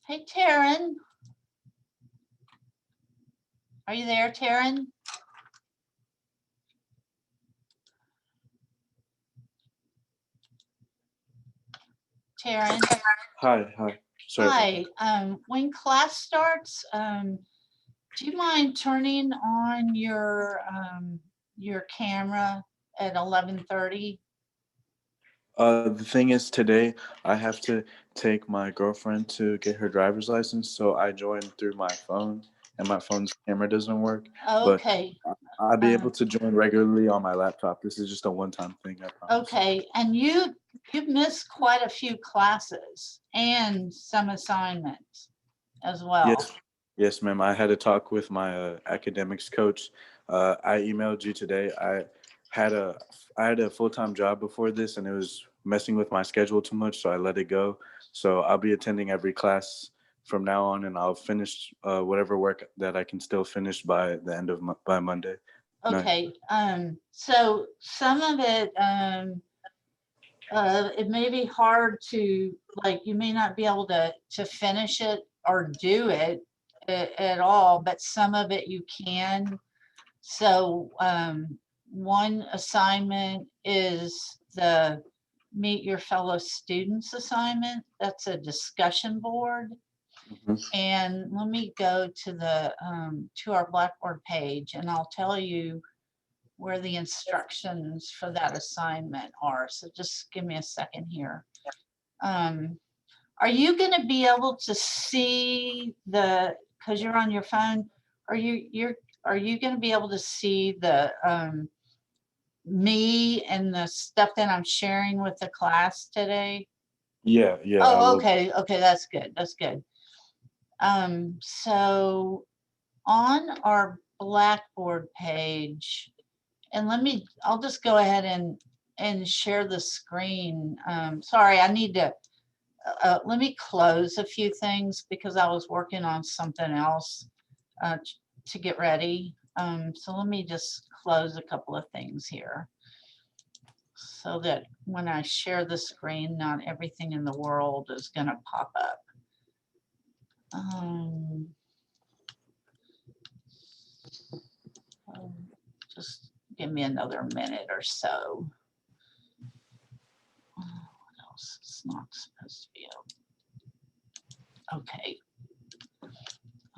Hey, Taryn. Are you there, Taryn? Taryn. Hi. Sorry about Hi. When class starts, do you mind turning on your camera at 11:30? The thing is, today I have to take my girlfriend to get her driver's license, so I joined through my phone, and my phone's camera doesn't work. But Okay. I'll be able to join regularly on my laptop. This is just a one-time thing, I promise. Okay. And you've missed quite a few classes and some assignments as well. Yes, ma'am. I had a talk with my academics coach. I emailed you today. had a I had a full-time job before this, and it was messing with my schedule too much, so I let it go. So I'll be attending every class from now on, and I'll finish whatever work that I can still finish by the end of by Monday night. Okay. So some of it, it may be hard to, like, you may not be able to finish it or do it at all, but some of it you can. So one assignment is the Meet Your Fellow Students assignment. That's a discussion board. Mhm. And let me go to our Blackboard page, and I'll tell you where the instructions for that assignment are. So just give me a second here. Are you going to be able to see because you're on your phone, are you going to be able to see the me and the stuff that I'm sharing with the class today? Yeah, I Oh, will. okay, that's good. That's good. So on our Blackboard page, and I'll just go ahead and share the screen. Sorry, I need to, let me close a few things because I was working on something else to get ready. So let me just close a couple of things here so that when I share the screen, not everything in the world is going to pop up. Just give me another minute or so. What else is not supposed to be open?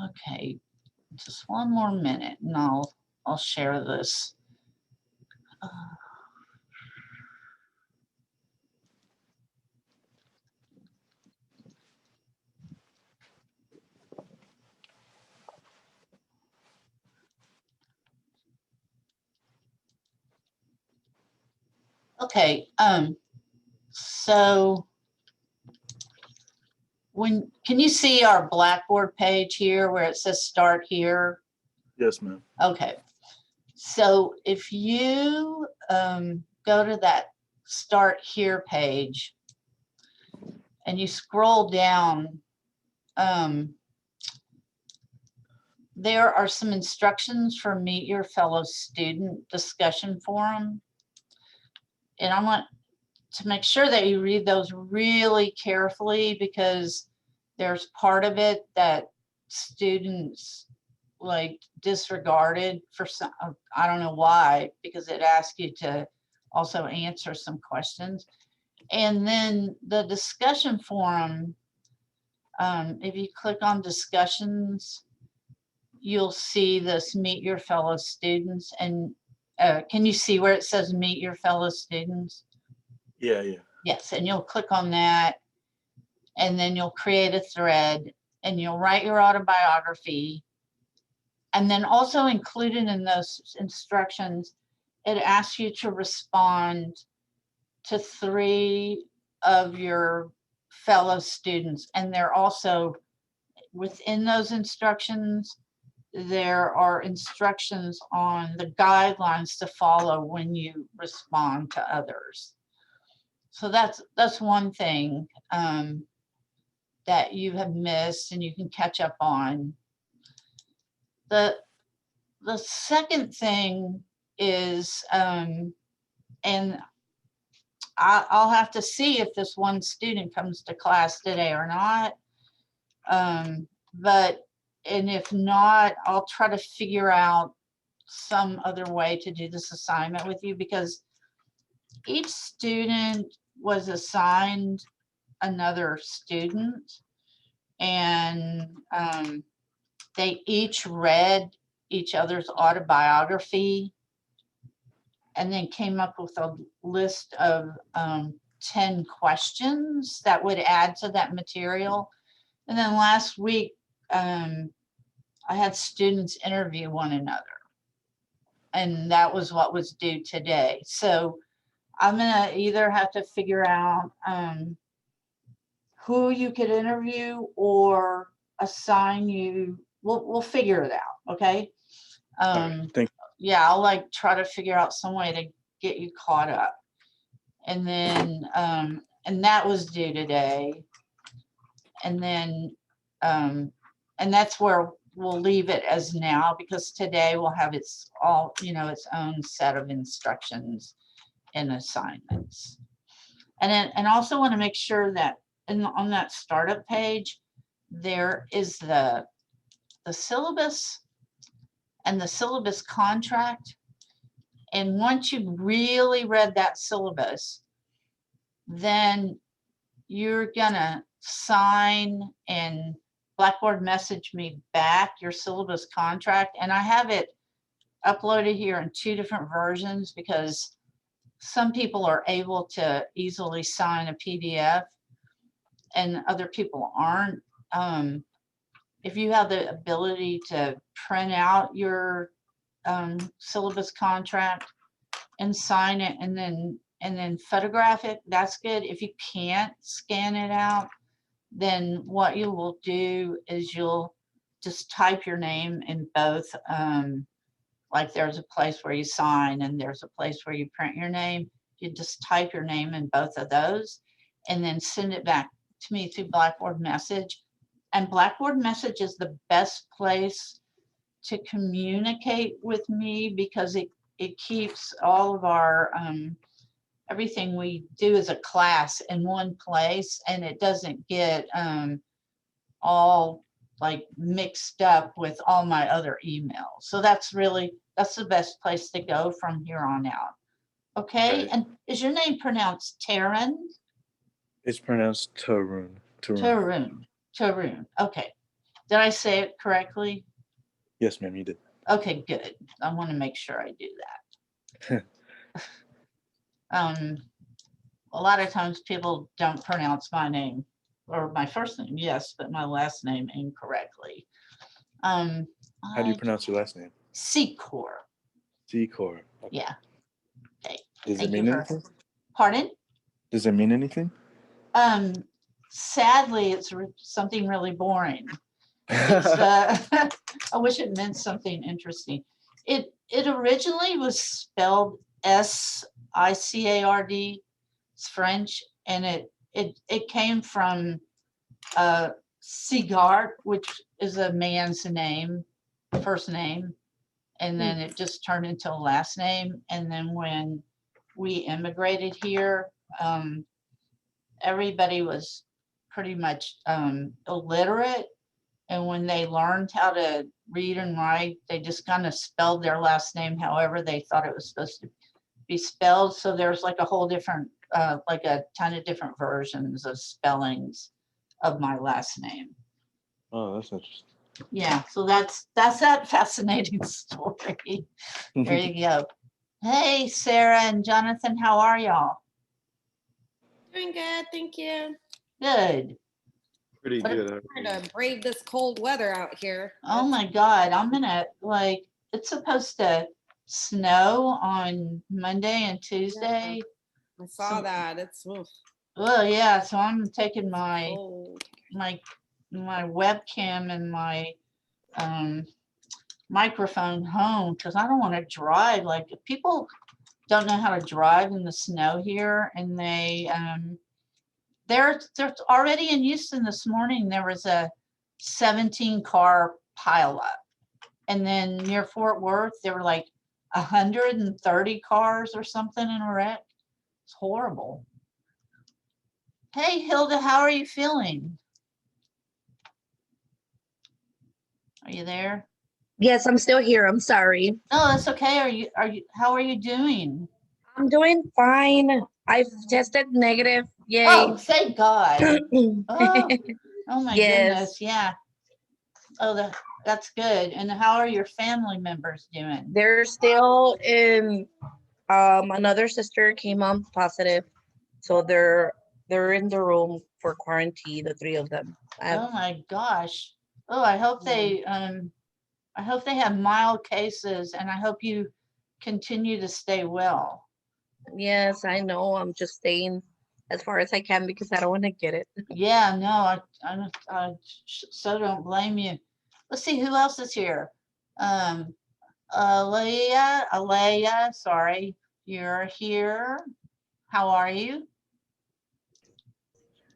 Okay, just one more minute and I'll share this. Okay, so can you see our Blackboard page here where it says start here? Yes, ma'am. Okay, so if you go to that start here page and you scroll down, there are some instructions for Meet Your Fellow Student discussion forum. And I want to make sure that you read those really carefully because there's part of it that students like disregarded for some, I don't know why, because it asks you to also answer some questions. And then the discussion forum, if you click on discussions, you'll see this Meet Your Fellow Students. And can you see where it says Meet Your Fellow Students? Yeah. Yes, and you'll click on that, and then you'll create a thread, and you'll write your autobiography. And then also included in those instructions, it asks you to respond to 3 of your fellow students. And they're also within those instructions, there are instructions on the guidelines to follow when you respond to others. So that's one thing that you have missed and you can catch up on. The second thing is, and I'll have to see if this one student comes to class today or not, But, and if not, I'll try to figure out some other way to do this assignment with you, because each student was assigned another student, and they each read each other's autobiography and then came up with a list of 10 questions that would add to that material. And then last week, I had students interview one another, and that was what was due today. So I'm gonna either have to figure out who you could interview or assign you. We'll figure it out, okay? All right, thank Yeah, I'll like try to figure out some way to get you caught up. And then, and that was due today. And then, and that's where we'll leave it as now, because today will have its all, you know, its own set of instructions and assignments. And then, and also want to make sure that on that startup page, there is the syllabus and the syllabus contract. And once you really read that syllabus, then you're gonna sign and Blackboard message me back your syllabus contract. And I have it uploaded here in 2 different versions, because some people are able to easily sign a PDF and other people aren't. If you have the ability to print out your syllabus contract and sign it and then photograph it, that's good. If you can't scan it out, then what you will do is you'll just type your name in both. Like there's a place where you sign and there's a place where you print your name. You just type your name in both of those and then send it back to me through Blackboard Message. And Blackboard Message is the best place to communicate with me, because it keeps all of our everything we do as a class in one place, and it doesn't get all like mixed up with all my other emails. So that's the best place to go from here on out. Okay. Okay. And is your name pronounced Taryn? It's pronounced Tarun. Tarun. Okay. Did I say it correctly? Yes, ma'am, you did. Okay, good. I want to make sure I do that. A lot of times people don't pronounce my name, or my first name, yes, but my last name incorrectly. How do you pronounce your last name? Secor. Secor. Okay. Yeah. Okay. Does Thank it mean you for- anything? Pardon? Does it mean anything? Sadly, it's something really boring. It's, I wish it meant something interesting. It originally was spelled S-I-C-A-R-D. It's French, and it came from Sigart, which is a man's name, first name, and then it just turned into a last name. And then when we immigrated here, everybody was pretty much illiterate. And when they learned how to read and write, they just kind of spelled their last name however they thought it was supposed to be spelled. So there's like a whole different, like a ton of different versions of spellings of my last name. Oh, that's interesting. Yeah, so that's that fascinating story. There you go. Hey, Sarah and Jonathan, how are y'all? Doing good, thank you. Good. Pretty What- good. Trying to brave this cold weather out here. Oh my God, I'm gonna it's supposed to snow on Monday and Tuesday. I saw So- that. It's oof, Well, yeah, so I'm taking my cold. my webcam and my microphone home, because I don't want to drive. Like, if people don't know how to drive in the snow here, and there's already in Houston this morning, there was a 17 car pileup. And then near Fort Worth, there were like 130 cars or something in a wreck. It's horrible. Hey, Hilda, how are you feeling? Are you there? Yes, I'm still here. I'm sorry. No, that's okay. How are you doing? I'm doing fine. I've tested negative. Oh, Yay. thank God. Oh, oh my Yes, goodness. Yeah. Oh, that's good. And how are your family members doing? they're still in. Another sister came on positive, so they're in the room for quarantine. The three of them. Oh my gosh. Oh, I hope I hope they have mild cases, and I hope you continue to stay well. Yes, I know. I'm just staying as far as I can because I don't want to get it. Yeah, no, so don't blame you. Let's see who else is here. Um, Alea, sorry, you're here. How are you?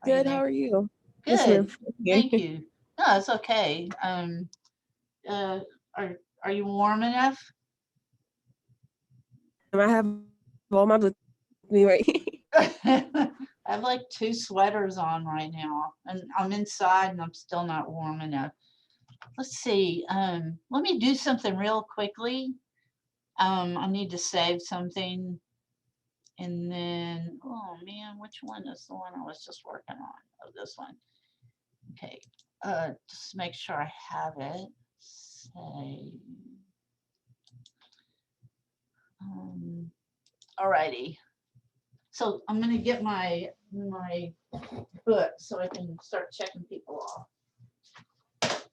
Are you Good. How there? are you? Yes, ma'am. Good. Thank you. No, it's okay. Uh, are are you warm enough? I have all my with me right. I have like 2 sweaters on right now, and I'm inside and I'm still not warm enough. Let's see. Let me do something real quickly. I need to save something, and then, oh man, which one is the one I was just working on? Oh, this one. Okay. Just make sure I have it. Save. Alrighty. So I'm gonna get my book so I can start checking people off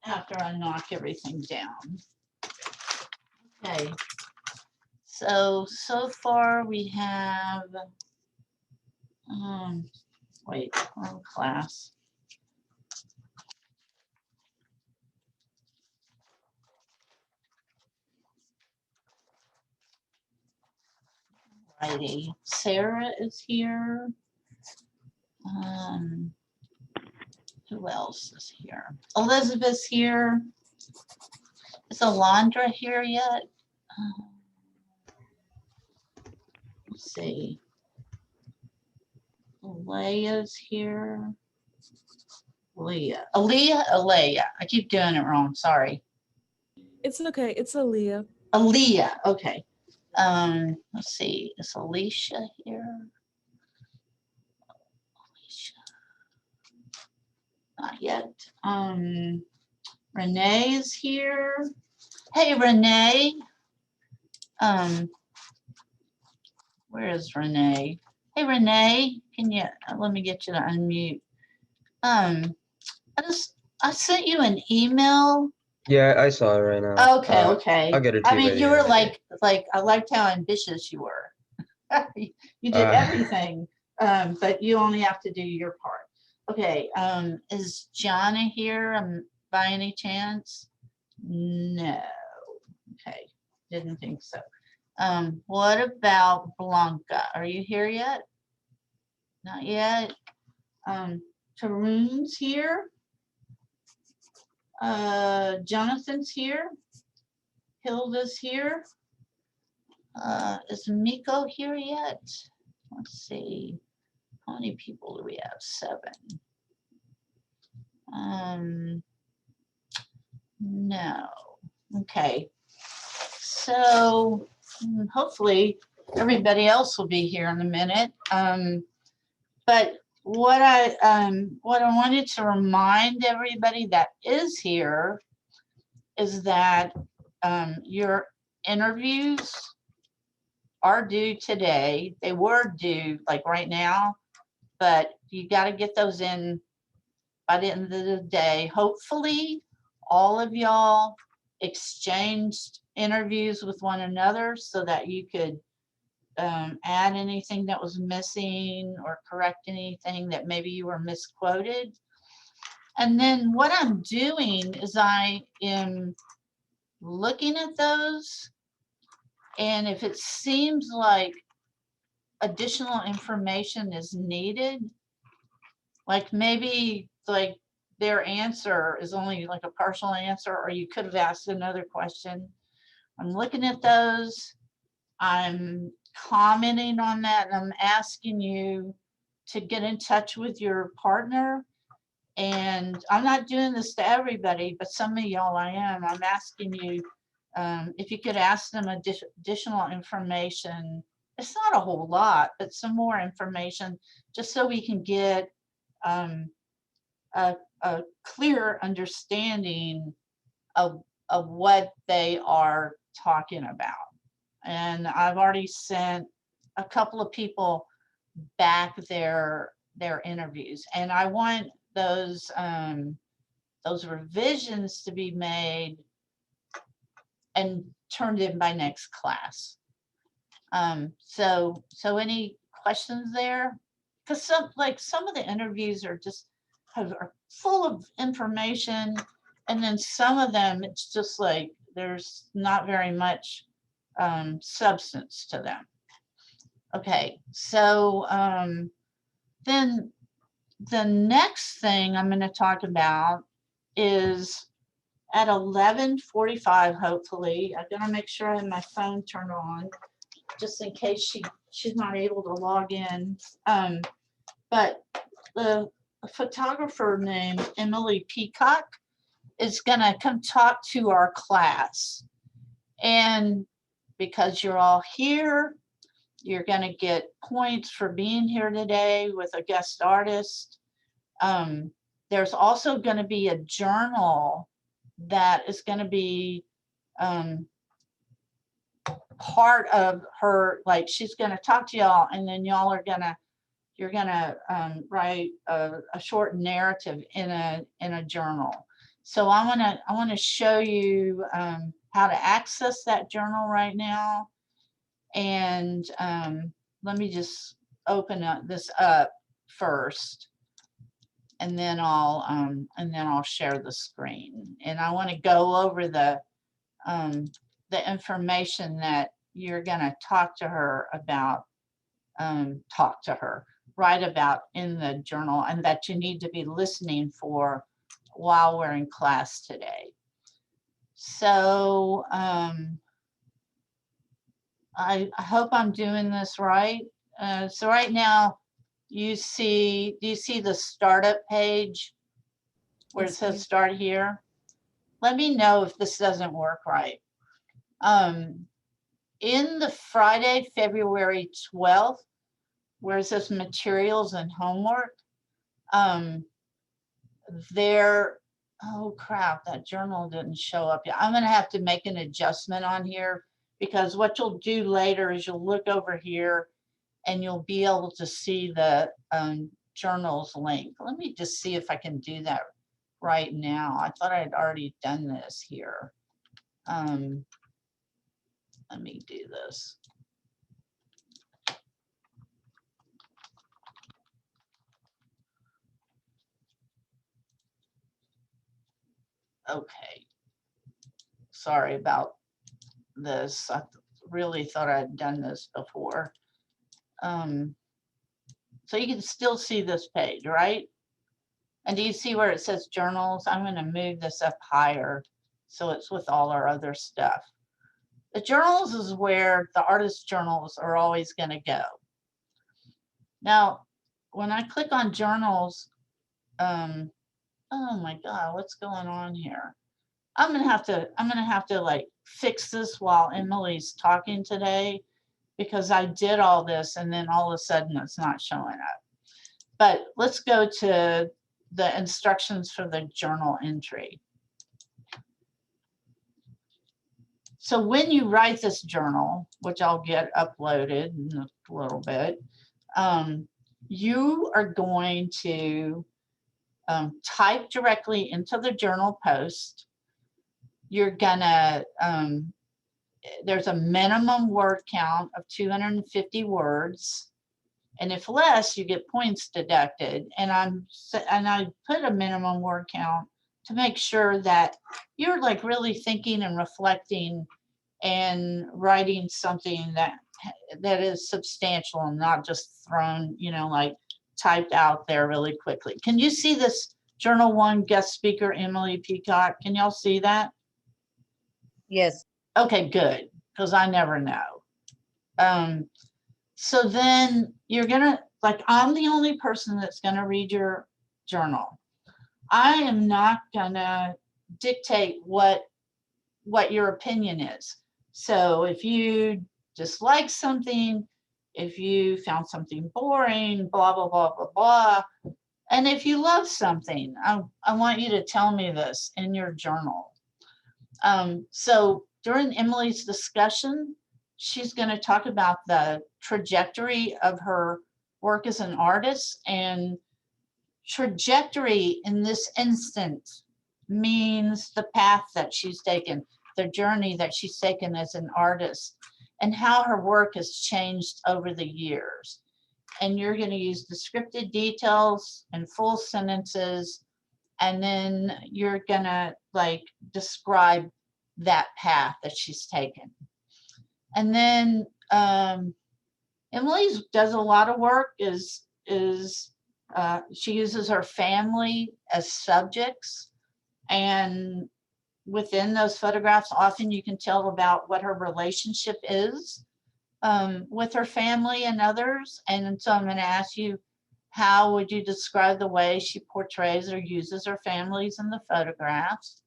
after I knock everything down. Okay. So far we have, wait, wrong class. Righty. Sarah is here. Who else is here? Elizabeth's here. Is Alondra here yet? Let's see. Alea's here. Alea. I keep doing it wrong. Sorry. It's okay. It's Aaliyah. Aaliyah. Okay. Let's see. Is Alicia here? Alicia. Not yet. Renee is here. Hey, Renee. Where is Renee? Hey, Renee. Can you let me get you to unmute? I sent you an email. Yeah, I saw it right now. Okay, okay. I'll get it to I you by mean, the you end were of the day. like I liked how ambitious you were. You did Uh, everything, but you only have to do your part. Okay, is Jana here by any chance? No. Okay, didn't think so. What about Blanca? Are you here yet? Not yet. Tarun's here. Jonathan's here. Hilda's here. Is Miko here yet? Let's see. How many people do we have? 7. No. Okay. So hopefully everybody else will be here in a minute. But what I wanted to remind everybody that is here is that your interviews are due today. They were due like right now, but you got to get those in by the end of the day. Hopefully all of y'all exchanged interviews with one another so that you could add anything that was missing or correct anything that maybe you were misquoted. And then what I'm doing is I am looking at those, and if it seems like additional information is needed, like maybe like their answer is only like a partial answer, or you could have asked another question. I'm looking at those, I'm commenting on that, and I'm asking you to get in touch with your partner And I'm not doing this to everybody, but some of y'all I am. I'm asking you if you could ask them additional information. It's not a whole lot, but some more information, just so we can get a clear understanding of what they are talking about. And I've already sent a couple of people back their interviews, and I want those revisions to be made and turned in by next class. So any questions there? Because some of the interviews are just are full of information, and then some of them it's just like there's not very much substance to them. Okay, so then the next thing I'm going to talk about is at 11:45, hopefully. I'm going to make sure I have my phone turned on just in case she's not able to log in. But the photographer named Emily Peacock is going to come talk to our class. And because you're all here, you're going to get points for being here today with a guest artist. There's also going to be a journal that is going to be part of her, like she's going to talk to y'all, and then y'all are going to, you're going to write a short narrative in a journal. So I want to show you how to access that journal right now. And let me just open this up first, and then I'll share the screen. And I want to go over the information that you're going to talk to her about, write about in the journal, and that you need to be listening for while we're in class today. So I hope I'm doing this right. So right now, do you see the startup page where it Yes, says ma'am. start here? Let me know if this doesn't work right. In the Friday, February 12th, where it says materials and homework, oh crap, that journal didn't show up yet. I'm gonna have to make an adjustment on here, because what you'll do later is you'll look over here and you'll be able to see the journals link. Let me just see if I can do that right now. I thought I had already done this here. Let me do this. Okay. Sorry about this. I really thought I'd done this before. So you can still see this page, right? And do you see where it says journals? I'm going to move this up higher so it's with all our other stuff. The journals is where the artist journals are always going to go. Now, when I click on journals, oh my God, what's going on here? I'm gonna have to like fix this while Emily's talking today, because I did all this and then all of a sudden it's not showing up. But let's go to the instructions for the journal entry. So when you write this journal, which I'll get uploaded in a little bit, you are going to type directly into the journal post. You're gonna, there's a minimum word count of 250 words. And if less, you get points deducted. And I put a minimum word count to make sure that you're like really thinking and reflecting and writing something that is substantial and not just thrown, like typed out there really quickly. Can you see this Journal 1 guest speaker, Emily Peacock? Can y'all see that? Yes. Okay, good, because I never know. So then you're gonna, like, I'm the only person that's gonna read your journal. I am not gonna dictate what your opinion is. So if you dislike something, if you found something boring, blah, blah, blah, blah, blah. And if you love something, I want you to tell me this in your journal. So during Emily's discussion, she's going to talk about the trajectory of her work as an artist, and trajectory in this instance means the path that she's taken, the journey that she's taken as an artist, and how her work has changed over the years. And you're going to use descriptive details and full sentences, and then you're going to like describe that path that she's taken. And then Emily does a lot of work, she uses her family as subjects, and within those photographs, often you can tell about what her relationship is with her family and others. And so I'm going to ask you, how would you describe the way she portrays or uses her families in the photographs?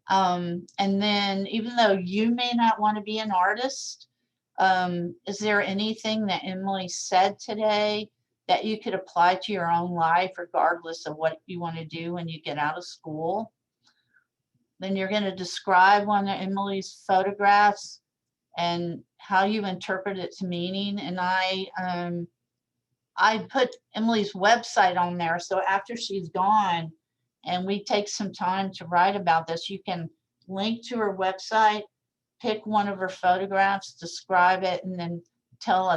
And then, even though you may not want to be an artist, is there anything that Emily said today that you could apply to your own life, regardless of what you want to do when you get out of school? Then you're going to describe one of Emily's photographs and how you interpret its meaning. And I put Emily's website on there, so after she's gone and we take some time to write about this, you can link to her website, pick one of her photographs, describe it, and then tell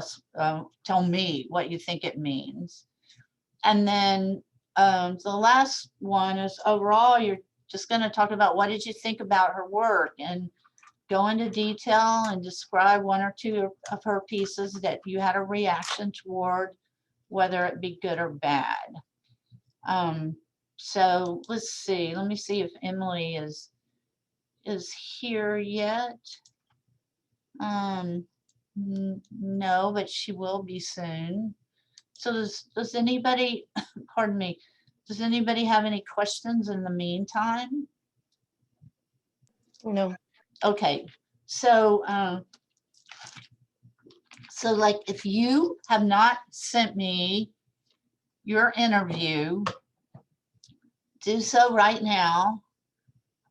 me what you think it means. And then the last one is overall, you're just going to talk about what did you think about her work, and go into detail and describe one or two of her pieces that you had a reaction toward, whether it be good or bad. So let's see, let me see if Emily is here yet. No, but she will be soon. So does anybody, pardon me, does anybody have any questions in the meantime? No. Okay, so like if you have not sent me your interview, do so right now.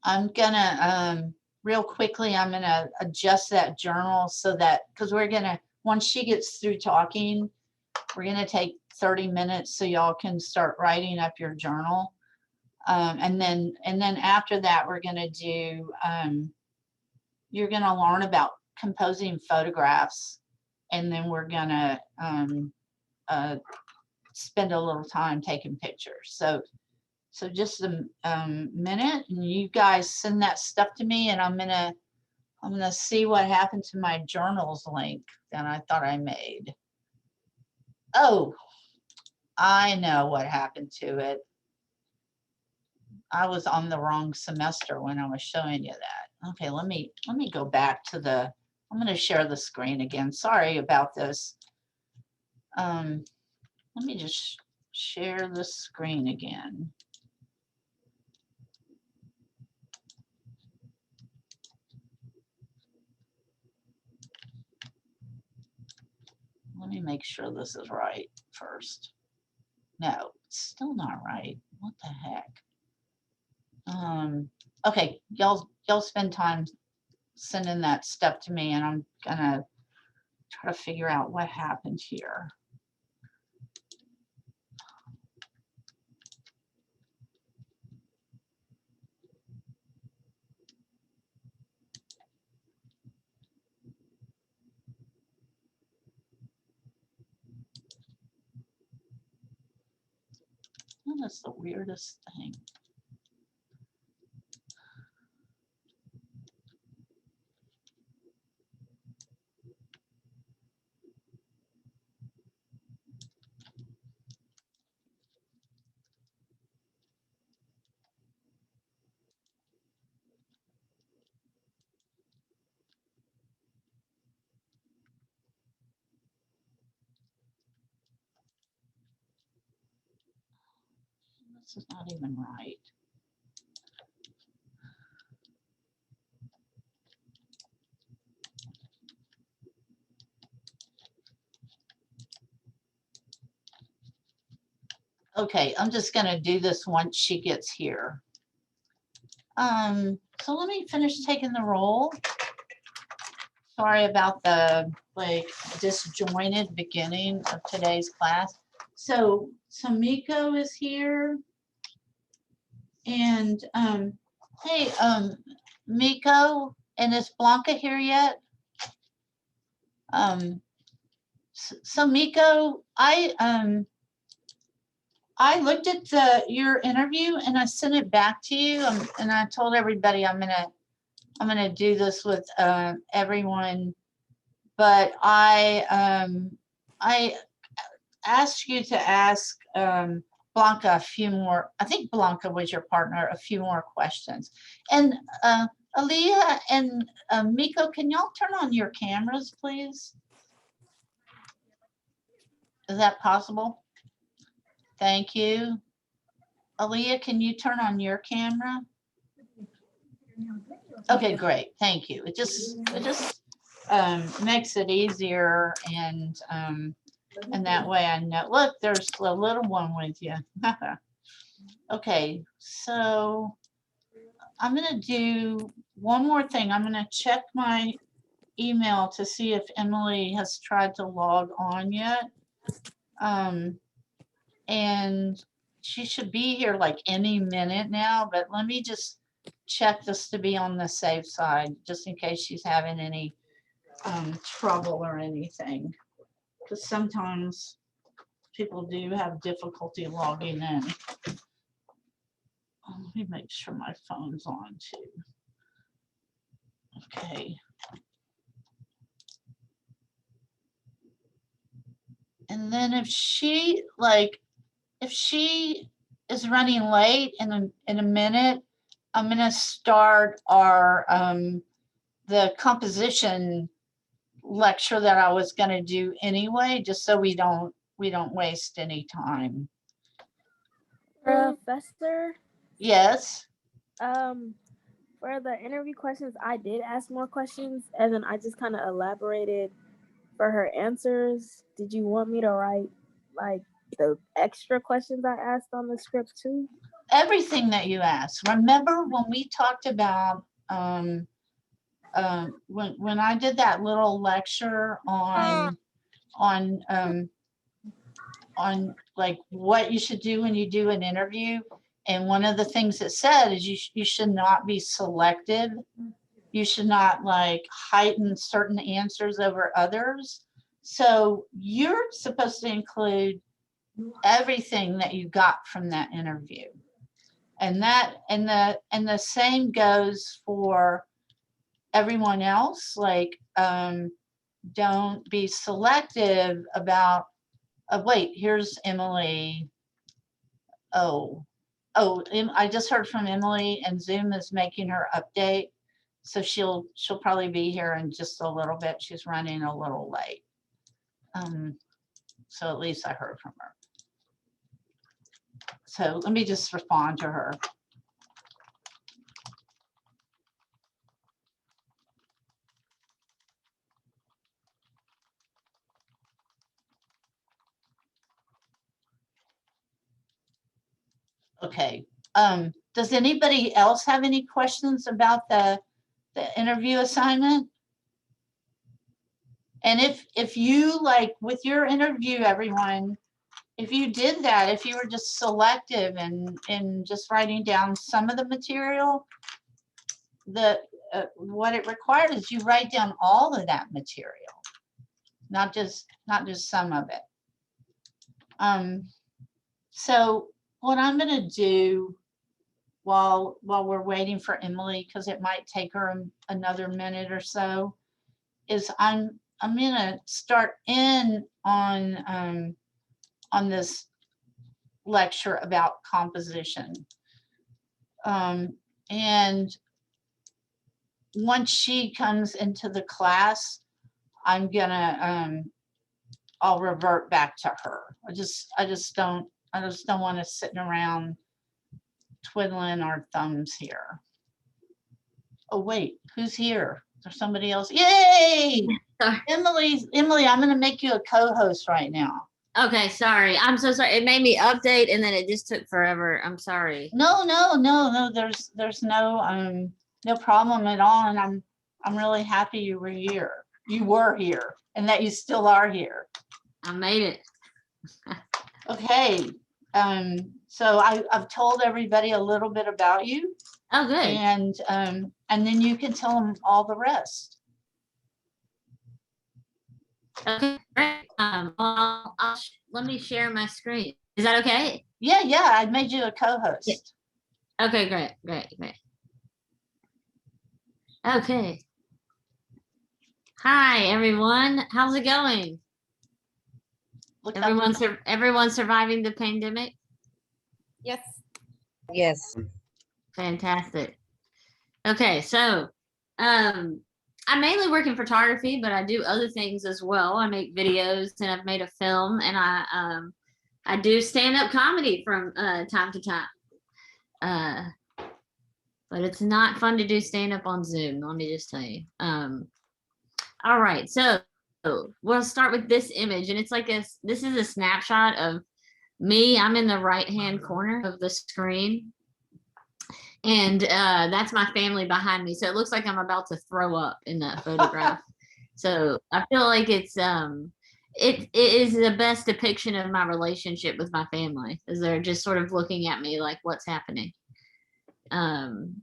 I'm gonna real quickly, I'm gonna adjust that journal so that, because we're gonna, once she gets through talking, we're gonna take 30 minutes so y'all can start writing up your journal. And then after that, we're gonna do, you're gonna learn about composing photographs, and then we're gonna spend a little time taking pictures. So just a minute, and you guys send that stuff to me, and I'm gonna see what happened to my journals link that I thought I made. Oh, I know what happened to it. I was on the wrong semester when I was showing you that. Okay, let me go back to the, I'm gonna share the screen again. Sorry about this. Let me just share the screen again. Let me make sure this is right first. No, it's still not right. What the heck? Okay, y'all spend time sending that stuff to me, and I'm gonna try to figure out what happened here. That is the weirdest thing. This is not even right. Okay, I'm just gonna do this once she gets here. So let me finish taking the roll. Sorry about the like disjointed beginning of today's class. So Miko is here. And hey, Miko, and is Blanca here yet? So Miko, I looked at your interview and I sent it back to you, and I told everybody I'm gonna do this with everyone, but I asked you to ask Blanca a few more. I think Blanca was your partner. A few more questions, and Aaliyah and Miko, can y'all turn on your cameras, please? Is that possible? Thank you. Aaliyah, can you turn on your camera? Okay, great. Thank you. It just makes it easier, and that way I know. Look, there's a little one with you. Okay, so I'm gonna do one more thing. I'm gonna check my email to see if Emily has tried to log on yet. And she should be here like any minute now, but let me just check this to be on the safe side, just in case she's having any trouble or anything. Because sometimes people do have difficulty logging in. Let me make sure my phone's on too. Okay. And then if she is running late in a minute, I'm gonna start our the composition lecture that I was gonna do anyway, just so we don't waste any time. Professor, Yes. for the interview questions, I did ask more questions and then I just kind of elaborated for her answers. Did you want me to write like the extra questions I asked on the script too? Everything that you asked. Remember when we talked about when I did that little lecture on like what you should do when you do an interview, and one of the things it said is you should not be selective. You should not like heighten certain answers over others. So you're supposed to include everything that you got from that interview. And the same goes for everyone else. Like, don't be selective about, wait, here's Emily. I just heard from Emily, and Zoom is making her update. So she'll probably be here in just a little bit. She's running a little late. So at least I heard from her. So let me just respond to her. Okay. Does anybody else have any questions about the interview assignment? And if you like with your interview, everyone, if you did that, if you were just selective and just writing down some of the material, what it required is you write down all of that material, not just some of it. So what I'm going to do while we're waiting for Emily, because it might take her another minute or so, is I'm going to start in on this lecture about composition. And once she comes into the class, I'm gonna I'll revert back to her. I just don't want to sitting around twiddling our thumbs here. Oh, wait, who's here? Is there somebody else? Yay! Sorry. Emily, I'm gonna make you a co-host right now. Okay, sorry. I'm so sorry. It made me update and then it just took forever. I'm sorry. No, there's no problem at all. And I'm really happy you were here. You were here and that you still are here. I made it. Okay. So I've told everybody a little bit about you, Oh, good. and then you can tell them all the rest. Okay, great. Let me share my screen. Is that okay? Yeah, I made you a co-host. Yeah. Okay, great. Okay. Hi, everyone. How's it going? Look up- Everyone's surviving the pandemic? Yes. Yes. Fantastic. Okay, so I mainly work in photography, but I do other things as well. I make videos and I've made a film, and I do stand-up comedy from time to time. But it's not fun to do stand-up on Zoom, let me just tell you. All right, so we'll start with this image, and it's like this is a snapshot of me. I'm in the right-hand corner of the screen. And that's my family behind me. So it looks like I'm about to throw up in that photograph. So I feel like it is the best depiction of my relationship with my family, as they're just sort of looking at me like, what's happening? I'm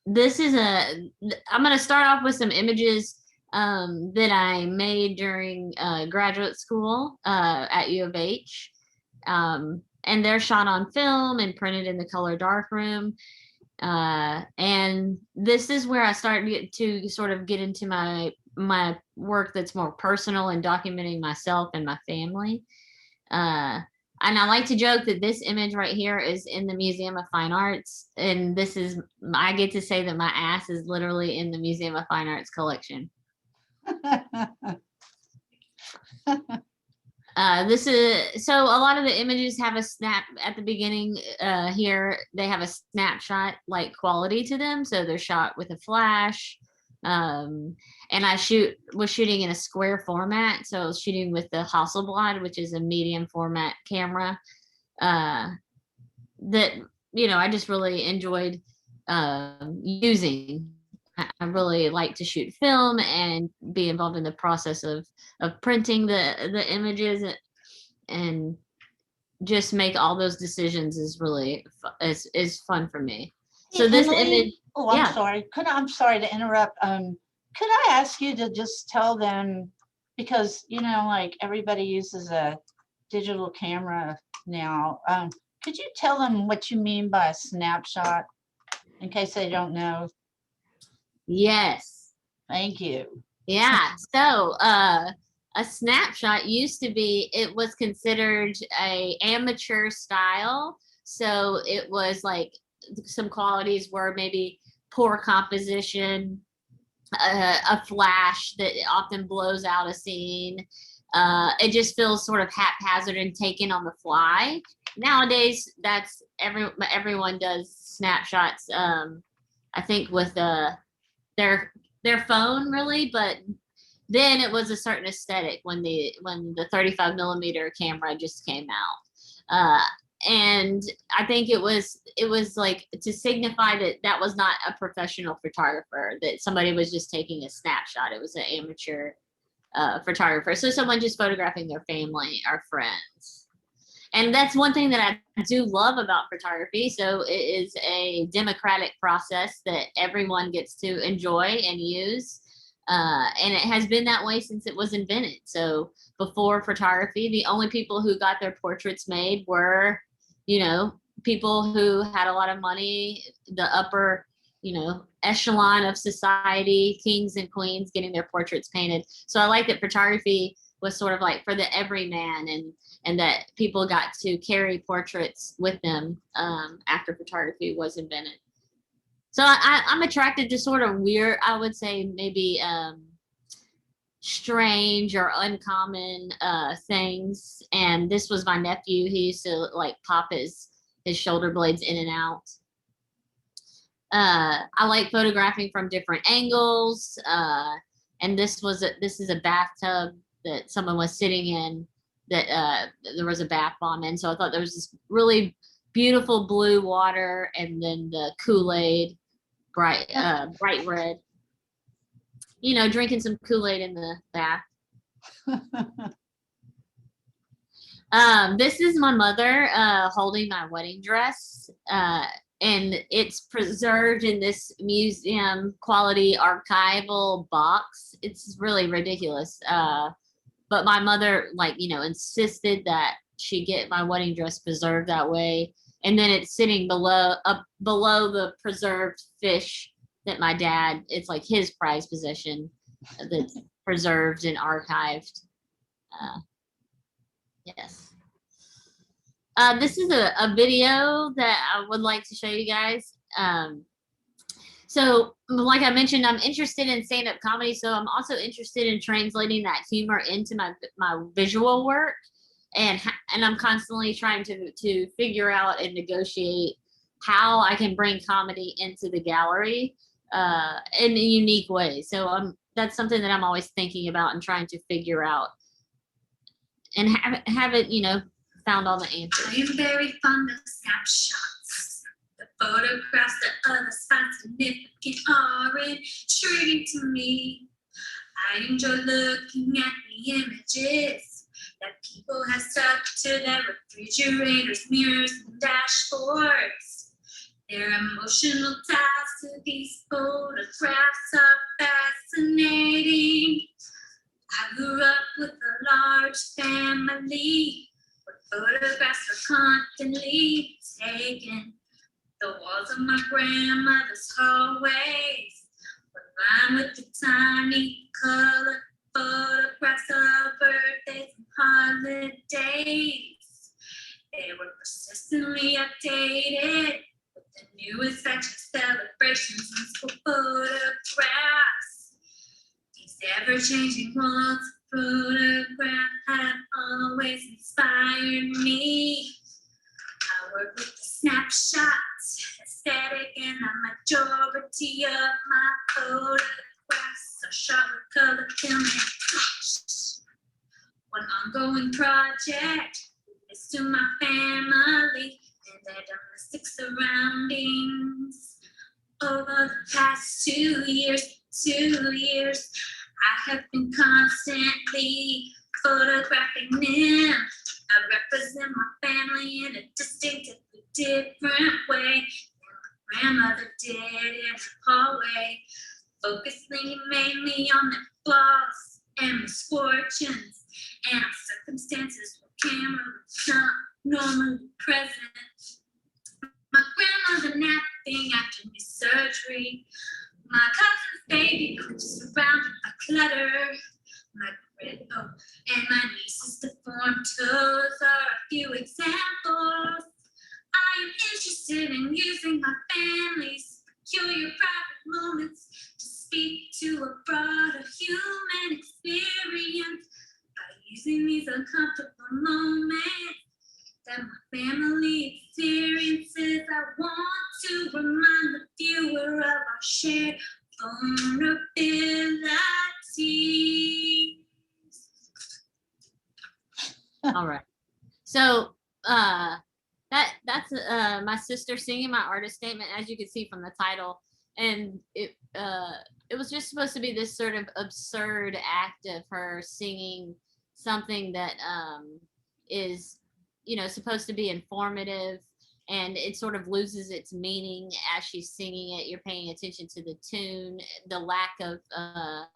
going to start off with some images that I made during graduate school at U of H. And they're shot on film and printed in the color darkroom. And this is where I started to sort of get into my work that's more personal and documenting myself and my family. And I like to joke that this image right here is in the Museum of Fine Arts, and I get to say that my ass is literally in the Museum of Fine Arts collection. So a lot of the images have a snap at the beginning. Here they have a snapshot like quality to them, so they're shot with a flash. And I was shooting in a square format, so I was shooting with the Hasselblad, which is a medium format camera. That I just really enjoyed using. I really like to shoot film and be involved in the process of printing the images and just make all those decisions is really is fun for me. So this image. Oh, I'm yeah. sorry. I'm sorry to interrupt. Could I ask you to just tell them, because like everybody uses a digital camera now. Could you tell them what you mean by a snapshot, in case they don't know? Yes. Thank you. Yeah. So a snapshot used to be, it was considered a amateur style. So it was like some qualities were maybe poor composition, a flash that often blows out a scene. It just feels sort of haphazard and taken on the fly. Nowadays, that's everyone does snapshots. I think with their phone, really, but then it was a certain aesthetic when the 35 millimeter camera just came out. And I think it was like to signify that was not a professional photographer, that somebody was just taking a snapshot. It was an amateur photographer. So someone just photographing their family or friends. And that's one thing that I do love about photography. So it is a democratic process that everyone gets to enjoy and use. And it has been that way since it was invented. So before photography, the only people who got their portraits made were, people who had a lot of money, the upper, echelon of society, kings and queens getting their portraits painted. So I like that photography was sort of like for the everyman, and that people got to carry portraits with them after photography was invented. So I'm attracted to sort of weird, I would say maybe strange or uncommon things. And this was my nephew. He used to like pop his shoulder blades in and out. I like photographing from different angles. And this is a bathtub that someone was sitting in that there was a bath bomb in. So I thought there was this really beautiful blue water, and then the Kool-Aid, bright red. You know, drinking some Kool-Aid in the bath. This is my mother holding my wedding dress, and it's preserved in this museum quality archival box. It's really ridiculous. But my mother, like, you know, insisted that she get my wedding dress preserved that way. And then it's sitting below the preserved fish that my dad, it's like his prized possession that's preserved and archived. Yes. This is a video that I would like to show you guys. So like I mentioned, I'm interested in stand-up comedy, so I'm also interested in translating that humor into my visual work. And I'm constantly trying to figure out and negotiate how I can bring comedy into the gallery in a unique way. So that's something that I'm always thinking about and trying to figure out, and have it, you know, found all the answers. I am very fond of snapshots. The photographs that others find significant are intriguing to me. I enjoy looking at the images that people have stuck to their refrigerators, mirrors, and dashboards. Their emotional ties to these photographs are fascinating. I grew up with a large family where photographs are constantly taken. The walls of my grandmother's hallways were lined with the tiny color photographs of birthdays and holidays. They were persistently updated with the newest fashion celebrations and school photographs. These ever-changing walls of photographs have always inspired me. I work with the snapshot aesthetic, and the majority of my photographs are shot with color film and flash. One ongoing project is to my family and their domestic surroundings. Over the past 2 years, I have been constantly photographing them. I represent my family in a distinctively different way than my grandmother did in the hallway, focusing mainly on the flaws and misfortunes and circumstances where camera was not normally present. My grandmother napping after knee surgery. My cousin's baby cribs surrounded by clutter. And my niece's deformed toes are a few examples. I am interested in using my family's peculiar private moments to speak to a broader human experience by using these uncomfortable moments that my family experiences. I want to remind the viewer of our shared vulnerability. All right. So that's my sister singing my artist statement, as you can see from the title. And it was just supposed to be this sort of absurd act of her singing something that is, you know, supposed to be informative, and it sort of loses its meaning as she's singing it. You're paying attention to the tune, the lack of or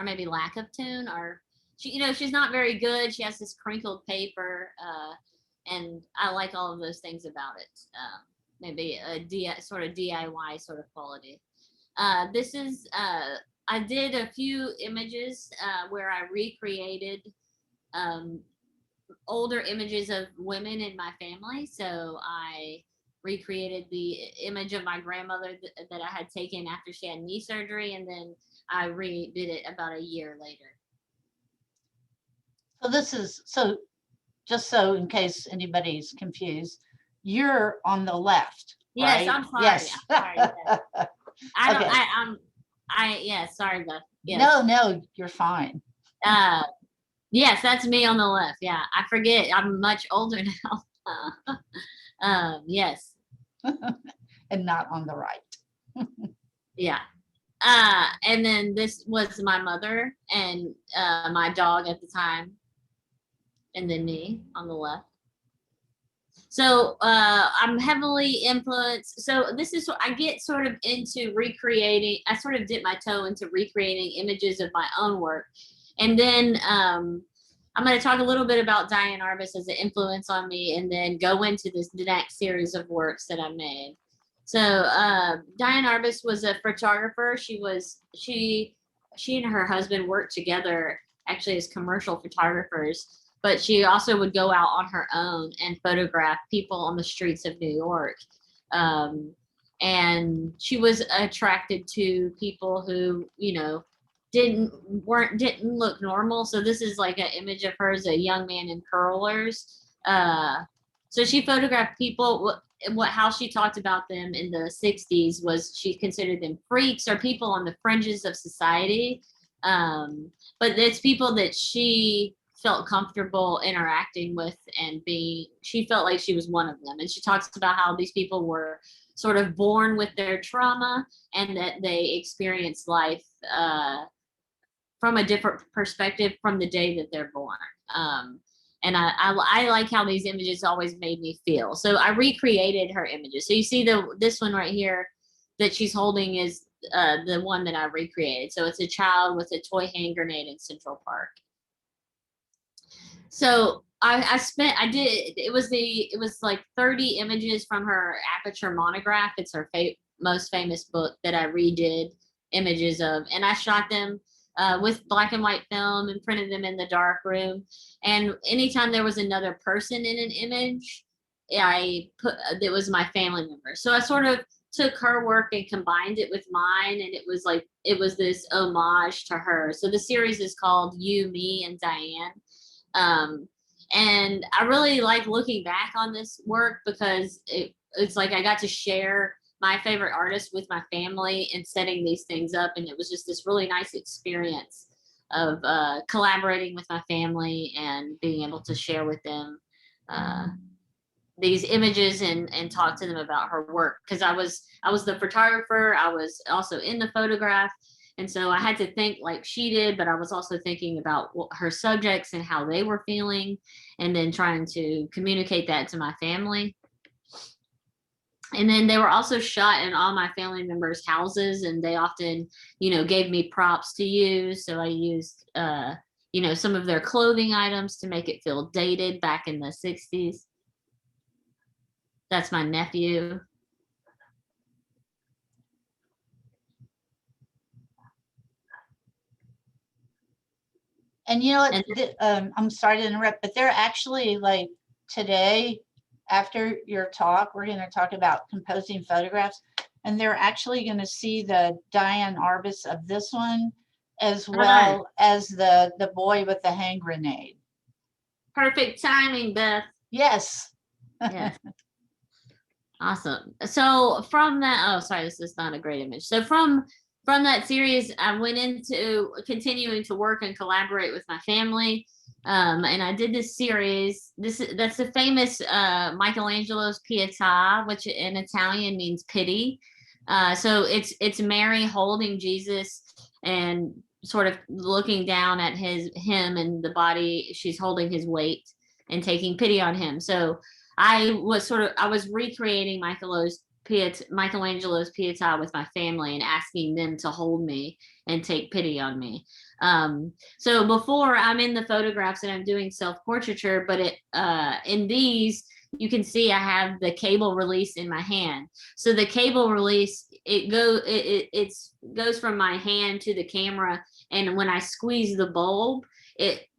maybe lack of tune, or she, you know, she's not very good. She has this crinkled paper, and I like all of those things about it. Maybe a sort of DIY sort of quality. This is I did a few images where I recreated older images of women in my family. So I recreated the image of my grandmother that I had taken after she had knee surgery, and then I redid it about a year later. So this is, so just so in case anybody's confused, you're on the left, Yes, right? I'm sorry. Yes. I'm sorry. Yes. I don't, Okay. yeah, sorry, Beth. Yes. No, you're fine. Yes, that's me on the left. Yeah, I forget. I'm much older now. Yes, And not on the right. yeah. And then this was my mother and my dog at the time, and then me on the left. So I'm heavily influenced. So this is I get sort of into recreating. I sort of dip my toe into recreating images of my own work, and then I'm going to talk a little bit about Diane Arbus as an influence on me, and then go into the next series of works that I made. So Diane Arbus was a photographer. She and her husband worked together actually as commercial photographers, but she also would go out on her own and photograph people on the streets of New York. And she was attracted to people who, didn't look normal. So this is like an image of her as a young man in curlers. So she photographed people. How she talked about them in the 60s was she considered them freaks or people on the fringes of society. But it's people that she felt comfortable interacting with and she felt like she was one of them. And she talks about how these people were sort of born with their trauma and that they experienced life from a different perspective from the day that they're born. And I like how these images always made me feel. So I recreated her images. So you see this one right here that she's holding is the one that I recreated. So it's a child with a toy hand grenade in Central Park. So it was like 30 images from her Aperture monograph. It's her most famous book that I redid images of, and I shot them with black and white film and printed them in the dark room. And anytime there was another person in an image, it was my family member. So I sort of took her work and combined it with mine, and it was this homage to her. So the series is called You, Me, and Diane. And I really like looking back on this work because it's like I got to share my favorite artist with my family and setting these things up. And it was just this really nice experience of collaborating with my family and being able to share with them these images and talk to them about her work. Because I was the photographer, I was also in the photograph. And so I had to think like she did, but I was also thinking about her subjects and how they were feeling, and then trying to communicate that to my family. And then they were also shot in all my family members' houses, and they often, gave me props to use. So I used, some of their clothing items to make it feel dated back in the 60s. That's my nephew. And I'm sorry to interrupt, but they're actually like today, after your talk, we're going to talk about composing photographs, and they're actually going to see the Diane Arbus of this one, as well as the boy with the hand grenade. Perfect timing, Beth. Yes. Yes. Awesome. So from that, this is not a great image. So from that series, I went into continuing to work and collaborate with my family. And I did this series. That's the famous Michelangelo's Pietà, which in Italian means pity. So it's Mary holding Jesus and sort of looking down at him and the body. She's holding his weight and taking pity on him. So I was recreating Michelangelo's Pietà with my family and asking them to hold me and take pity on me. So before, I'm in the photographs and I'm doing self-portraiture, but in these, you can see I have the cable release in my hand. So the cable release, it goes from my hand to the camera, and when I squeeze the bulb, it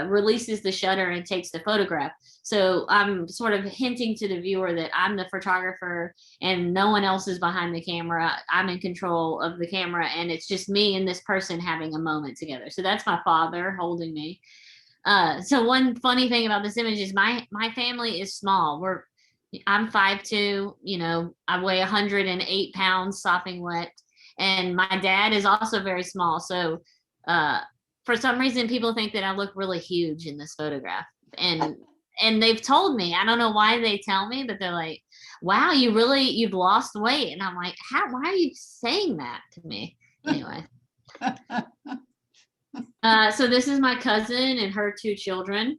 releases the shutter and takes the photograph. So I'm sort of hinting to the viewer that I'm the photographer and no one else is behind the camera. I'm in control of the camera, and it's just me and this person having a moment together. So that's my father holding me. So one funny thing about this image is my family is small. I'm 5'2", I weigh 108 pounds sopping wet. And my dad is also very small. So for some reason, people think that I look really huge in this photograph. And they've told me, I don't know why they tell me, but they're like, wow, you've lost weight. And I'm like, why are you saying that to me? Anyway. So this is my cousin and her 2 children.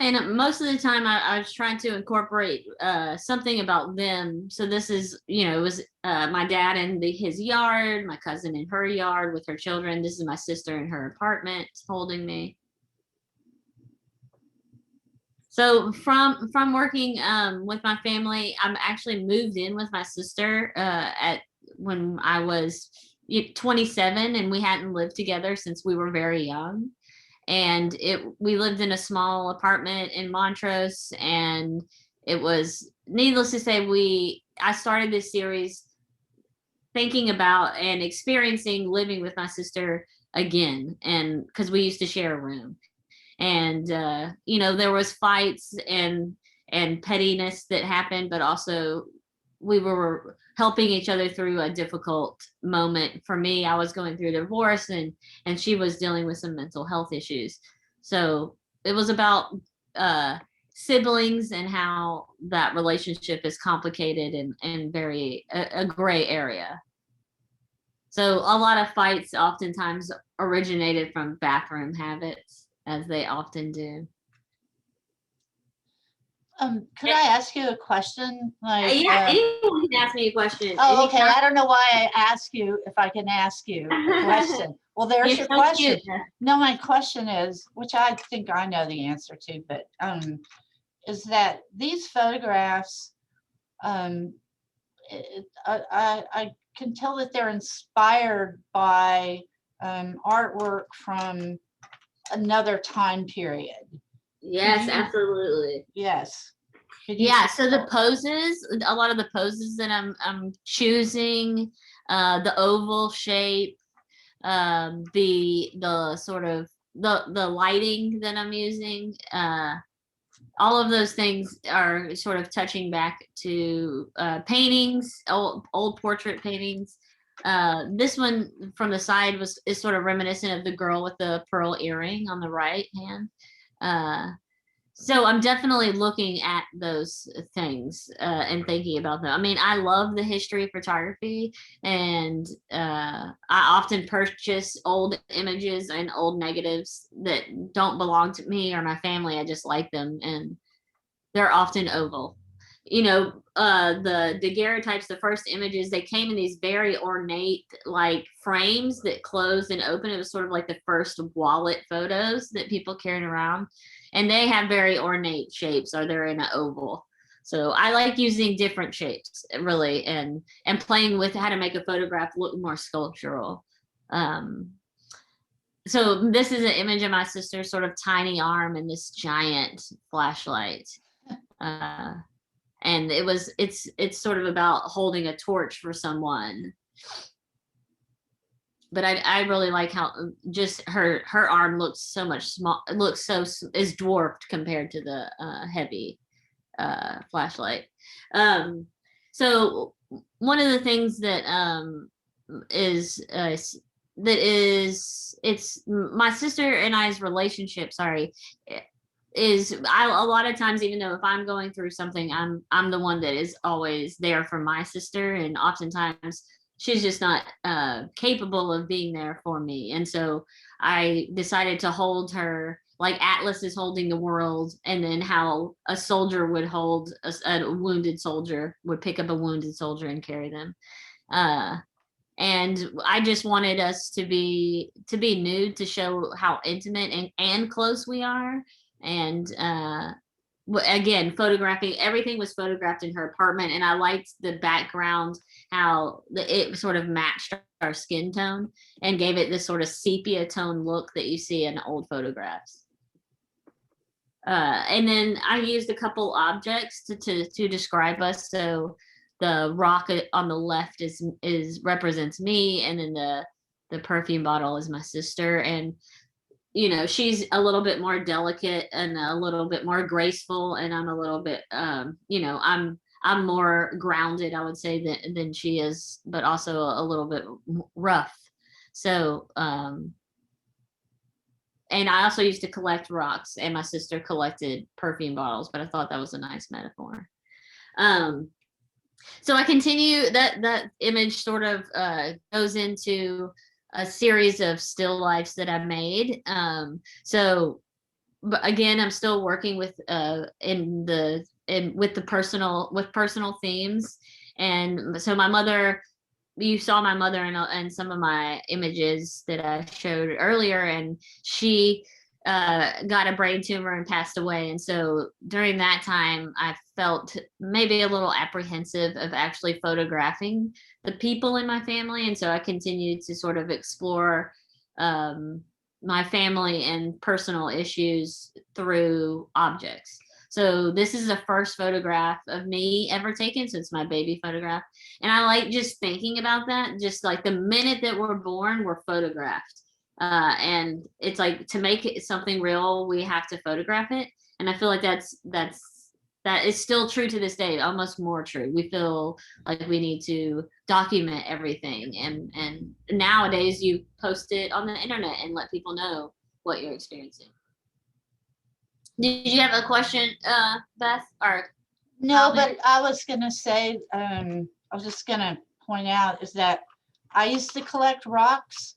And most of the time I was trying to incorporate something about them. So this is, it was my dad in his yard, my cousin in her yard with her children. This is my sister in her apartment holding me. So from working with my family, I'm actually moved in with my sister when I was 27, and we hadn't lived together since we were very young. And we lived in a small apartment in Montrose, and it was, needless to say, I started this series thinking about and experiencing living with my sister again, and because we used to share a room. And there was fights and pettiness that happened, but also we were helping each other through a difficult moment. For me, I was going through a divorce, and she was dealing with some mental health issues. So it was about siblings and how that relationship is complicated and very a gray area. So a lot of fights oftentimes originated from bathroom habits, as they often do. Could I ask you a question? Yeah, anyone can ask me a question. Oh, okay. I don't know why I ask you if I can ask you a question. Well, there's your question. No, my question is, which I think I know the answer to, but is that these photographs, I can tell that they're inspired by artwork from another time period. Yes, absolutely. Yes. Yeah, so the poses, a lot of the poses that I'm choosing, the oval shape, the sort of the lighting that I'm using, all of those things are sort of touching back to paintings, old portrait paintings. This one from the side is sort of reminiscent of the girl with the pearl earring on the right hand. So I'm definitely looking at those things and thinking about them. I mean, I love the history of photography, and I often purchase old images and old negatives that don't belong to me or my family. I just like them, and they're often oval. The daguerreotypes, the first images, they came in these very ornate like frames that closed and opened. It was sort of like the first wallet photos that people carried around, and they have very ornate shapes, or they're in an oval. So I like using different shapes, really, and playing with how to make a photograph look more sculptural. So this is an image of my sister's sort of tiny arm and this giant flashlight. And it's sort of about holding a torch for someone. But I really like how just her arm looks so much small. It looks is dwarfed compared to the heavy flashlight. So one of the things that it's my sister and I's relationship. Sorry. A lot of times, even though if I'm going through something, I'm the one that is always there for my sister, and oftentimes she's just not capable of being there for me. And so I decided to hold her like Atlas is holding the world, and then how a soldier would hold a wounded soldier, would pick up a wounded soldier and carry them. And I just wanted us to be nude, to show how intimate and close we are. And again, photographing, everything was photographed in her apartment, and I liked the background, how it sort of matched our skin tone and gave it this sort of sepia tone look that you see in old photographs. And then I used a couple objects to describe us. So the rock on the left represents me, and then the perfume bottle is my sister. And she's a little bit more delicate and a little bit more graceful, and I'm a little bit I'm I'm more grounded, I would say, than she is, but also a little bit rough. So, and I also used to collect rocks, and my sister collected perfume bottles, but I thought that was a nice metaphor. So I continue that image sort of goes into a series of still lifes that I made. So, but again, I'm still working with personal themes, and so my mother. You saw my mother in some of my images that I showed earlier, and she got a brain tumor and passed away. And so during that time, I felt maybe a little apprehensive of actually photographing the people in my family. And so I continued to sort of explore my family and personal issues through objects. So this is the first photograph of me ever taken, so it's my baby photograph. And I like just thinking about that, just like the minute that we're born, we're photographed. And it's like, to make it something real, we have to photograph it. And I feel like that is still true to this day, almost more true. We feel like we need to document everything. And nowadays you post it on the internet and let people know what you're experiencing. Did you have a question, Beth? Or No, but I was gonna say, I was just gonna point out is that I used to collect rocks,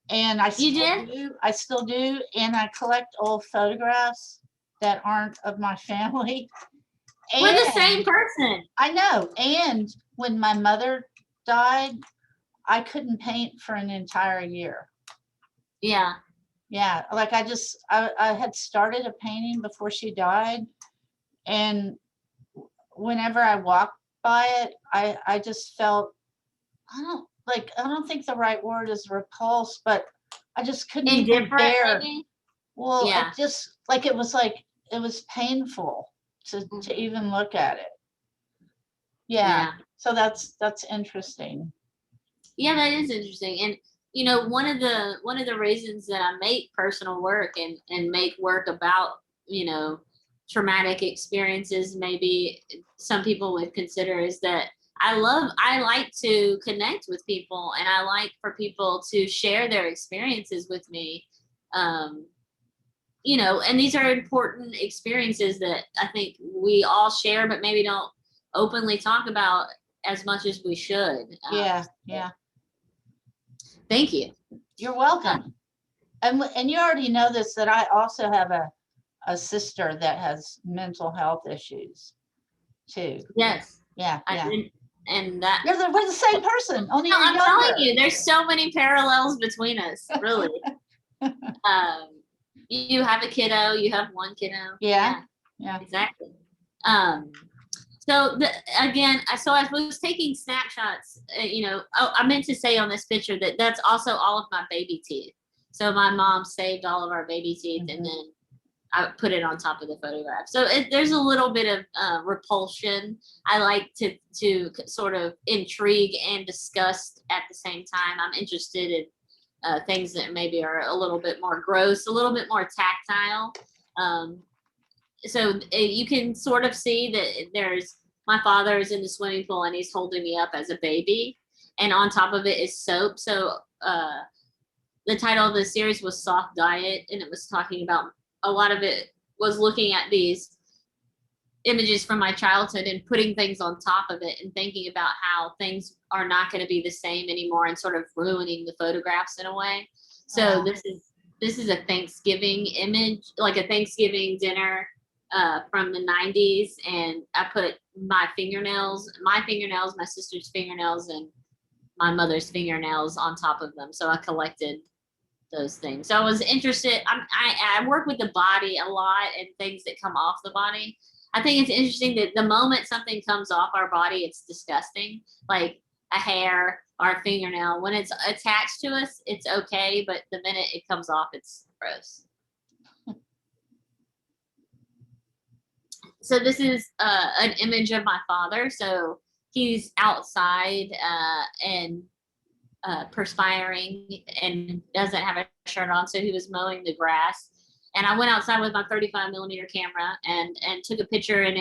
and I still do, and I collect old photographs that aren't of my family. We're the same person. I know. And when my mother died, I couldn't paint for an entire year. Yeah. Yeah, like I had started a painting before she died, and whenever I walked by it, I just felt, I don't think the right word is repulsed, but I just couldn't even bear. Maybe? Well, Yeah. it was painful to even look at it. Yeah. So that's interesting. Yeah, that is interesting. And you know, one of the reasons that I make personal work and make work about, you know, traumatic experiences, maybe some people would consider, is that I like to connect with people, and I like for people to share their experiences with me. You know, and these are important experiences that I think we all share, but maybe don't openly talk about as much as we should. Yeah. Thank you. You're welcome. And you already know this, that I also have a sister that has mental health issues too. Yes. Yeah. And that we're the same person, only you're I'm younger. telling you, there's so many parallels between us, really. You have a kiddo, you have one kiddo. Yeah. Exactly. So again, so I was taking snapshots, you know. Oh, I meant to say on this picture that that's also all of my baby teeth. So my mom saved all of our baby teeth, and then I put it on top of the photograph. So there's a little bit of repulsion. I like to sort of intrigue and disgust at the same time. I'm interested in things that maybe are a little bit more gross, a little bit more tactile. So you can sort of see that my father is in the swimming pool and he's holding me up as a baby, and on top of it is soap. So the title of the series was Soft Diet, and it was talking about, a lot of it was looking at these images from my childhood and putting things on top of it and thinking about how things are not going to be the same anymore, and sort of ruining the photographs in a way. So this is a Thanksgiving image, like a Thanksgiving dinner from the 90s, and I put my fingernails, my sister's fingernails, and my mother's fingernails on top of them. So I collected those things. So I was interested. I work with the body a lot and things that come off the body. I think it's interesting that the moment something comes off our body, it's disgusting, like a hair or a fingernail. When it's attached to us, it's okay, but the minute it comes off, it's gross. So this is an image of my father. So he's outside and perspiring and doesn't have a shirt on. So he was mowing the grass. And I went outside with my 35mm camera and took a picture, and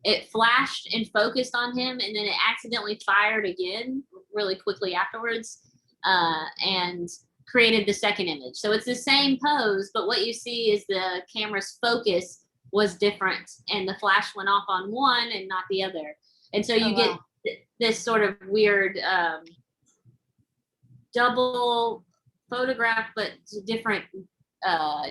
it flashed and focused on him, and then it accidentally fired again really quickly afterwards, and created the second image. So it's the same pose, but what you see is the camera's focus was different, and the flash went off on one and not the other. And so you get this sort of weird double photograph, but different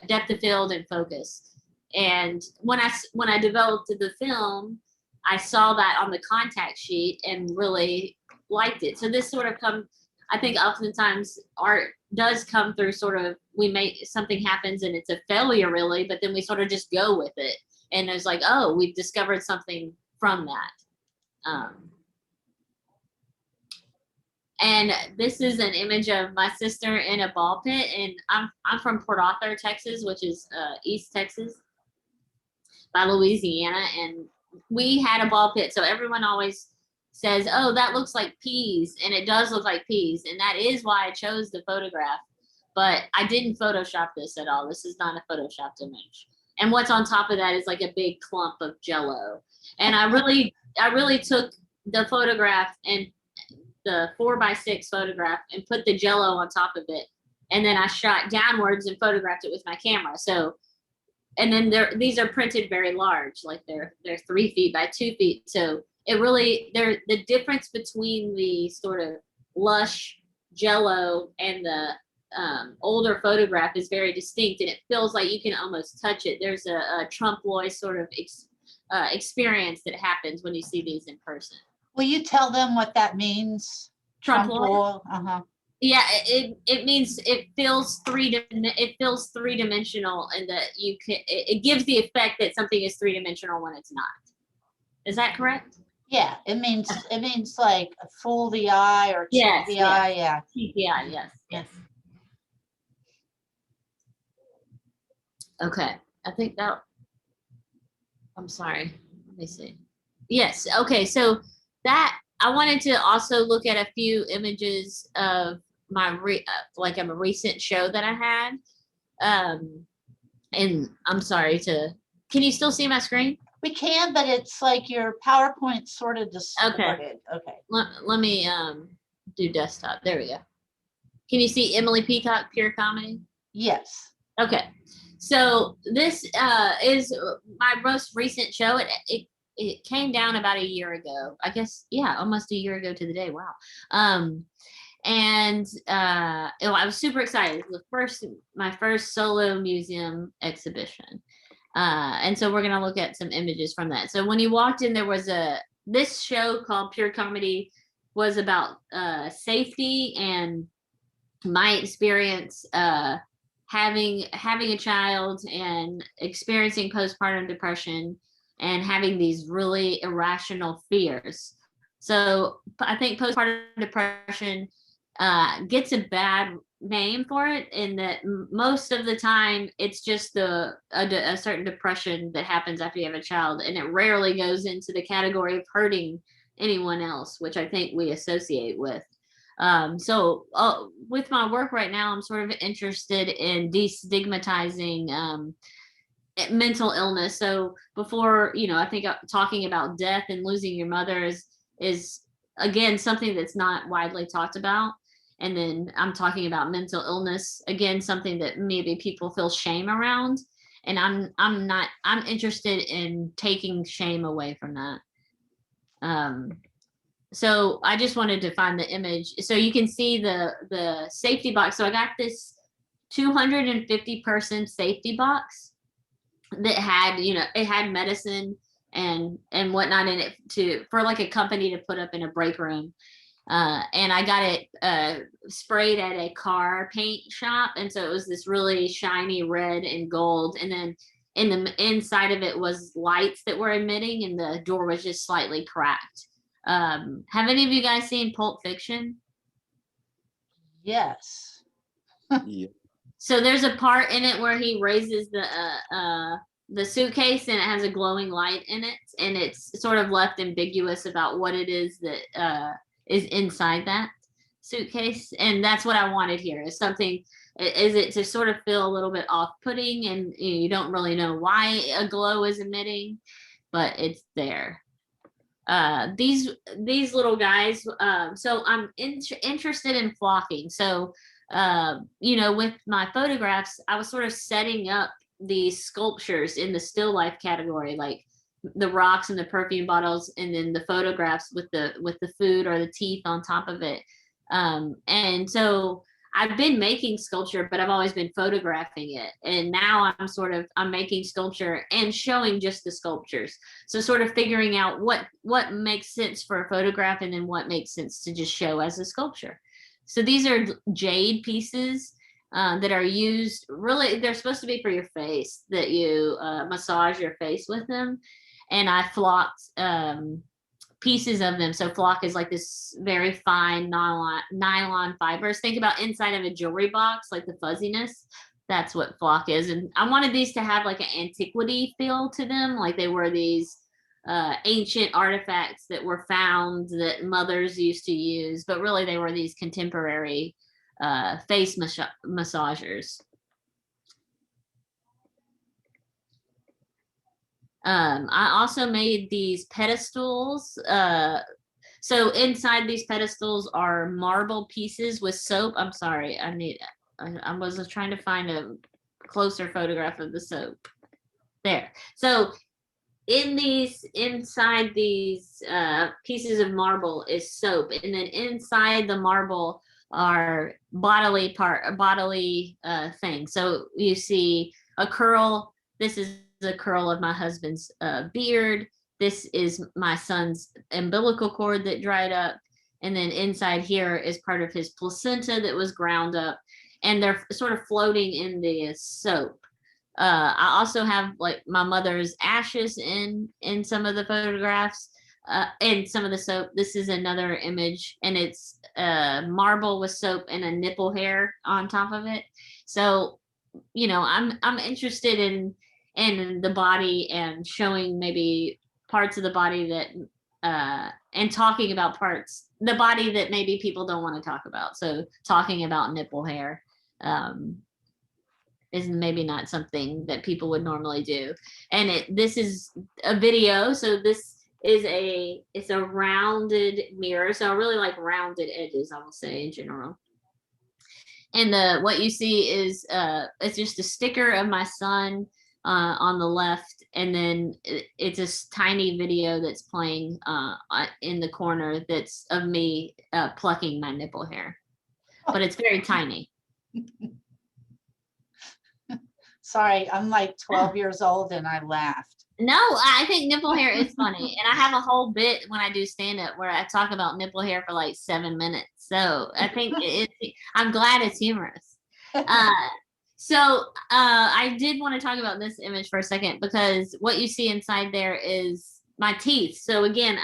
depth of field and focus. And when I developed the film, I saw that on the contact sheet and really liked it. So this sort of I think oftentimes art does come through sort of, we make something happens and it's a failure really, but then we sort of just go with it. And it's like, oh, we've discovered something from that. And this is an image of my sister in a ball pit, and I'm from Port Arthur, Texas, which is East Texas by Louisiana, and we had a ball pit. So everyone always says, "Oh, that looks like peas," and it does look like peas, and that is why I chose the photograph. But I didn't Photoshop this at all. This is not a Photoshopped image. And what's on top of that is like a big clump of Jell-O. And I really took the photograph and the 4x6 photograph and put the Jell-O on top of it, and then I shot downwards and photographed it with my camera. So, and then these are printed very large, like they're 3 feet by 2 feet. So it really, the difference between the sort of lush Jell-O and the older photograph is very distinct, and it feels like you can almost touch it. There's a trompe-l'oeil sort of experience that happens when you see these in person. Will you tell them what that means? Trompe-l'oeil? Uh-huh. Yeah, it means it feels three-dimensional, and that it gives the effect that something is three-dimensional when it's not. Is that correct? Yeah, it means like fool the eye or cheat the eye. Yeah. Cheat the eye, yes. Okay, I think I'm sorry, let me see. Yes, okay, so that, I wanted to also look at a few images of my like a recent show that I had. And I'm sorry can you still see my screen? We can, but it's like your PowerPoint sort of distorted. Okay. Let me do desktop. There we go. Can you see Emily Peacock, Pure Comedy? Yes. Okay. So this is my most recent show. It came down about a year ago. I guess, yeah, almost a year ago to the day. Wow. And I was super excited. It was my first solo museum exhibition. And so we're gonna look at some images from that. So when you walked in, there was this show called Pure Comedy was about safety and my experience having a child and experiencing postpartum depression and having these really irrational fears. So I think postpartum depression gets a bad name for it, in that most of the time it's just a certain depression that happens after you have a child, and it rarely goes into the category of hurting anyone else, which I think we associate with. So with my work right now, I'm sort of interested in destigmatizing mental illness. So before, I think talking about death and losing your mother is again something that's not widely talked about. And then I'm talking about mental illness, again, something that maybe people feel shame around. And I'm interested in taking shame away from that. So I just wanted to find the image. So you can see the safety box. So I got this 250 person safety box that had, it had medicine and whatnot in it for like a company to put up in a break room. And I got it sprayed at a car paint shop. And so it was this really shiny red and gold. And then in the inside of it was lights that were emitting, and the door was just slightly cracked. Have any of you guys seen Pulp Fiction? Yes. Yeah. So there's a part in it where he raises the suitcase, and it has a glowing light in it, and it's sort of left ambiguous about what it is that is inside that suitcase. And that's what I wanted here, is it to sort of feel a little bit off-putting, and you don't really know why a glow is emitting. but it's there. These little guys, so I'm interested in flocking. So, you know, with my photographs, I was sort of setting up these sculptures in the still life category, like the rocks and the perfume bottles, and then the photographs with the food or the teeth on top of it. And so I've been making sculpture, but I've always been photographing it. And now I'm making sculpture and showing just the sculptures. So sort of figuring out what makes sense for a photograph and then what makes sense to just show as a sculpture. So these are jade pieces that are used, really, they're supposed to be for your face, that you massage your face with them. And I flocked pieces of them. So flock is like this very fine nylon fibers. Think about inside of a jewelry box, like the fuzziness. That's what flock is. And I wanted these to have like an antiquity feel to them, like they were these ancient artifacts that were found that mothers used to use, but really they were these contemporary face massagers. I also made these pedestals. So inside these pedestals are marble pieces with soap. I'm sorry, I was trying to find a closer photograph of the soap. There. So inside these pieces of marble is soap, and then inside the marble are bodily things. So you see a curl. This is the curl of my husband's beard. This is my son's umbilical cord that dried up. And then inside here is part of his placenta that was ground up. And they're sort of floating in the soap. I also have like my mother's ashes in some of the photographs, and some of the soap. This is another image, and it's marble with soap and a nipple hair on top of it. So, you know, I'm interested in the body and showing maybe parts of the body that and talking about the body that maybe people don't want to talk about. So talking about nipple hair is maybe not something that people would normally do. And this is a video, so this is it's a rounded mirror. So I really like rounded edges, I will say, in general. And what you see is it's just a sticker of my son on the left, and then it's a tiny video that's playing in the corner that's of me plucking my nipple hair, but it's very tiny. Sorry, I'm like 12 years old and I laughed. No, I think nipple hair is funny. And I have a whole bit when I do stand up where I talk about nipple hair for like 7 minutes. So I think I'm glad it's humorous. So I did want to talk about this image for a second, because what you see inside there is my teeth. So again,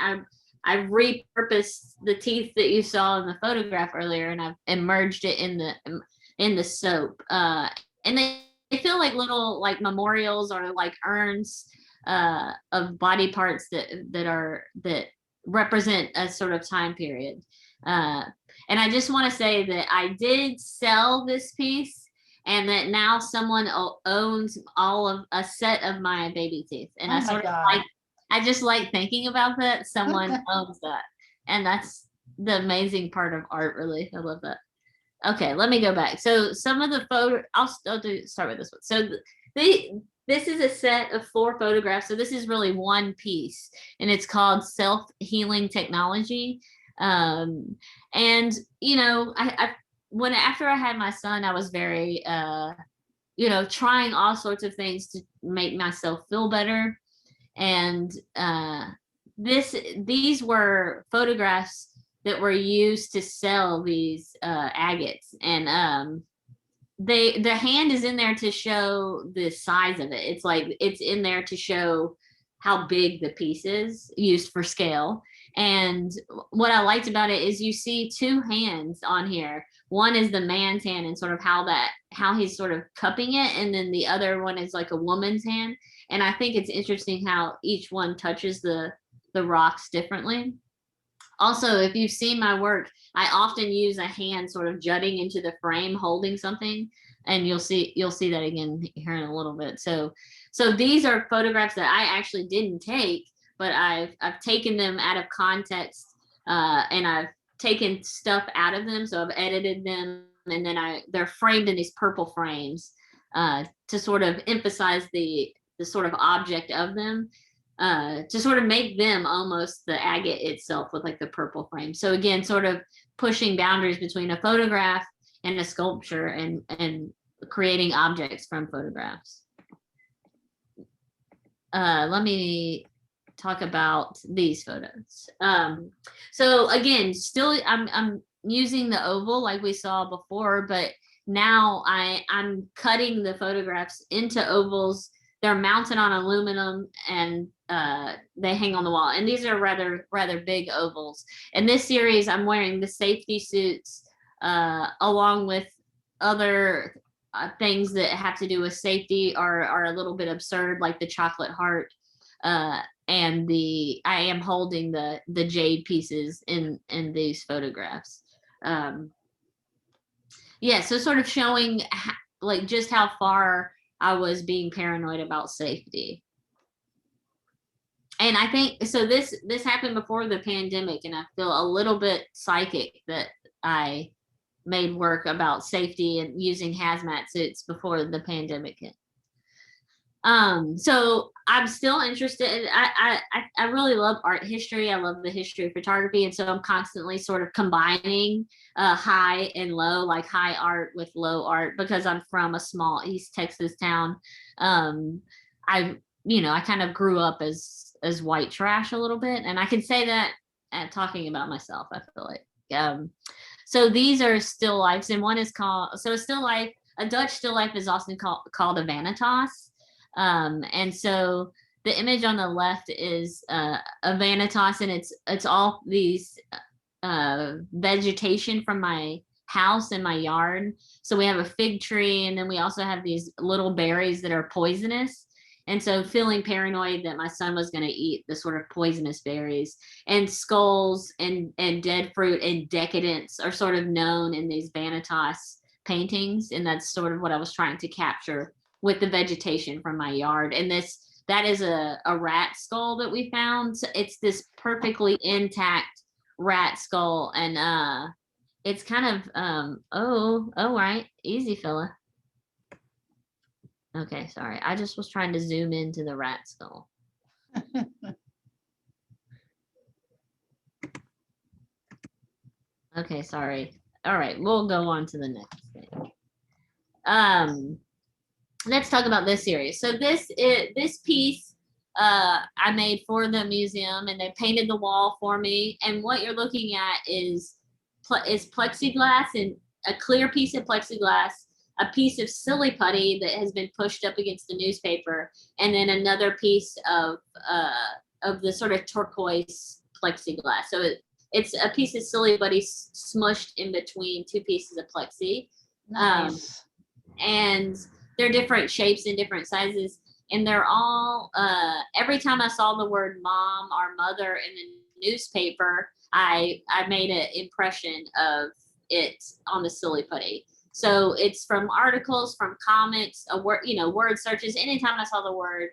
I repurposed the teeth that you saw in the photograph earlier, and I've immersed it in the soap. And they feel like little like memorials or like urns of body parts that represent a sort of time period. And I just want to say that I did sell this piece, and that now someone owns all of a set of my baby teeth. And I just like thinking about that. Someone owns that. And that's the amazing part of art, really. I love that. Okay, let me go back. So some of the I'll start with this one. So this is a set of 4 photographs. So this is really one piece, and it's called Self-Healing Technology. And you know, after I had my son, I was very you know, trying all sorts of things to make myself feel better. And these were photographs that were used to sell these agates, and the hand is in there to show the size of it. It's like it's in there to show how big the piece is, used for scale. And what I liked about it is you see 2 hands on here. One is the man's hand and sort of how he's sort of cupping it, and then the other one is like a woman's hand. And I think it's interesting how each one touches the rocks differently. Also, if you've seen my work, I often use a hand sort of jutting into the frame holding something. and you'll see that again here in a little bit. So these are photographs that I actually didn't take, but I've taken them out of context, and I've taken stuff out of them. So I've edited them, and then they're framed in these purple frames to sort of emphasize the sort of object of them, to sort of make them almost the agate itself with like the purple frame. So again, sort of pushing boundaries between a photograph and a sculpture, and creating objects from photographs. Let me talk about these photos. So again, still I'm using the oval like we saw before, but now I'm cutting the photographs into ovals. They're mounted on aluminum, and they hang on the wall. And these are rather big ovals. In this series, I'm wearing the safety suits along with other things that have to do with safety are a little bit absurd, like the chocolate heart, and I am holding the jade pieces in these photographs. Yeah, so sort of showing like just how far I was being paranoid about safety. And I think so this happened before the pandemic, and I feel a little bit psychic that I made work about safety and using hazmat suits before the pandemic hit. So I'm still interested. I really love art history. I love the history of photography. And so I'm constantly sort of combining high and low, like high art with low art, because I'm from a small East Texas town. I kind of grew up as white trash a little bit. And I can say that talking about myself, I feel like. So these are still lifes, and one is called, so a still life, a Dutch still life is often called a vanitas. And so the image on the left is a vanitas, and it's all these vegetation from my house and my yard. So we have a fig tree, and then we also have these little berries that are poisonous. And so feeling paranoid that my son was going to eat the sort of poisonous berries, and skulls and dead fruit and decadence are sort of known in these vanitas paintings. And that's sort of what I was trying to capture with the vegetation from my yard. And that is a rat skull that we found. So it's this perfectly intact rat skull. And it's kind of, oh, right. Easy, fella. Okay, sorry. I just was trying to zoom into the rat skull. Okay, sorry. All right, we'll go on to the next thing. Let's talk about this series. So this piece I made for the museum, and they painted the wall for me. And what you're looking at is plexiglass, and a clear piece of plexiglass, a piece of silly putty that has been pushed up against the newspaper, and then another piece of the sort of turquoise plexiglass. So it's a piece of silly putty smushed in between two pieces of plexi. Nice. And they're different shapes and different sizes, and they're all every time I saw the word mom or mother in the newspaper, I made an impression of it on the silly putty. So it's from articles, from comics, word searches. Anytime I saw the word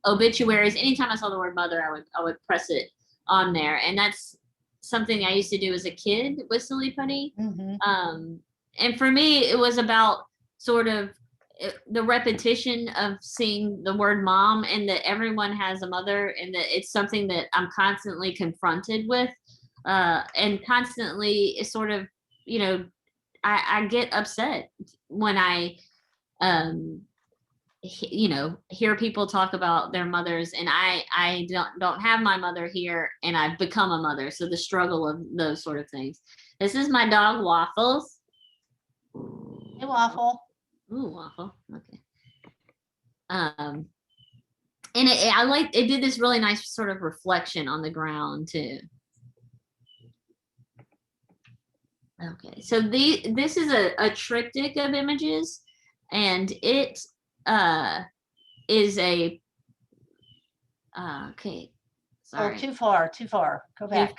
obituaries, anytime I saw the word mother, I would press it on there. And that's something I used to do as a kid with silly putty. Mm-hmm. And for me, it was about sort of the repetition of seeing the word mom, and that everyone has a mother, and that it's something that I'm constantly confronted with, and constantly sort of, I get upset when I, hear people talk about their mothers, and I don't have my mother here, and I've become a mother. So the struggle of those sort of things. This is my dog Waffles. Hey, Waffle. Ooh, Waffle. Okay. And it did this really nice sort of reflection on the ground too. Okay, so this is a triptych of images, and it is a okay. Sorry. Oh, too far. Go back.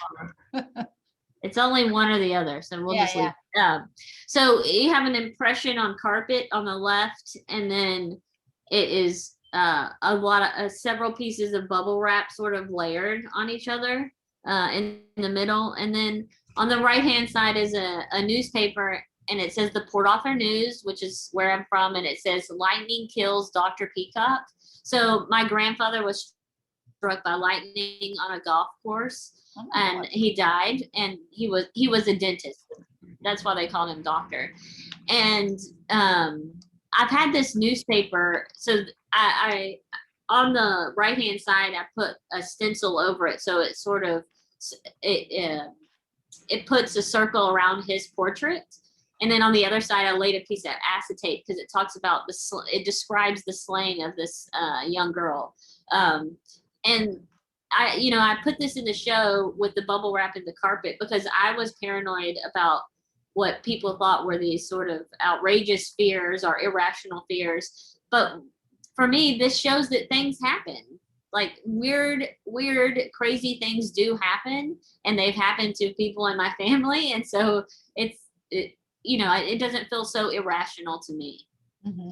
It's only one or the other, so we'll Yeah, just leave. So you have an impression on carpet on the left, and then it is a lot of several pieces of bubble wrap sort of layered on each other in the middle, and then on the right hand side is a newspaper, and it says the Port Arthur News, which is where I'm from, and it says lightning kills Dr. Peacock. So my grandfather was struck by lightning on a golf course, and he died, and he was a dentist. That's why they called him doctor. And I've had this newspaper, so I on the right hand side I put a stencil over it, so it sort of it puts a circle around his portrait. And then on the other side, I laid a piece of acetate because it talks about it describes the slaying of this young girl. And I put this in the show with the bubble wrap in the carpet because I was paranoid about what people thought were these sort of outrageous fears or irrational fears. But for me, this shows that things happen. Like weird, crazy things do happen, and they've happened to people in my family. And so it doesn't feel so irrational to me. Mm-hmm.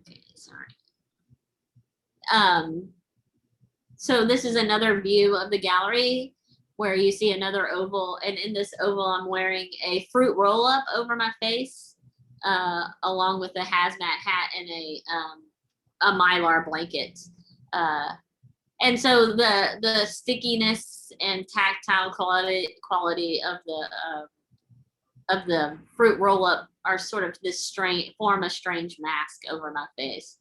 Okay, sorry. So this is another view of the gallery where you see another oval, and in this oval I'm wearing a fruit roll-up over my face, along with a hazmat hat and a Mylar blanket. And so the stickiness and tactile quality of the fruit roll-up are sort of this form a strange mask over my face.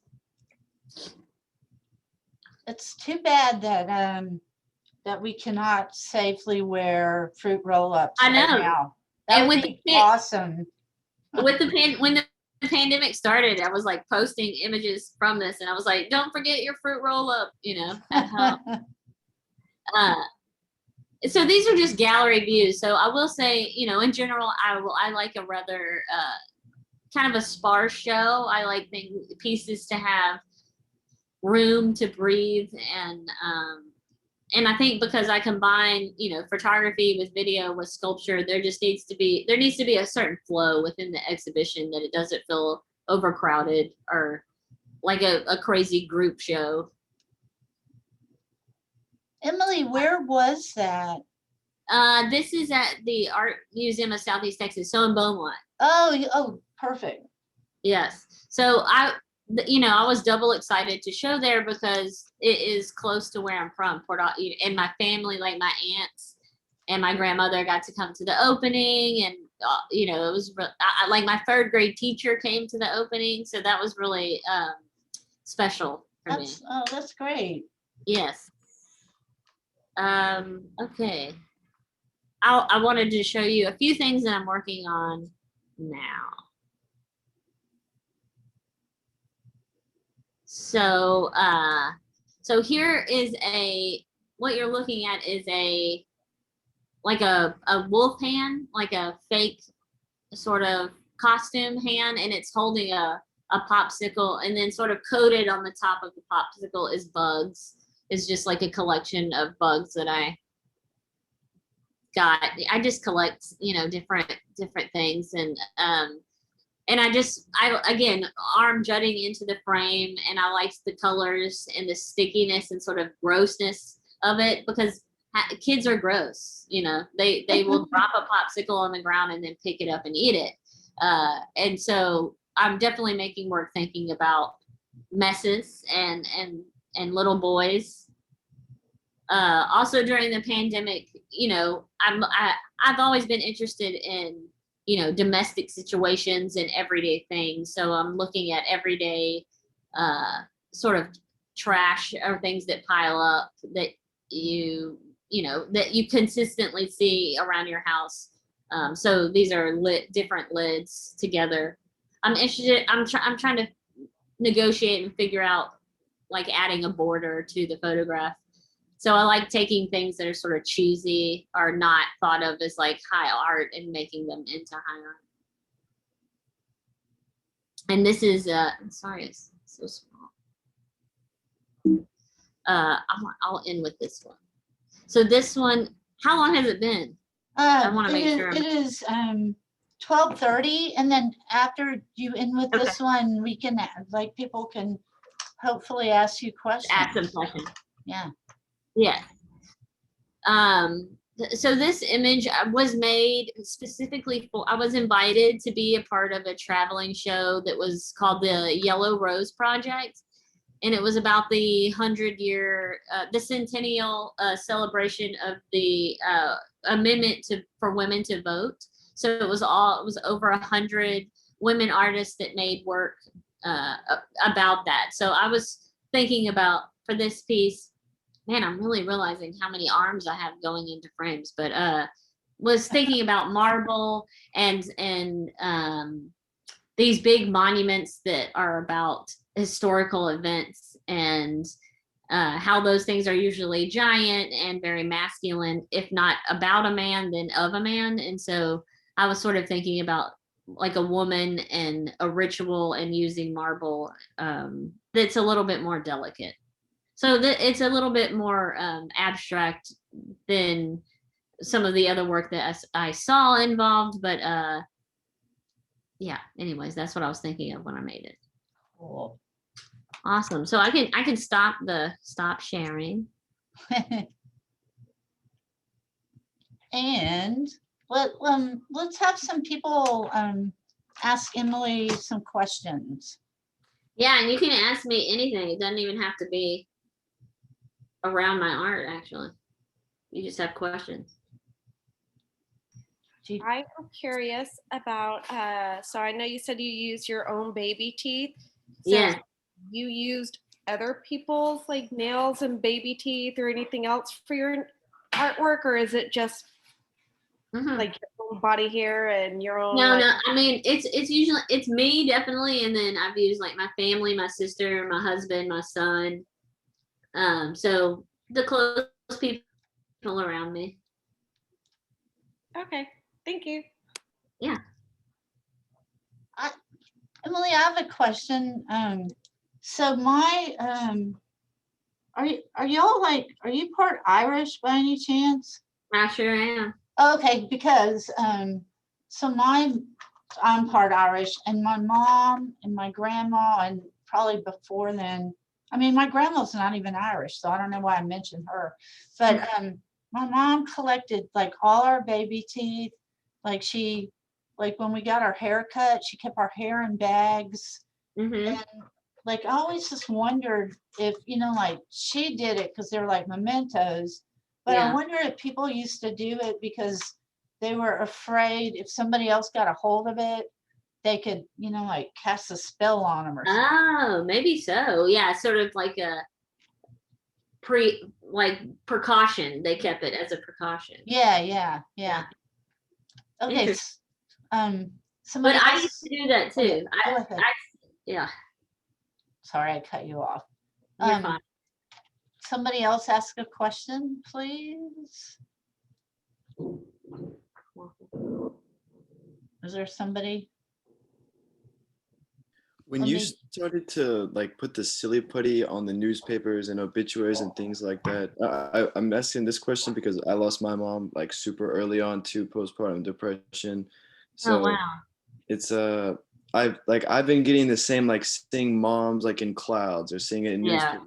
It's too bad that we cannot safely wear fruit roll-ups I know. right now. That And would with be awesome. With when the pandemic started, I was like posting images from this, and I was like, "Don't forget your fruit roll-up," at home. So these are just gallery views. So I will say, in general, I like a rather kind of a sparse show. I like pieces to have room to breathe, and I think because I combine, photography with video with sculpture, there needs to be a certain flow within the exhibition that it doesn't feel overcrowded or like a crazy group show. Emily, where was that? This is at the Art Museum of Southeast Texas, so in Beaumont. Oh, perfect. Yes. So I was double excited to show there because it is close to where I'm from, and my family, like my aunts and my grandmother, got to come to the opening, and it was like my third grade teacher came to the opening, so that was really special for me. Oh, that's great. Yes. Okay. I wanted to show you a few things that I'm working on now. So, so here is what you're looking at is like a wolf hand, like a fake sort of costume hand, and it's holding a popsicle, and then sort of coated on the top of the popsicle is bugs. It's just like a collection of bugs that I got. I just collect, different things, and I again, arm jutting into the frame, and I liked the colors and the stickiness and sort of grossness of it because kids are gross. They will drop a popsicle on the ground and then pick it up and eat it. And so I'm definitely making work thinking about messes and little boys. Also during the pandemic, I've always been interested in domestic situations and everyday things. So I'm looking at everyday sort of trash or things that pile up that that you consistently see around your house. So these are different lids together. I'm interested. I'm trying to negotiate and figure out like adding a border to the photograph. So I like taking things that are sort of cheesy or not thought of as like high art and making them into high art. And this is, I'm sorry, it's so small. I'll end with this one. So this one, how long has it been? I wanna It make is, sure I'm- it is 12:30, and then after you end with Okay. this one, we can, like, people can hopefully ask you Ask some questions. questions. Yeah. Yeah. So this image was made specifically for, I was invited to be a part of a traveling show that was called the Yellow Rose Project. And it was about the 100-year, the centennial celebration of the amendment for women to vote. So it was over 100 women artists that made work about that. So I was thinking about, for this piece, man, I'm really realizing how many arms I have going into frames, but was thinking about marble and these big monuments that are about historical events, and how those things are usually giant and very masculine, if not about a man, then of a man. And so I was sort of thinking about like a woman and a ritual and using marble that's a little bit more delicate. So it's a little bit more abstract than some of the other work that I saw involved, but yeah, anyways, that's what I was thinking of when I made it. Cool. Awesome. So I can stop sharing. And let's have some people ask Emily some questions. Yeah, and you can ask me anything. It doesn't even have to be around my art, actually. You just have questions. I'm curious about, so I know you said you use your own baby teeth. So Yeah. you used other people's like nails and baby teeth or anything else for your artwork, or is it just like your own body hair and your own? No, I mean, it's usually, it's me definitely. And then I've used like my family, my sister, my husband, my son. So the close people around me. Okay, thank you. Yeah. Emily, I have a question. So my are you part Irish by any chance? I sure am. Okay, because so I'm part Irish, and my mom and my grandma, and probably before then, I mean, my grandma's not even Irish, so I don't know why I mentioned her. But my mom collected like all our baby teeth. Like when we got our hair cut, she kept our hair in bags. And like I always just wondered if, like she did it because they're like mementos. But I wonder if people used to do it because they were afraid if somebody else got a hold of it, they could, like cast a spell on them or something. Oh, maybe so. Yeah, sort of like a precaution. They kept it as a precaution. Yeah. Okay. Somebody But I else? used to do that too. Go ahead. Yeah. Sorry, I cut you off. You're fine. Somebody else ask a question, please. Is there somebody? When you started to like put the silly putty on the newspapers and obituaries and things like that, I'm asking this question because I lost my mom like super early on to postpartum depression. So oh wow. It's I've been getting the same, like seeing moms like in clouds or seeing it in newspapers.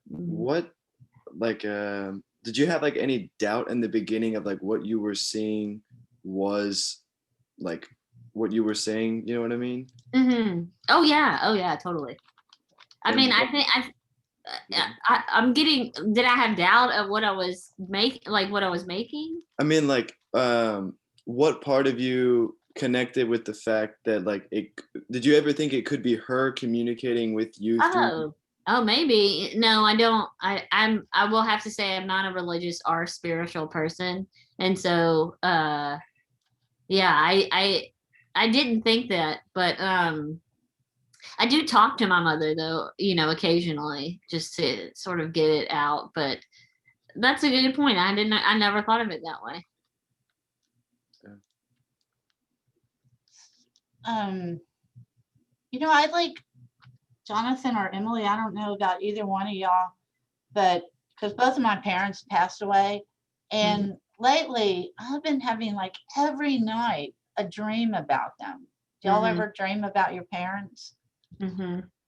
What did you have like any doubt in the beginning of like what you were seeing was like what you were saying? You know what I mean? Oh yeah, totally. I mean, I think I'm getting. Did I have doubt of what I was making? I mean, like, what part of you connected with the fact that like did you ever think it could be her communicating with you? Oh, maybe. No, I don't. I will have to say I'm not a religious or spiritual person, and so yeah, I didn't think that, but I do talk to my mother though, occasionally just to sort of get it out. But that's a good point. I never thought of it that way. I like Jonathan or Emily. I don't know about either one of y'all, but because both of my parents passed away, And lately I've been having like every night a dream about them. Do y'all ever dream about your parents?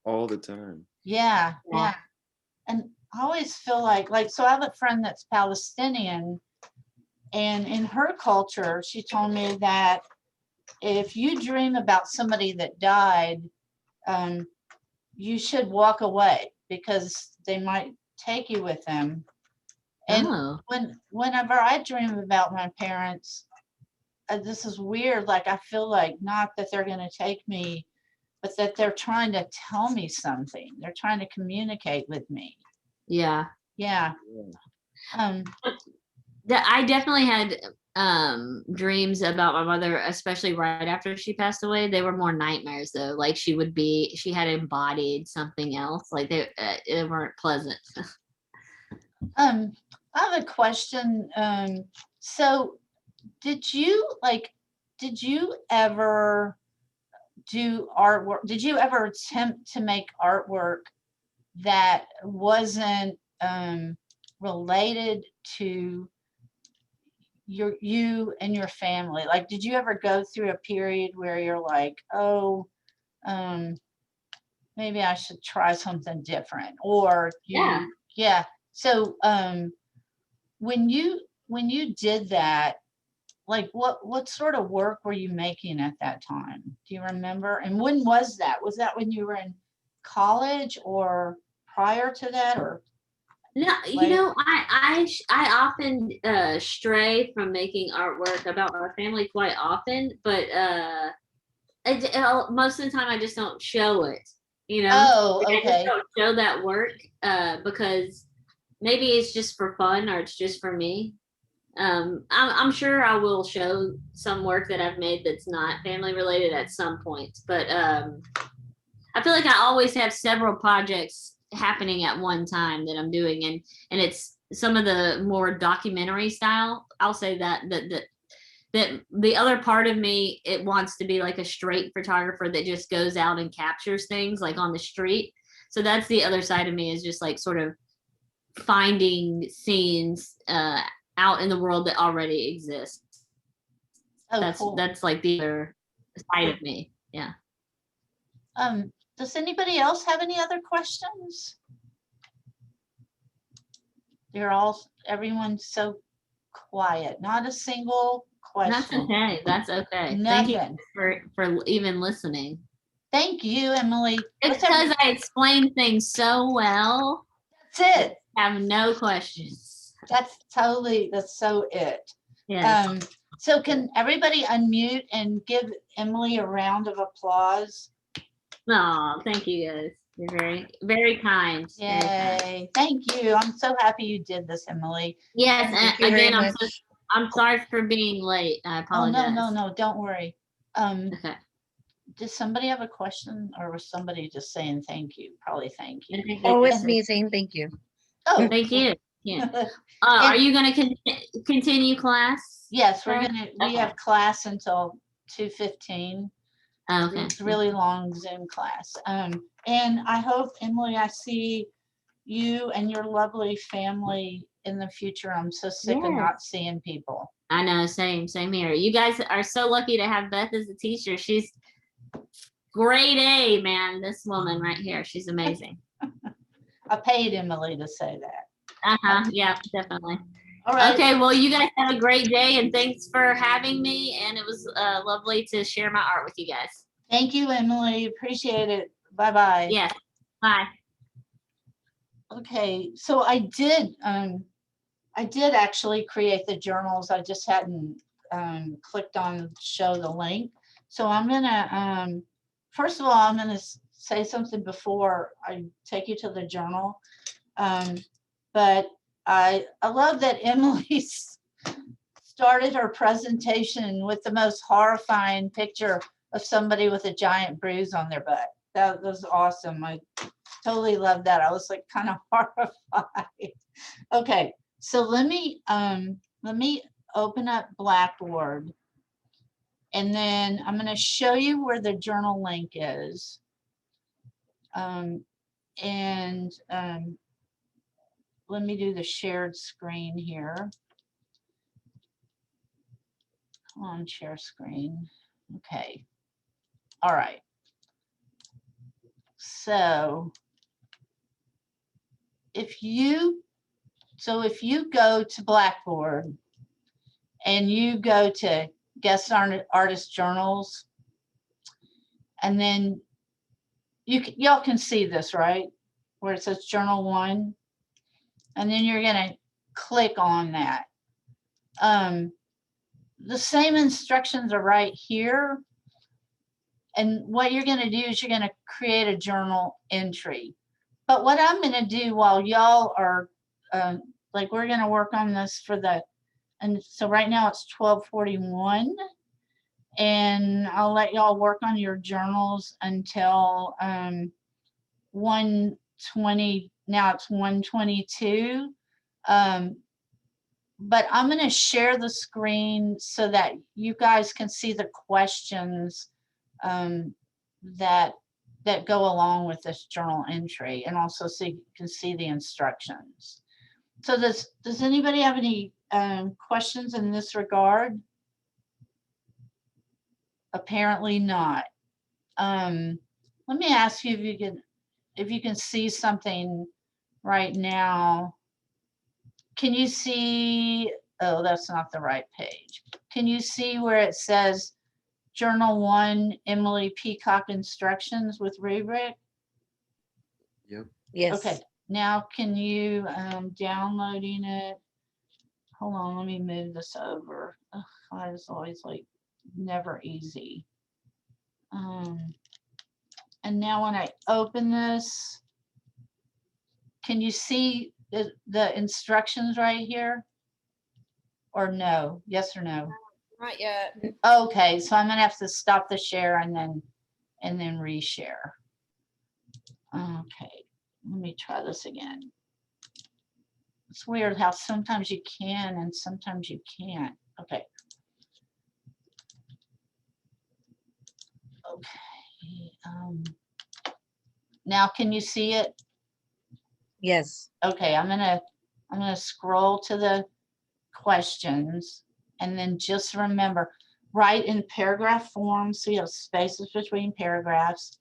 All the time. Yeah, yeah. And I always feel like, so I have a friend that's Palestinian, and in her culture, she told me that if you dream about somebody that died, you should walk away because they might take you with them. And whenever I dream about my parents, this is weird. Like, I feel like not that they're going to take me, but that they're trying to tell me something. They're trying to communicate with me. Yeah. Yeah. I definitely had dreams about my mother, especially right after she passed away. They were more nightmares though. Like she had embodied something else. Like they weren't pleasant. I have a question. So did you ever do artwork? Did you ever attempt to make artwork that wasn't related to you and your family? Like, did you ever go through a period where you're like, oh, maybe I should try something different? Or yeah. So when you did that, like what sort of work were you making at that time? Do you remember? And when was that? Was that when you were in college or prior to that, or? No, I often stray from making artwork about my family quite often, but most of the time I just don't show it. Oh, I just okay. don't show that work because maybe it's just for fun or it's just for me. I'm sure I will show some work that I've made that's not family related at some point, but I feel like I always have several projects happening at one time that I'm doing, and it's some of the more documentary style. I'll say that the other part of me, it wants to be like a straight photographer that just goes out and captures things like on the street. So that's the other side of me, is just like sort of finding scenes out in the world that already exist. Oh, cool. That's like the other side of me. Yeah. Does anybody else have any other questions? Everyone's so quiet. Not a single question. That's okay. That's okay. Nothing. Thank you for even listening. Thank you, Emily. It's because I explained things so well. That's it. I have no questions. That's so it. Yeah. So can everybody unmute and give Emily a round of applause? Oh, thank you guys. You're very, very kind. Yay. Very kind. Thank you. I'm so happy you did this, Emily. Yes, Thank and you very again, much. I'm sorry for being late. I apologize. Oh, no, don't worry. Okay. Does somebody have a question, or was somebody just saying thank you? Probably thank you. Oh, it's me saying thank you. Oh, thank you. Yeah. Are you going to continue class? Yes, we have class until 2:15. Okay. It's a really long Zoom class. And I hope, Emily, I see you and your lovely family in the future. I'm so sick of not seeing people. I know, same here. You guys are so lucky to have Beth as a teacher. She's grade A, man. This woman right here, she's amazing. I paid Emily to say that. Yeah, definitely. All right. Okay, well, you guys have a great day, and thanks for having me. And it was lovely to share my art with you guys. Thank you, Emily. Appreciate it. Bye-bye. Yes. Bye. Okay, so I did actually create the journals. I just hadn't clicked on show the link. So I'm gonna first of all, I'm gonna say something before I take you to the journal. But I love that Emily started her presentation with the most horrifying picture of somebody with a giant bruise on their butt. That was awesome. I totally love that. I was like kind of horrified. Okay, so let me open up Blackboard, and then I'm going to show you where the journal link is. Let me do the shared screen here. on share screen. Okay. All right. So if you go to Blackboard and you go to guest artist journals, and then y'all can see this, right? Where it says journal 1, and then you're gonna click on that. The same instructions are right here. And what you're gonna do is you're gonna create a journal entry. But what I'm gonna do while y'all are, like we're gonna work on this and so right now it's 12:41. And I'll let y'all work on your journals until 1:20. Now it's 1:22. But I'm going to share the screen so that you guys can see the questions that go along with this journal entry, and also so you can see the instructions. So does anybody have any questions in this regard? Apparently not. Let me ask you if you can see something right now. Can you see, oh, that's not the right page. Can you see where it says Journal 1, Emily Peacock instructions with rubric? Yep. Yes. Okay, now can you, downloading it? Hold on, let me move this over. Ugh, that is always like never easy. And now when I open this, can you see the instructions right here? Or no? Yes or no? Not yet. Okay, so I'm gonna have to stop the share and then reshare. Okay, let me try this again. It's weird how sometimes you can and sometimes you can't. Okay. Okay. Now can you see it? Yes. Okay, I'm gonna scroll to the questions, and then just remember, write in paragraph form so you have spaces between paragraphs.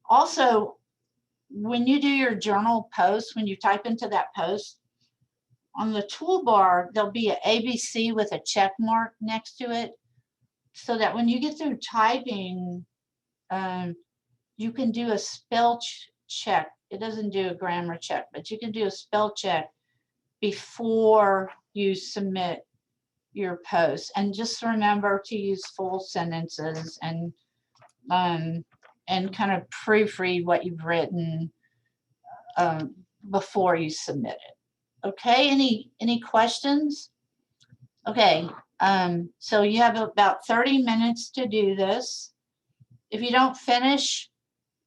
Also, when you do your journal post, when you type into that post, on the toolbar, there'll be an ABC with a check mark next to it, so that when you get through typing, you can do a spell check. It doesn't do a grammar check, but you can do a spell check before you submit your post. And just remember to use full sentences and kind of proofread what you've written before you submit it. Okay, any questions? Okay, so you have about 30 minutes to do this. If you don't finish,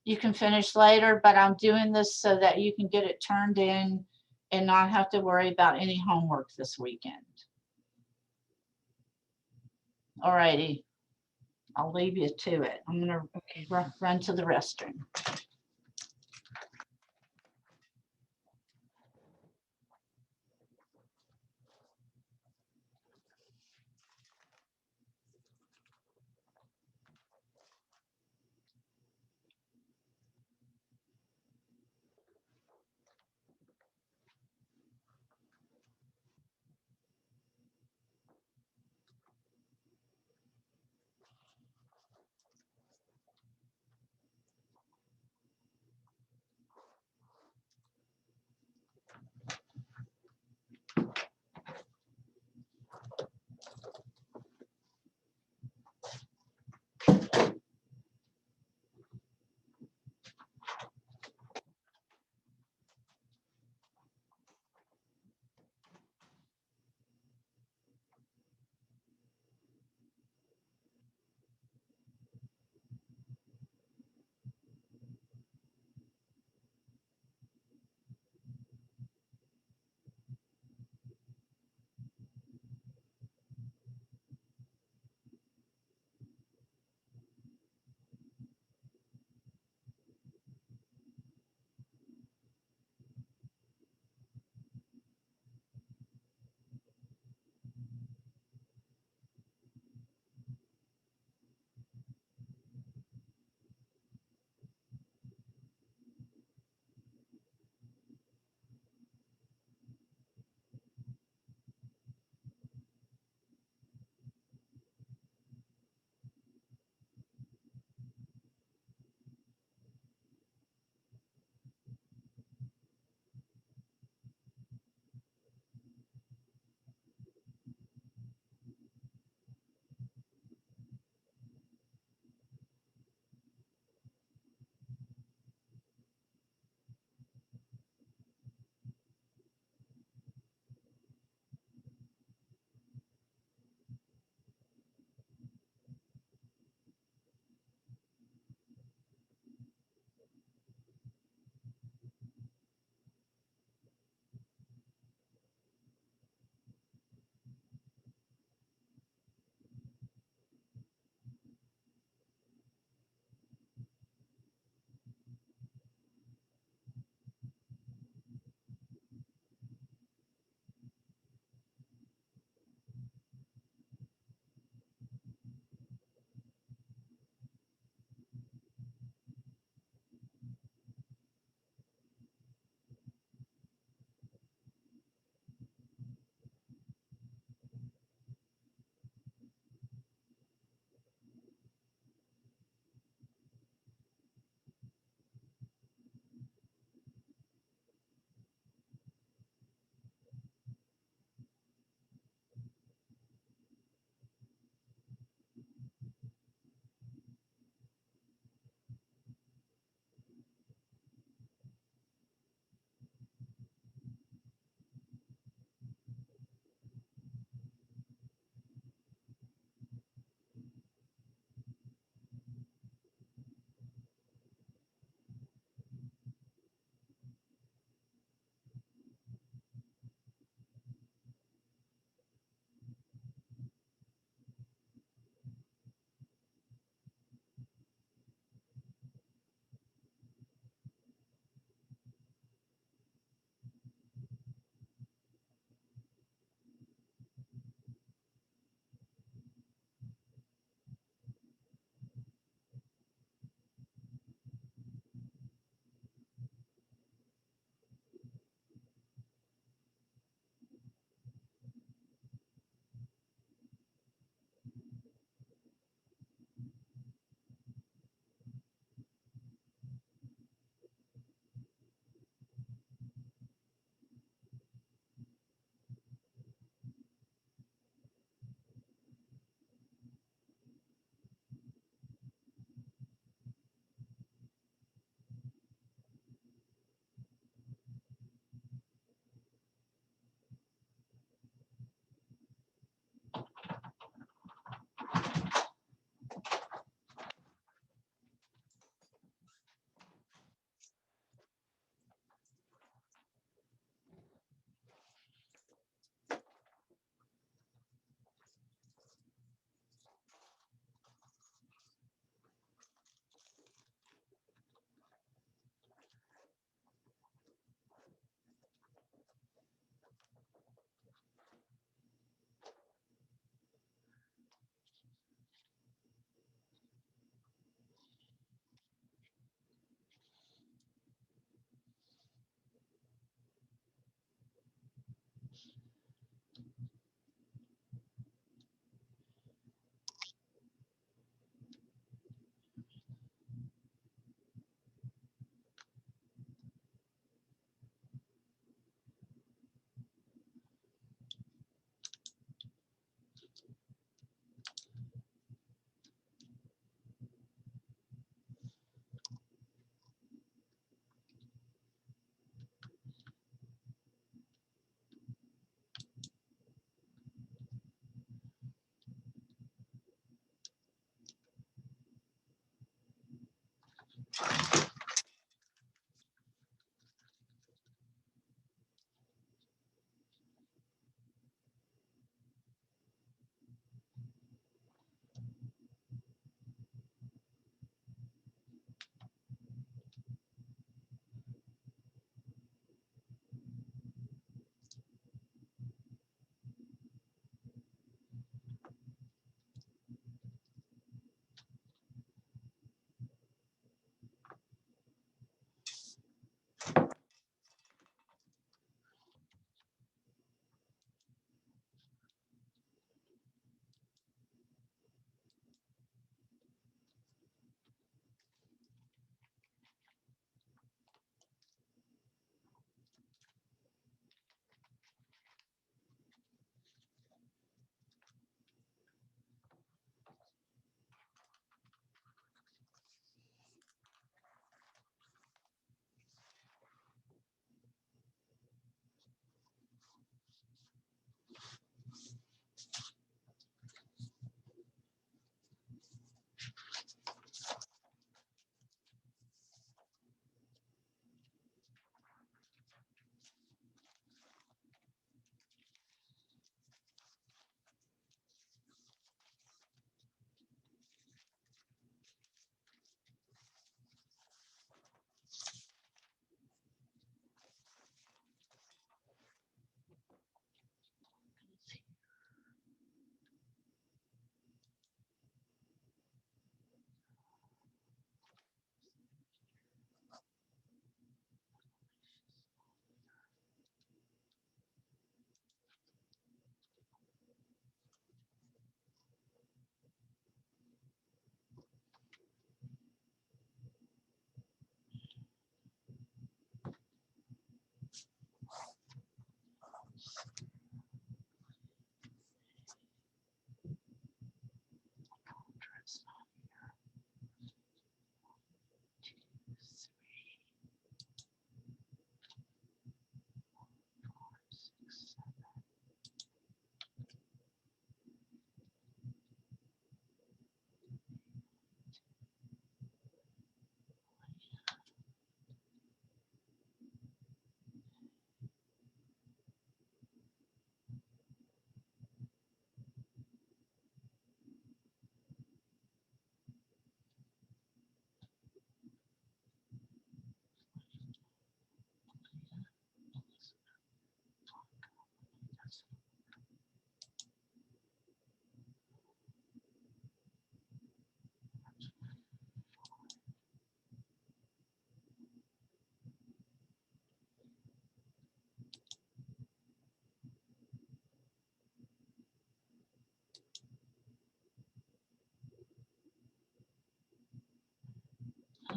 you can finish later, but I'm doing this so that you can get it turned in and not have to worry about any homework this weekend. All righty, I'll leave you to it. I'm gonna run to the restroom.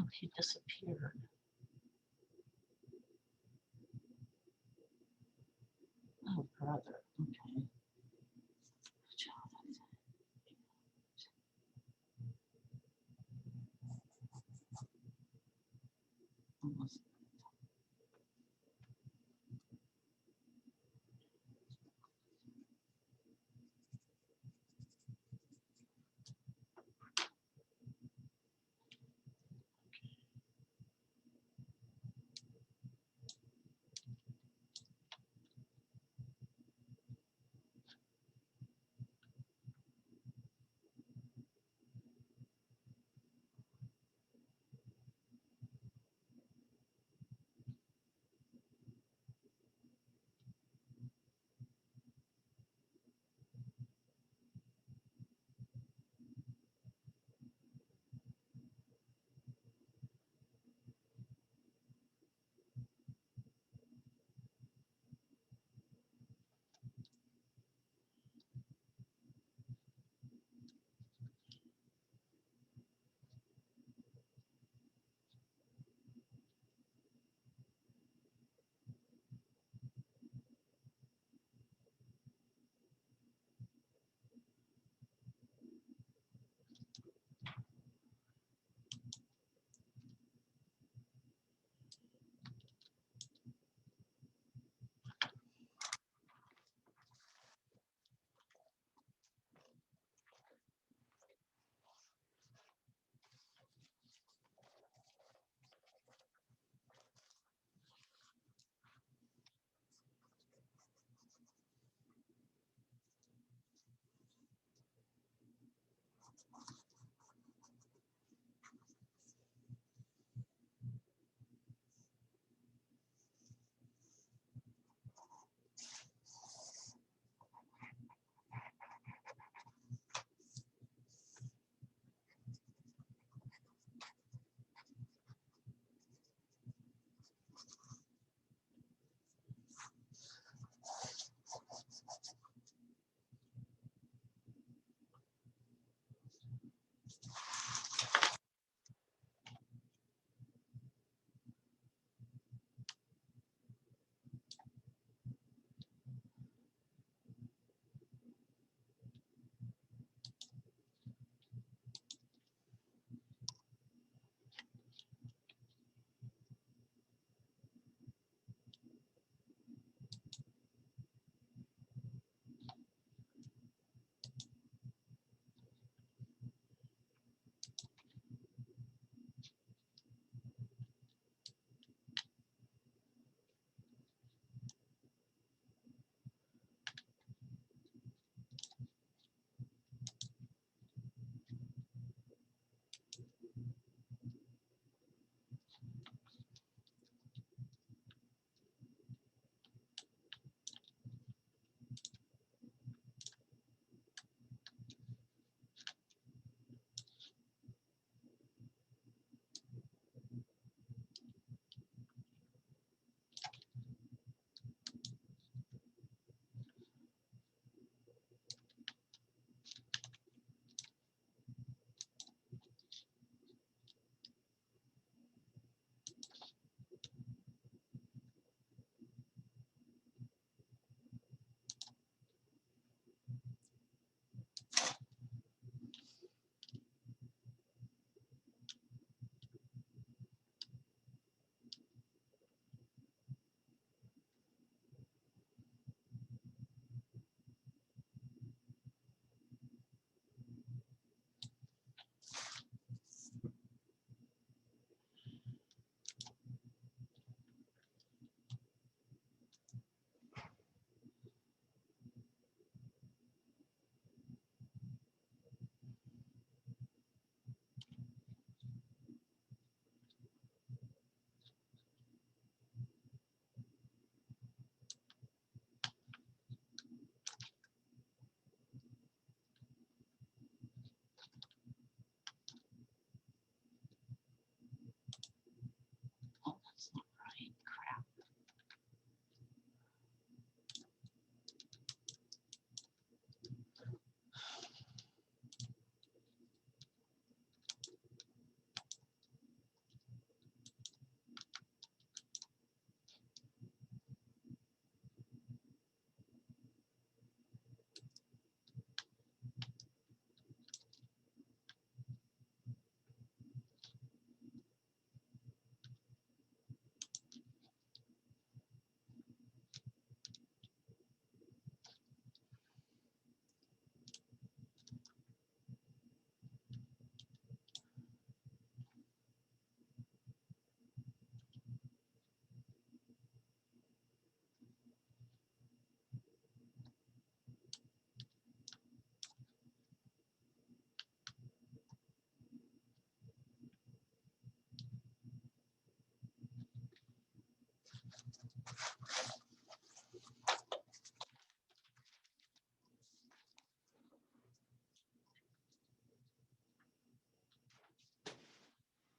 Oh, he disappeared. Oh, brother. Okay. Almost.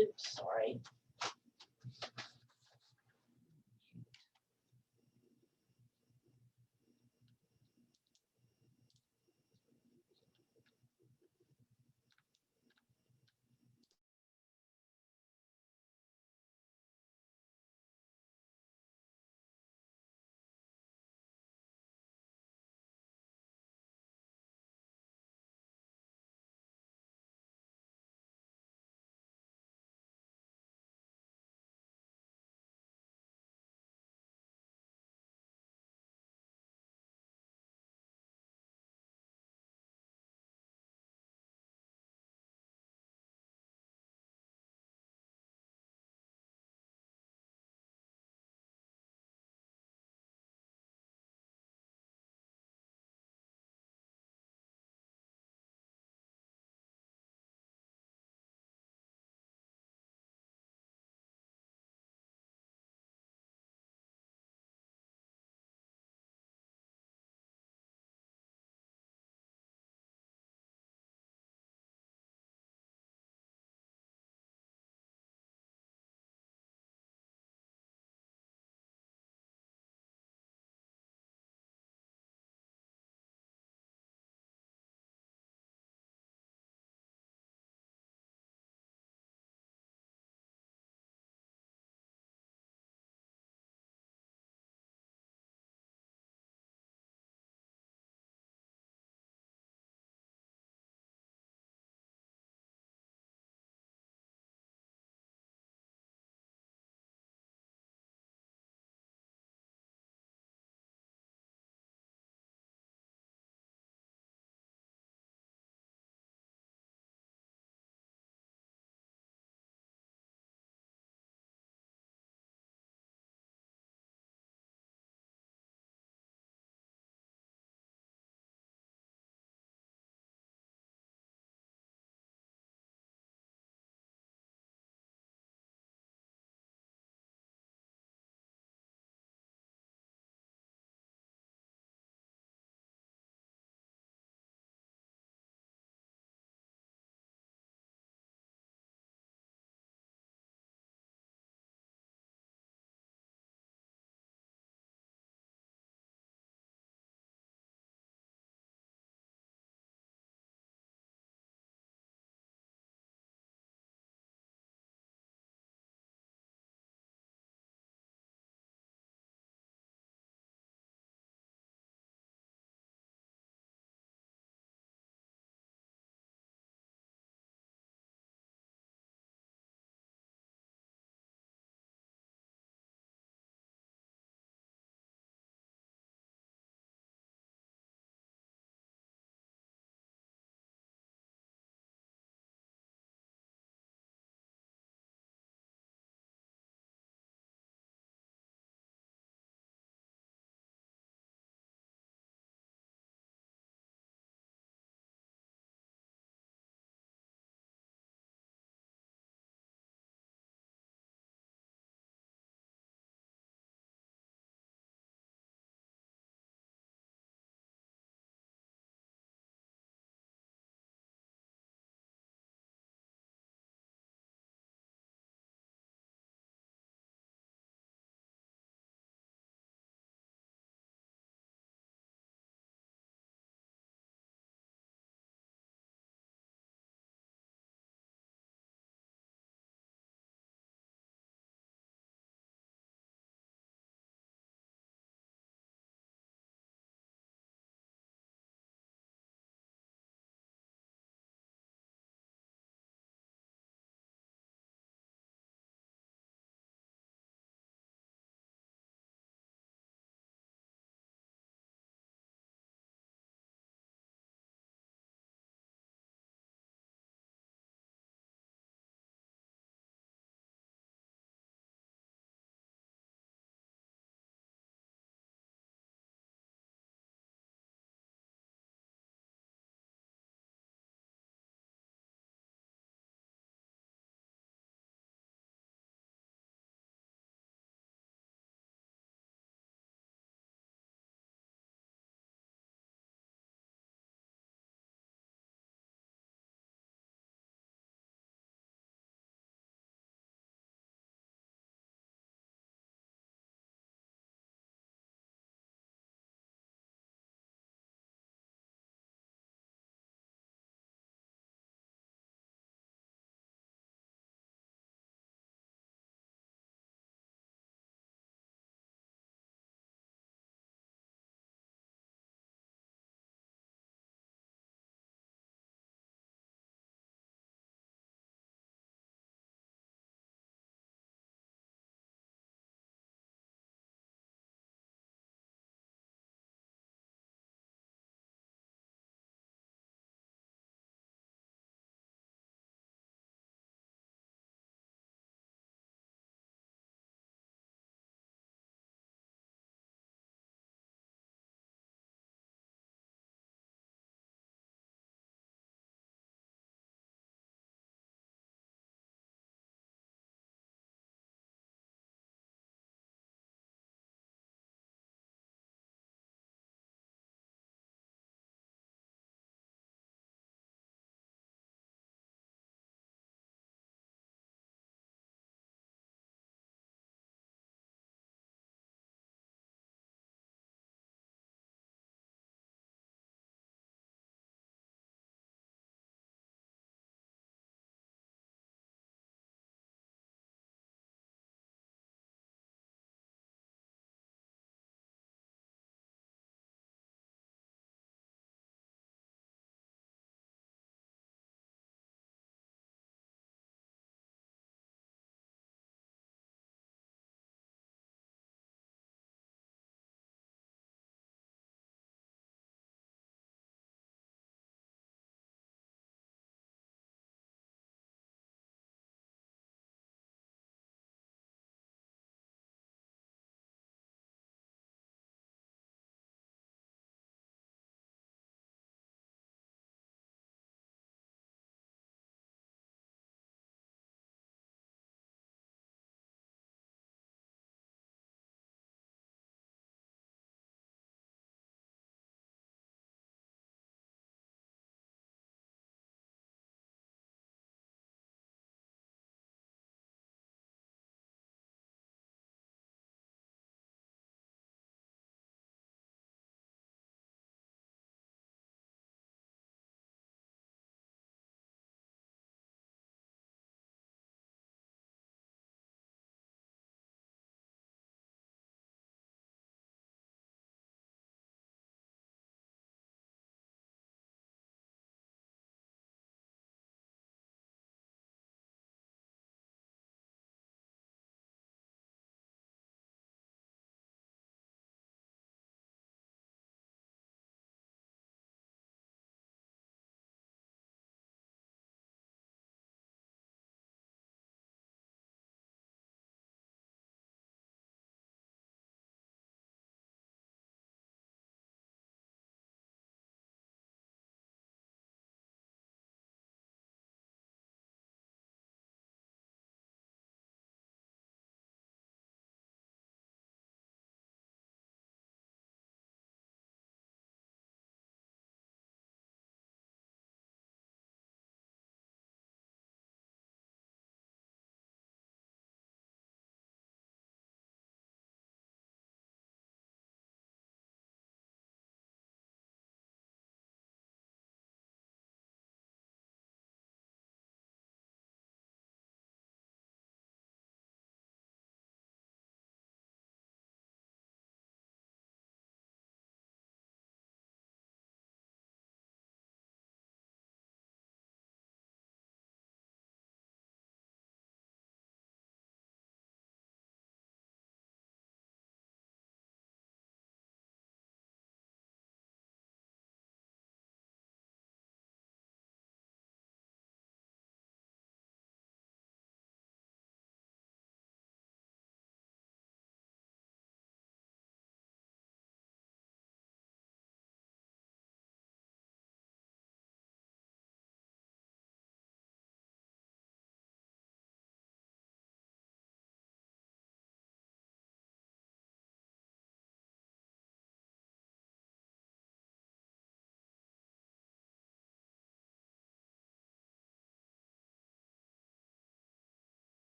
Oops, sorry.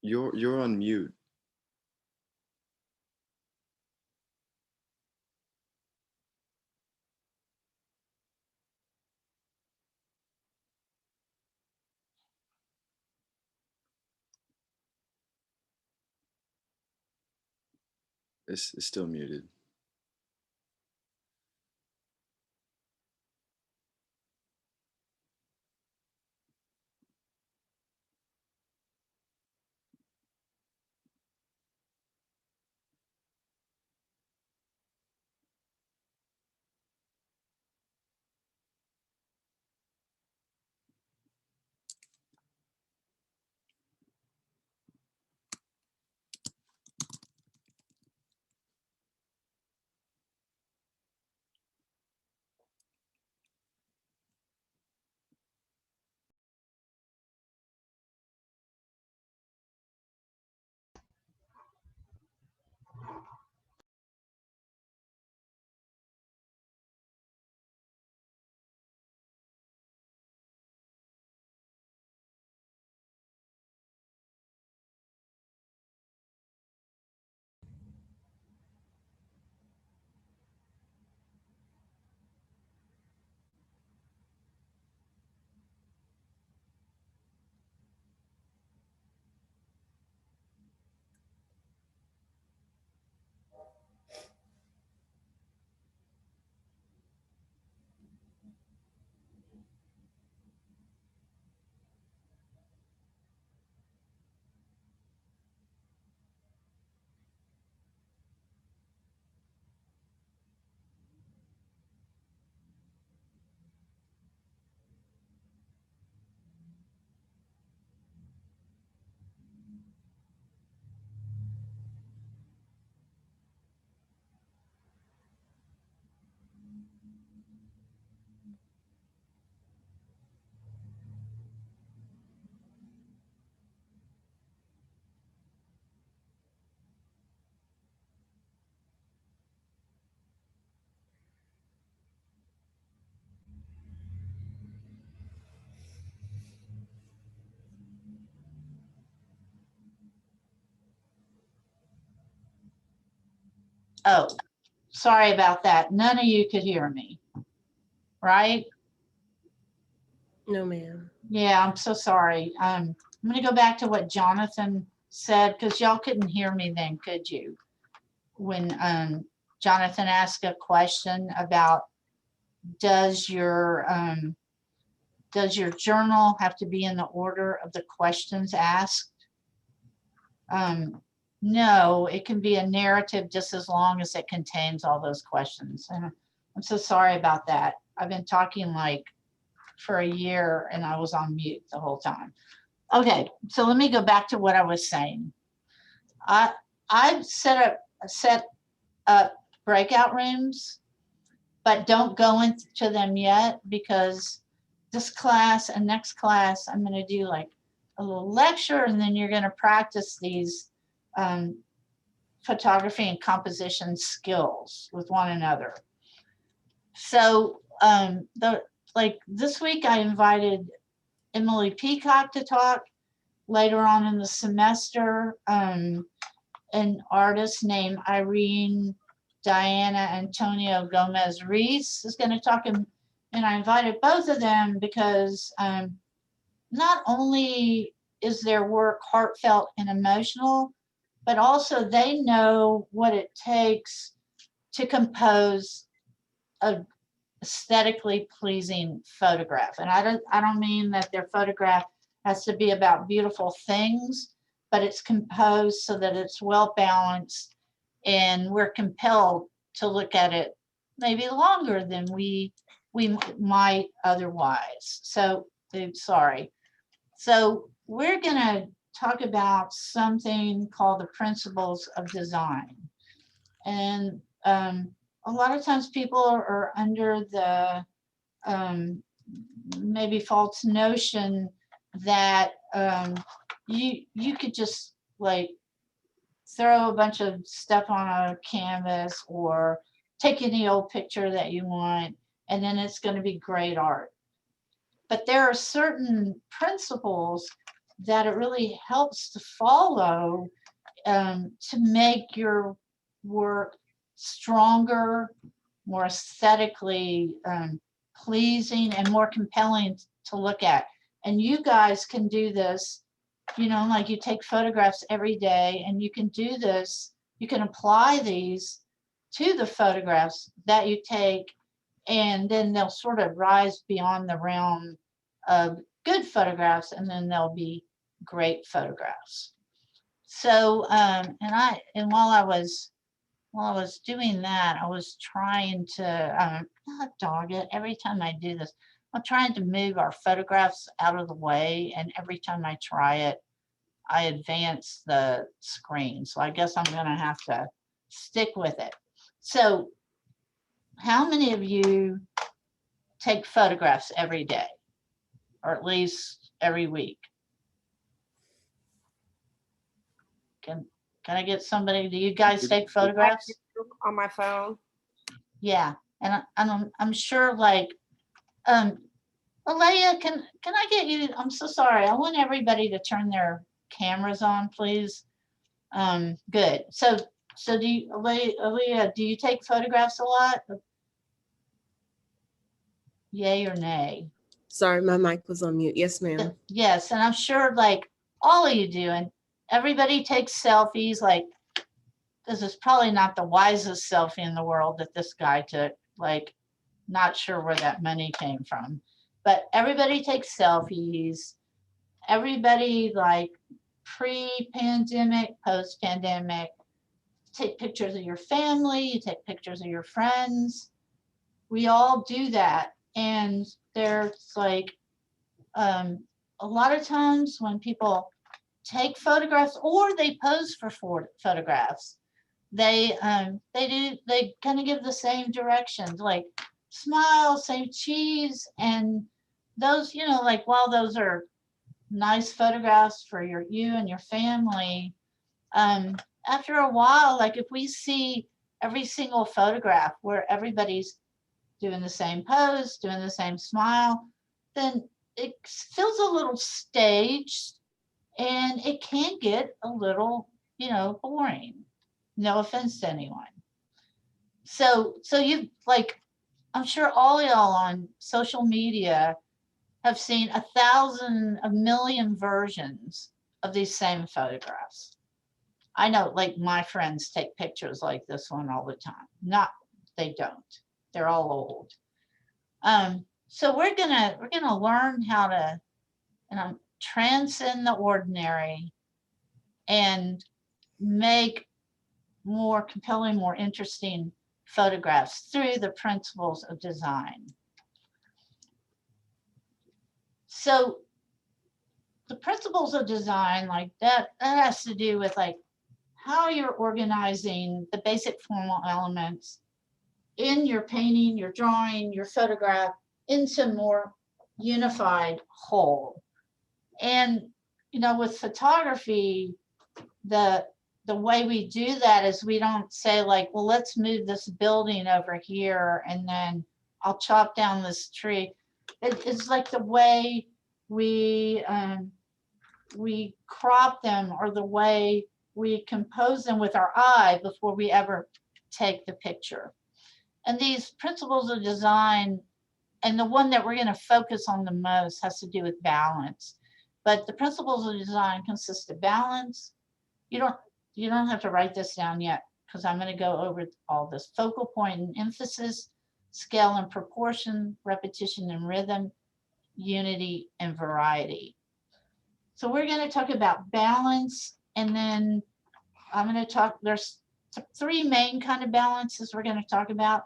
You're on mute. It's still muted. Oh, sorry about that. None of you could hear me, right? No, ma'am. Yeah, I'm so sorry. I'm gonna go back to what Jonathan said, because y'all couldn't hear me then, could you? When Jonathan asked a question about does your journal have to be in the order of the questions asked? No, it can be a narrative just as long as it contains all those questions. And I'm so sorry about that. I've been talking like for a year and I was on mute the whole time. Okay, so let me go back to what I was saying. I've set up breakout rooms, but don't go into them yet because this class and next class, I'm going to do like a little lecture and then you're going to practice these photography and composition skills with one another. So like this week I invited Emily Peacock to talk. Later on in the semester, an artist named Irene Diana Antonio Gomez Reese is going to talk, and I invited both of them because not only is their work heartfelt and emotional, but also they know what it takes to compose a aesthetically pleasing photograph. And I don't mean that their photograph has to be about beautiful things, but it's composed so that it's well balanced and we're compelled to look at it maybe longer than we might otherwise. So sorry. So we're gonna talk about something called the principles of design. And a lot of times people are under the maybe false notion that you could just like throw a bunch of stuff on a canvas or take any old picture that you want and then it's going to be great art. But there are certain principles that it really helps to follow, to make your work stronger, more aesthetically pleasing, and more compelling to look at. And you guys can do this, you know, like you take photographs every day, and you can do this, you can apply these to the photographs that you take, and then they'll sort of rise beyond the realm of good photographs, and then they'll be great photographs. So, and while I was doing that, I was trying to, dog it, every time I do this, I'm trying to move our photographs out of the way, and every time I try it, I advance the screen. So I guess I'm gonna have to stick with it. So how many of you take photographs every day, or at least every week? Can I get somebody? Do you guys take photographs? On my phone. Yeah, and I'm sure, like, Alea, can I get you? I'm so sorry. I want everybody to turn their cameras on, please. Good. So do you, Alea, do you take photographs a lot? Yay or nay? Sorry, my mic was on mute. Yes, ma'am. Yes, and I'm sure, like, all of you do, and everybody takes selfies. Like, this is probably not the wisest selfie in the world that this guy took. Like, not sure where that money came from, but everybody takes selfies. Everybody, like, pre-pandemic, post-pandemic, take pictures of your family, you take pictures of your friends. We all do that. And there's like, a lot of times when people take photographs or they pose for photographs, they kind of give the same directions, like smile, say cheese, and those, you know, like, while those are nice photographs for you and your family, after a while, like, if we see every single photograph where everybody's doing the same pose, doing the same smile, then it feels a little staged, and it can get a little, you know, boring. No offense to anyone. So you, like, I'm sure all y'all on social media have seen 1,000, a million versions of these same photographs. I know, like, my friends take pictures like this one all the time. Not, they don't. They're all old. So we're gonna learn how to, transcend the ordinary and make more compelling, more interesting photographs through the principles of design. So the principles of design, like, that has to do with, like, how you're organizing the basic formal elements in your painting, your drawing, your photograph into more unified whole. And, you know, with photography, the way we do that is we don't say, like, well, let's move this building over here and then I'll chop down this tree. It's like the way we crop them, or the way we compose them with our eye before we ever take the picture. And these principles of design, and the one that we're going to focus on the most, has to do with balance. But the principles of design consist of balance. You don't have to write this down yet, because I'm going to go over all this. Focal point and emphasis, scale and proportion, repetition and rhythm, unity and variety. So we're going to talk about balance, and then I'm going to talk, there's three main kind of balances we're going to talk about.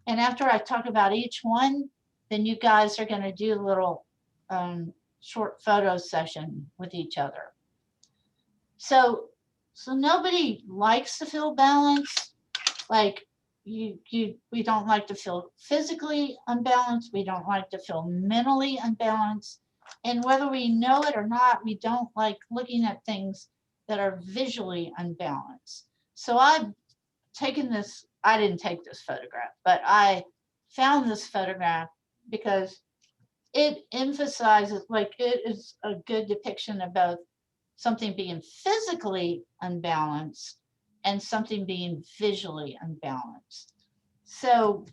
And after I talk about each one, then you guys are going to do a little short photo session with each other. So nobody likes to feel balanced. Like, we don't like to feel physically unbalanced. We don't like to feel mentally unbalanced. And whether we know it or not, we don't like looking at things that are visually unbalanced. So I've taken this, I didn't take this photograph, but I found this photograph because it emphasizes, like, it is a good depiction of both something being physically unbalanced and something being visually unbalanced. So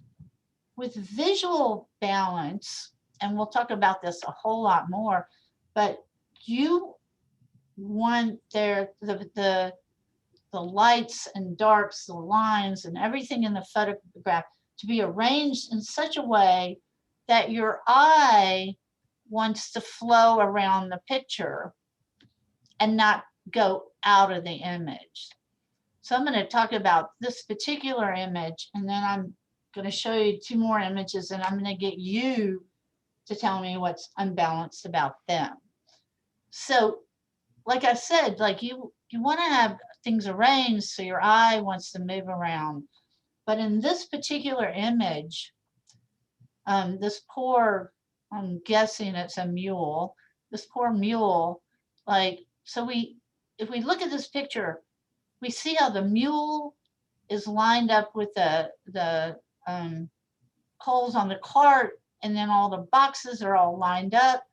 with visual balance, and we'll talk about this a whole lot more, but you want the lights and darks, the lines and everything in the photograph to be arranged in such a way that your eye wants to flow around the picture and not go out of the image. So I'm going to talk about this particular image, and then I'm going to show you 2 more images, and I'm going to get you to tell me what's unbalanced about them. So like I said, like you want to have things arranged so your eye wants to move around. But in this particular image, this poor, I'm guessing it's a mule, this poor mule, like, so if we look at this picture, we see how the mule is lined up with the holes on the cart, and then all the boxes are all lined up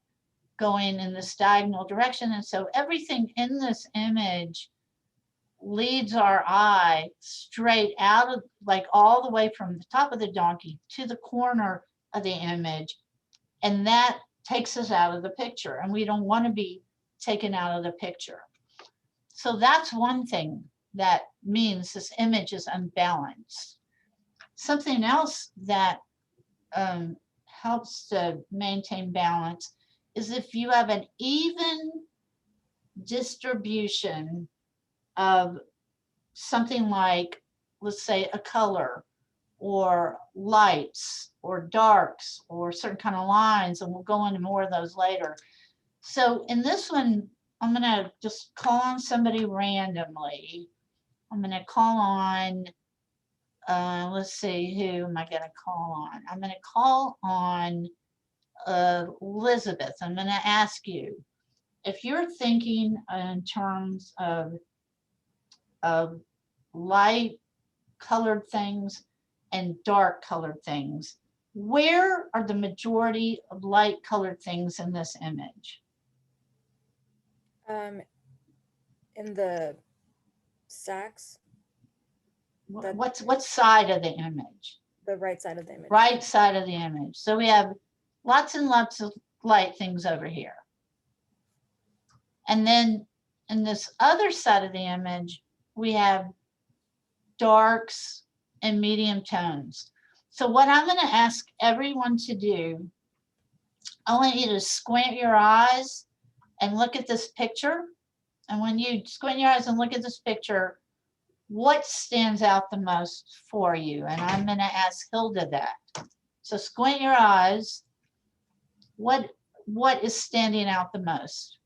going in this diagonal direction. And so everything in this image leads our eye straight out of, like, all the way from the top of the donkey to the corner of the image. And that takes us out of the picture, and we don't want to be taken out of the picture. So that's one thing that means this image is unbalanced. Something else that helps to maintain balance is if you have an even distribution of something like, let's say, a color or lights or darks or certain kind of lines, and we'll go into more of those later. So in this one, I'm going to just call on somebody randomly. I'm going to call on, let's see, who am I going to call on? I'm going to call on Elizabeth. I'm going to ask you, if you're thinking in terms of light colored things and dark colored things, where are the majority of light colored things in this image? In the stacks. What side of the image? The right side of the image. Right side of the image. So we have lots and lots of light things over here. And then in this other side of the image, we have darks and medium tones. So what I'm going to ask everyone to do, I want you to squint your eyes and look at this picture. And when you squint your eyes and look at this picture, what stands out the most for you? And I'm going to ask Hilda that. So squint your eyes. What is standing out the most?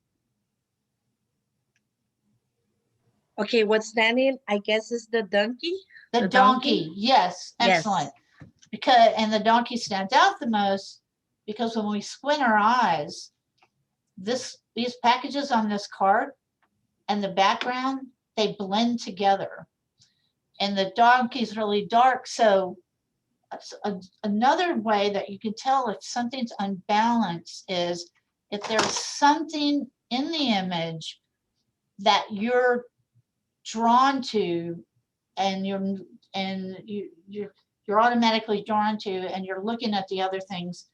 Okay, what's standing, I guess, is the donkey. The donkey, yes, excellent. Yes. Because, and the donkey stands out the most because when we squint our eyes, these packages on this cart and the background, they blend together. And the donkey's really dark. So another way that you can tell if something's unbalanced is if there's something in the image that you're drawn to and you're automatically drawn to, and you're looking at the other things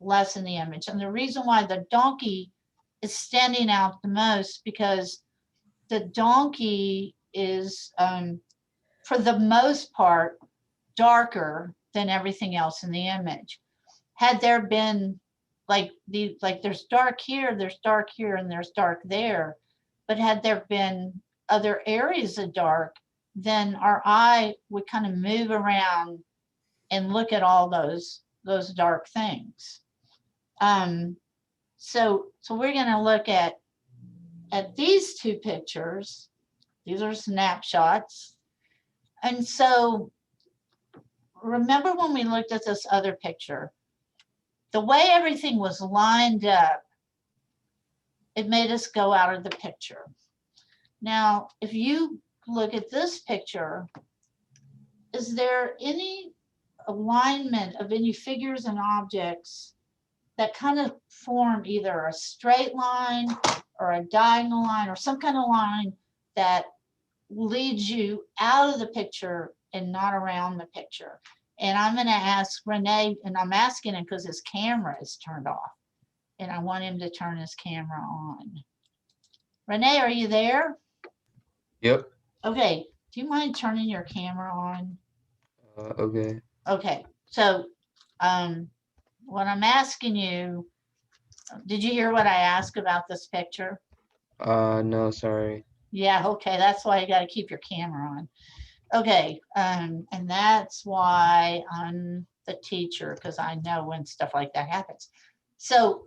less in the image. And the reason why the donkey is standing out the most, because the donkey is for the most part darker than everything else in the image. Had there been like there's dark here, and there's dark there, but had there been other areas of dark, then our eye would kind of move around and look at all those dark things. So we're going to look at these 2 pictures. These are snapshots. And so remember when we looked at this other picture, the way everything was lined up, it made us go out of the picture. Now, if you look at this picture, is there any alignment of any figures and objects that kind of form either a straight line or a diagonal line or some kind of line that leads you out of the picture and not around the picture. And I'm going to ask Renee, and I'm asking him because his camera is turned off, and I want him to turn his camera on. Renee, are you there? Yep. Okay. Do you mind turning your camera on? Okay. Okay. So, what I'm asking you, did you hear what I asked about this picture? No, sorry. Yeah, okay, that's why you got to keep your camera on. Okay, and that's why I'm the teacher, because I know when stuff like that happens. So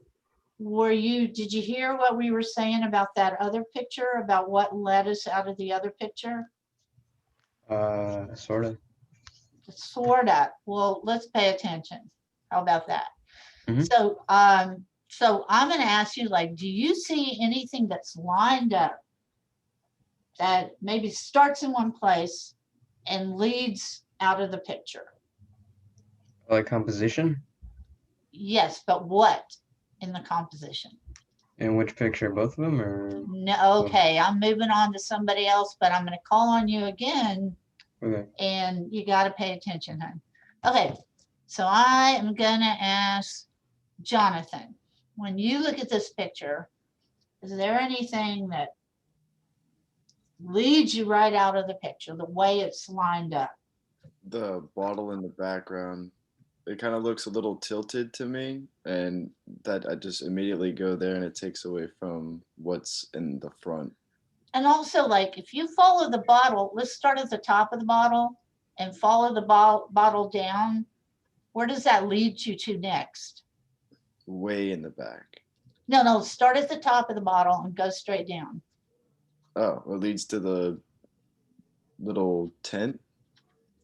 did you hear what we were saying about that other picture, about what led us out of the other picture? Sort of. Sort of. Well, let's pay attention. How about that? Mhm. So I'm going to ask you, like, do you see anything that's lined up that maybe starts in one place and leads out of the picture? Like composition? Yes, but what in the composition? In which picture? Both of them, or? No, okay, I'm moving on to somebody else, but I'm going to call on you again, Okay. and you got to pay attention, hon. Okay, so I am going to ask Jonathan, when you look at this picture, is there anything that leads you right out of the picture, the way it's lined up? The bottle in the background, it kind of looks a little tilted to me, and that I just immediately go there, and it takes away from what's in the front. And also, like, if you follow the bottle, let's start at the top of the bottle and follow the bottle down. Where does that lead you to next? Way in the back. No, start at the top of the bottle and go straight down. Oh, it leads to the little tent.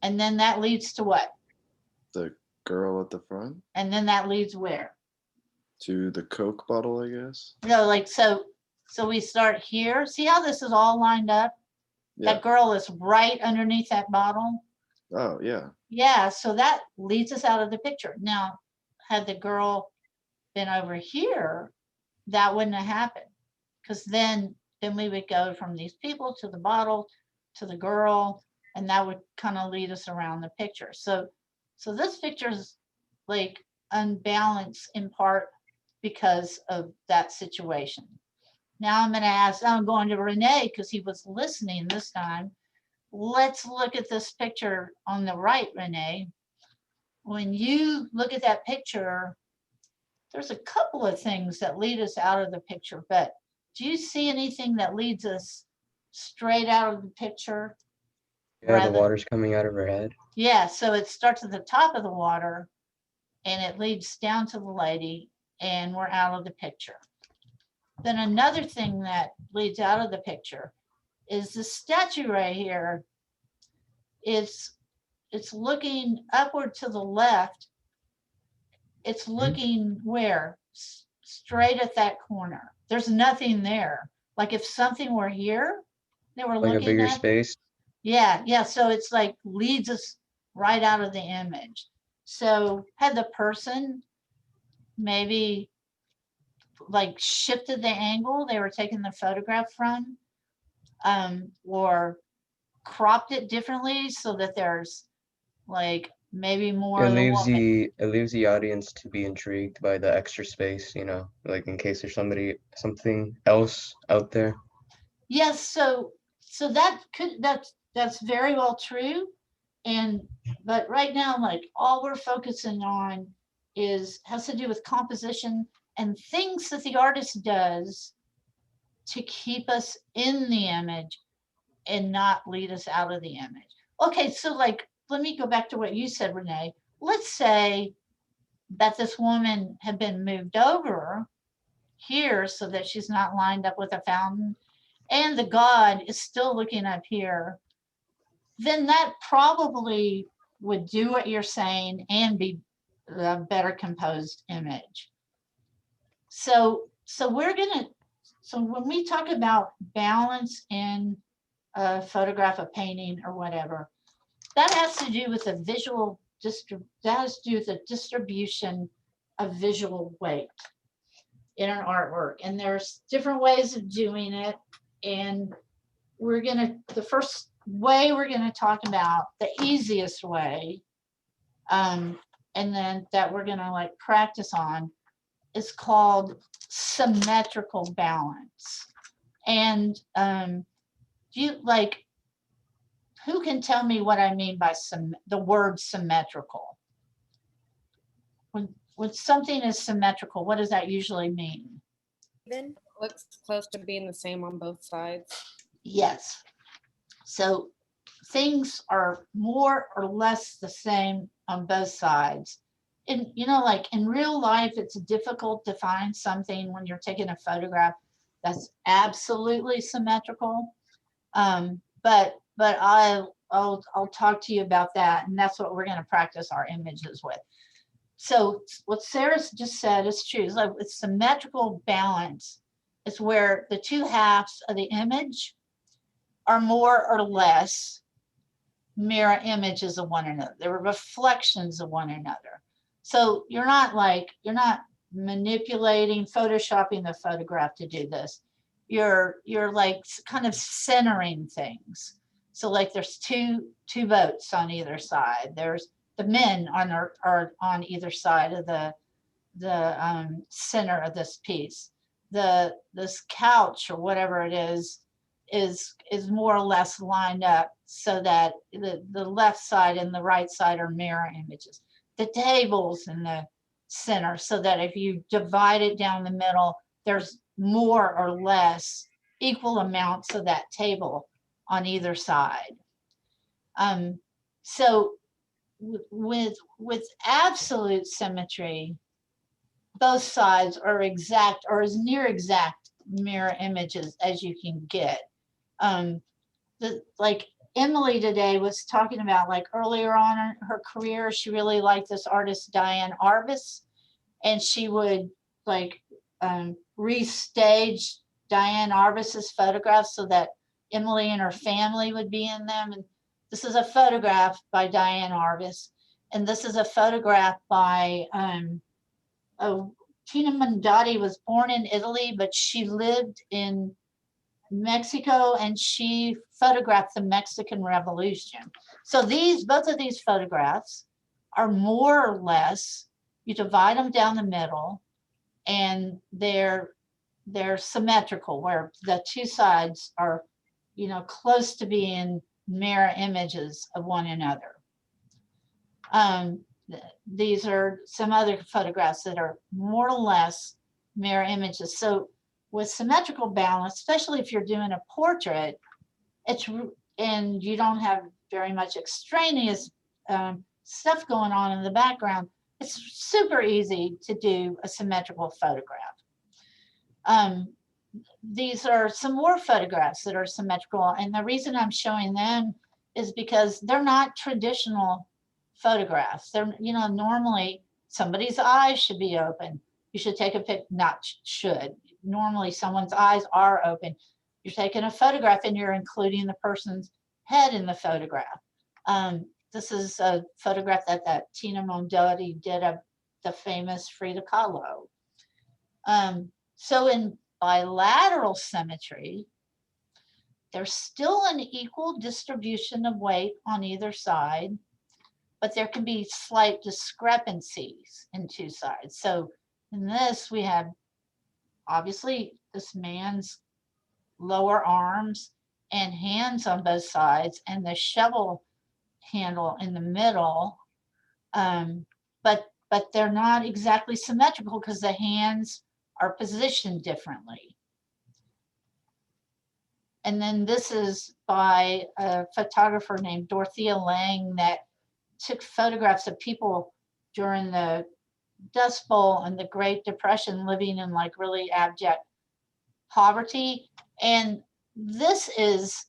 And then that leads to what? The girl at the front. And then that leads where? To the Coke bottle, I guess. No, like, so we start here. See how this is all lined up? Yeah. That girl is right underneath that bottle. Oh, yeah. Yeah, so that leads us out of the picture. Now, had the girl been over here, that wouldn't have happened, because then we would go from these people to the bottle to the girl, and that would kind of lead us around the picture. So this picture is like unbalanced in part because of that situation. Now I'm going to Renee because he was listening this time. Let's look at this picture on the right, Renee. When you look at that picture, there's a couple of things that lead us out of the picture, but do you see anything that leads us straight out of the picture? Yeah, the water's coming out of her head. Yeah, so it starts at the top of the water and it leads down to the lady, and we're out of the picture. Then another thing that leads out of the picture is the statue right here. It's looking upward to the left. It's looking where? Straight at that corner. There's nothing there. Like if something were here, they were Like looking a bigger at. space. Yeah. So it's like leads us right out of the image. So had the person maybe like shifted the angle they were taking the photograph from, or cropped it differently so that there's like maybe more It of the leaves woman. the audience to be intrigued by the extra space, like in case there's something else out there. Yes, so that's very well true. But right now, like all we're focusing on has to do with composition and things that the artist does to keep us in the image and not lead us out of the image. Okay, so like let me go back to what you said, Renee. Let's say that this woman had been moved over here so that she's not lined up with a fountain, and the god is still looking up here, then that probably would do what you're saying and be a better composed image. So when we talk about balance in a photograph, a painting, or whatever, that has to do with the distribution a visual weight in an artwork. And there's different ways of doing it. And the first way we're gonna talk about, the easiest way, and then that we're gonna like practice on, is called symmetrical balance. And who can tell me what I mean by the word symmetrical? When something is symmetrical, what does that usually mean? Even looks close to being the same on both sides. Yes. So things are more or less the same on both sides. And like in real life, it's difficult to find something when you're taking a photograph that's absolutely symmetrical. But I'll talk to you about that, and that's what we're going to practice our images with. So what Sarah just said is true. It's symmetrical balance. It's where the two halves of the image are more or less mirror images of one another. They're reflections of one another. So you're not manipulating, photoshopping the photograph to do this. You're like kind of centering things. So like there's two boats on either side. There's the men are on either side of the center of this piece. This couch or whatever it is more or less lined up so that the left side and the right side are mirror images. The table's in the center so that if you divide it down the middle, there's more or less equal amounts of that table on either side. So with absolute symmetry, both sides are exact or as near exact mirror images as you can get. Like Emily today was talking about, like earlier on in her career, she really liked this artist Diane Arbus, and she would like restage Diane Arbus's photographs so that Emily and her family would be in them. And this is a photograph by Diane Arbus, and this is a photograph by Tina Mondotti. Was born in Italy, but she lived in Mexico, and she photographed the Mexican Revolution. So both of these photographs are more or less, you divide them down the middle, and they're symmetrical, where the two sides are, close to being mirror images of one another. These are some other photographs that are more or less mirror images. So with symmetrical balance, especially if you're doing a portrait, and you don't have very much extraneous stuff going on in the background, it's super easy to do a symmetrical photograph. These are some more photographs that are symmetrical, and the reason I'm showing them is because they're not traditional photographs. They're, normally somebody's eyes should be open. You should take a pic, not should. Normally someone's eyes are open. You're taking a photograph and you're including the person's head in the photograph. This is a photograph that Tina Mondotti did of the famous Frida Kahlo. So in bilateral symmetry, there's still an equal distribution of weight on either side, but there can be slight discrepancies in two sides. So in this, we have obviously this man's lower arms and hands on both sides, and the shovel handle in the middle. But they're not exactly symmetrical because the hands are positioned differently. And then this is by a photographer named Dorothea Lange that took photographs of people during the Dust Bowl and the Great Depression, living in like really abject poverty. And this is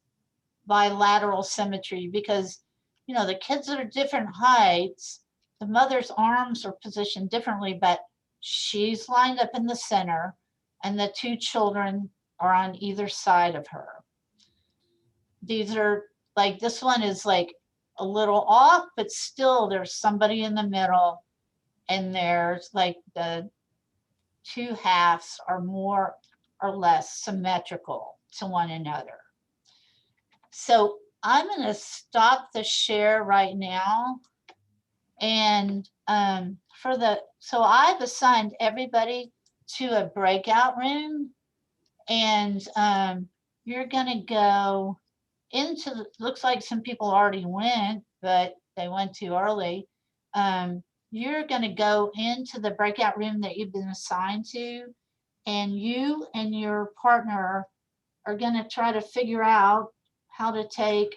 bilateral symmetry because, the kids are different heights. The mother's arms are positioned differently, but she's lined up in the center, and the two children are on either side of her. These are like, this one is like a little off, but still there's somebody in the middle and there's like the two halves are more or less symmetrical to one another. So I'm going to stop the share right now. And so I've assigned everybody to a breakout room, and you're going to go into, looks like some people already went, but they went too early. You're going to go into the breakout room that you've been assigned to, and you and your partner are going to try to figure out how to take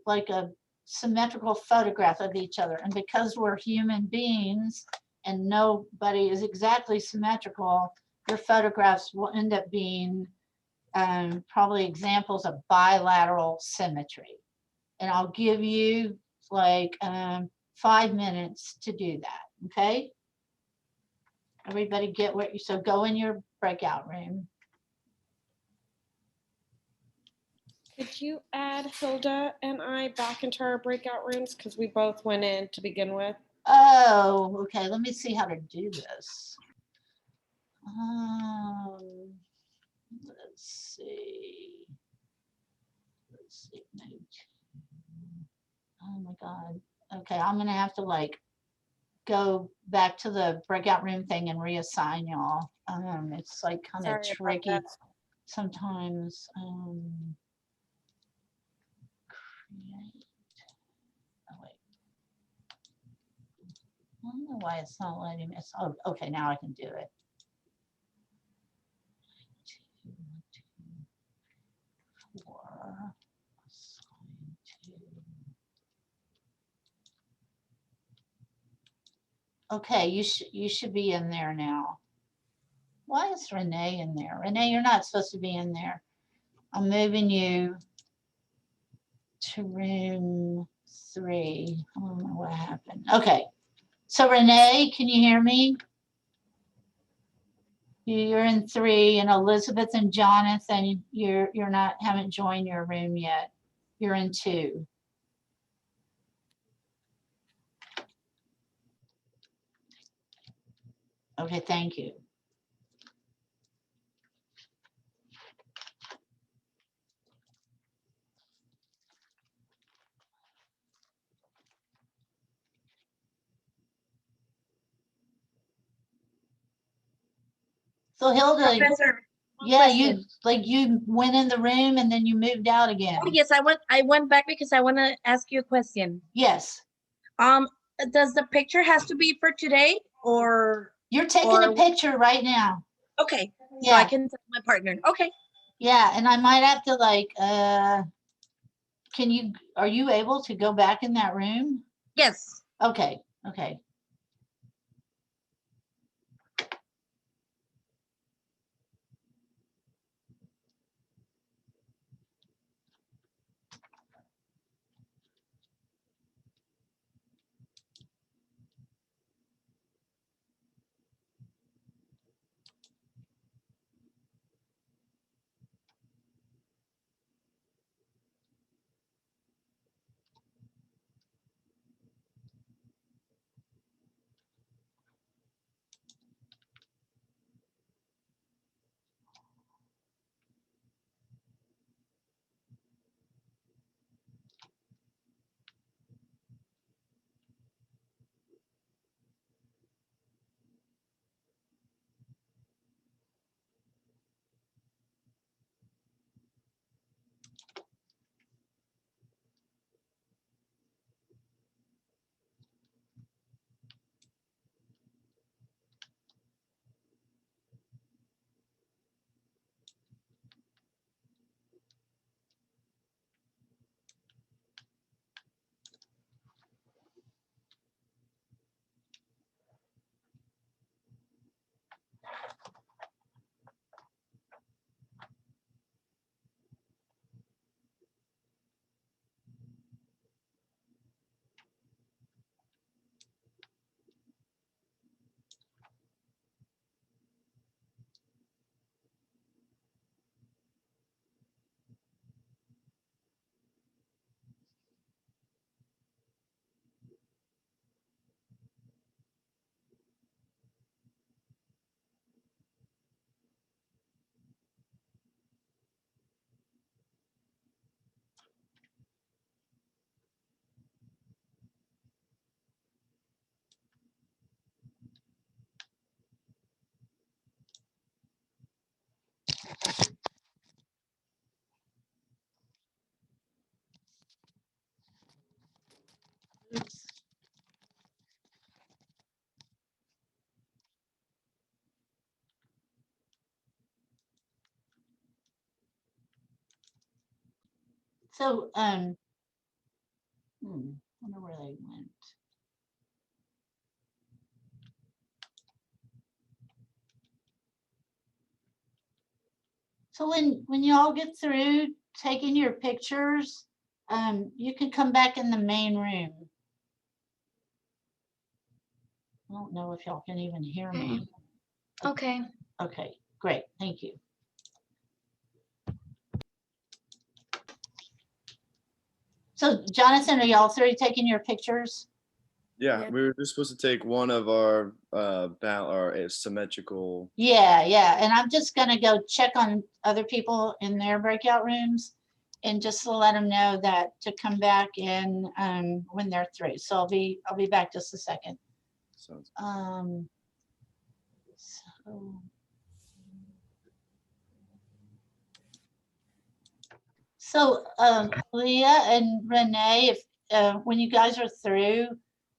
like a symmetrical photograph of each other. And because we're human beings and nobody is exactly symmetrical, your photographs will end up being probably examples of bilateral symmetry. And I'll give you like 5 minutes to do that, okay? Everybody get what you, so go in your breakout room. Could you add Hilda and I back into our breakout rooms? Because we both went in to begin with. Oh, okay, let me see how to do this. Let's see. Let's see. Oh my God. Okay, I'm gonna have to like go back to the breakout room thing and reassign y'all. It's like kind of Sorry about tricky that. sometimes. Create. Oh wait. I don't know why it's not letting me. Oh, okay, now I can do it. 2, 4, assign to. Okay, you should be in there now. Why is Renee in there? Renee, you're not supposed to be in there. I'm moving you to room 3. I don't know what happened. Okay, so Renee, can you hear me? You're in 3, and Elizabeth and Jonathan, you're not, haven't joined your room yet. You're in 2. Okay, thank you. So Hilda, Professor, yeah, question. you went in the room and then you moved out again. Oh, yes, I went back because I want to ask you a question. Yes. Does the picture has to be for today or you're taking a picture right now? Okay. Yeah. So I can tell my partner. Okay. Yeah, and I might have to like are you able to go back in that room? Yes. Okay. Okay. So, wonder where they went. So when you all get through taking your pictures, you can come back in the main room. I don't know if y'all can even hear me. Okay. Okay, great, thank you. So Jonathan, are y'all through taking your pictures? Yeah, we were just supposed to take one of our symmetrical. Yeah, and I'm just gonna go check on other people in their breakout rooms and just to let them know that to come back in when they're through. So I'll be back just a second. Sounds So Leah and Renee, if when you guys are through,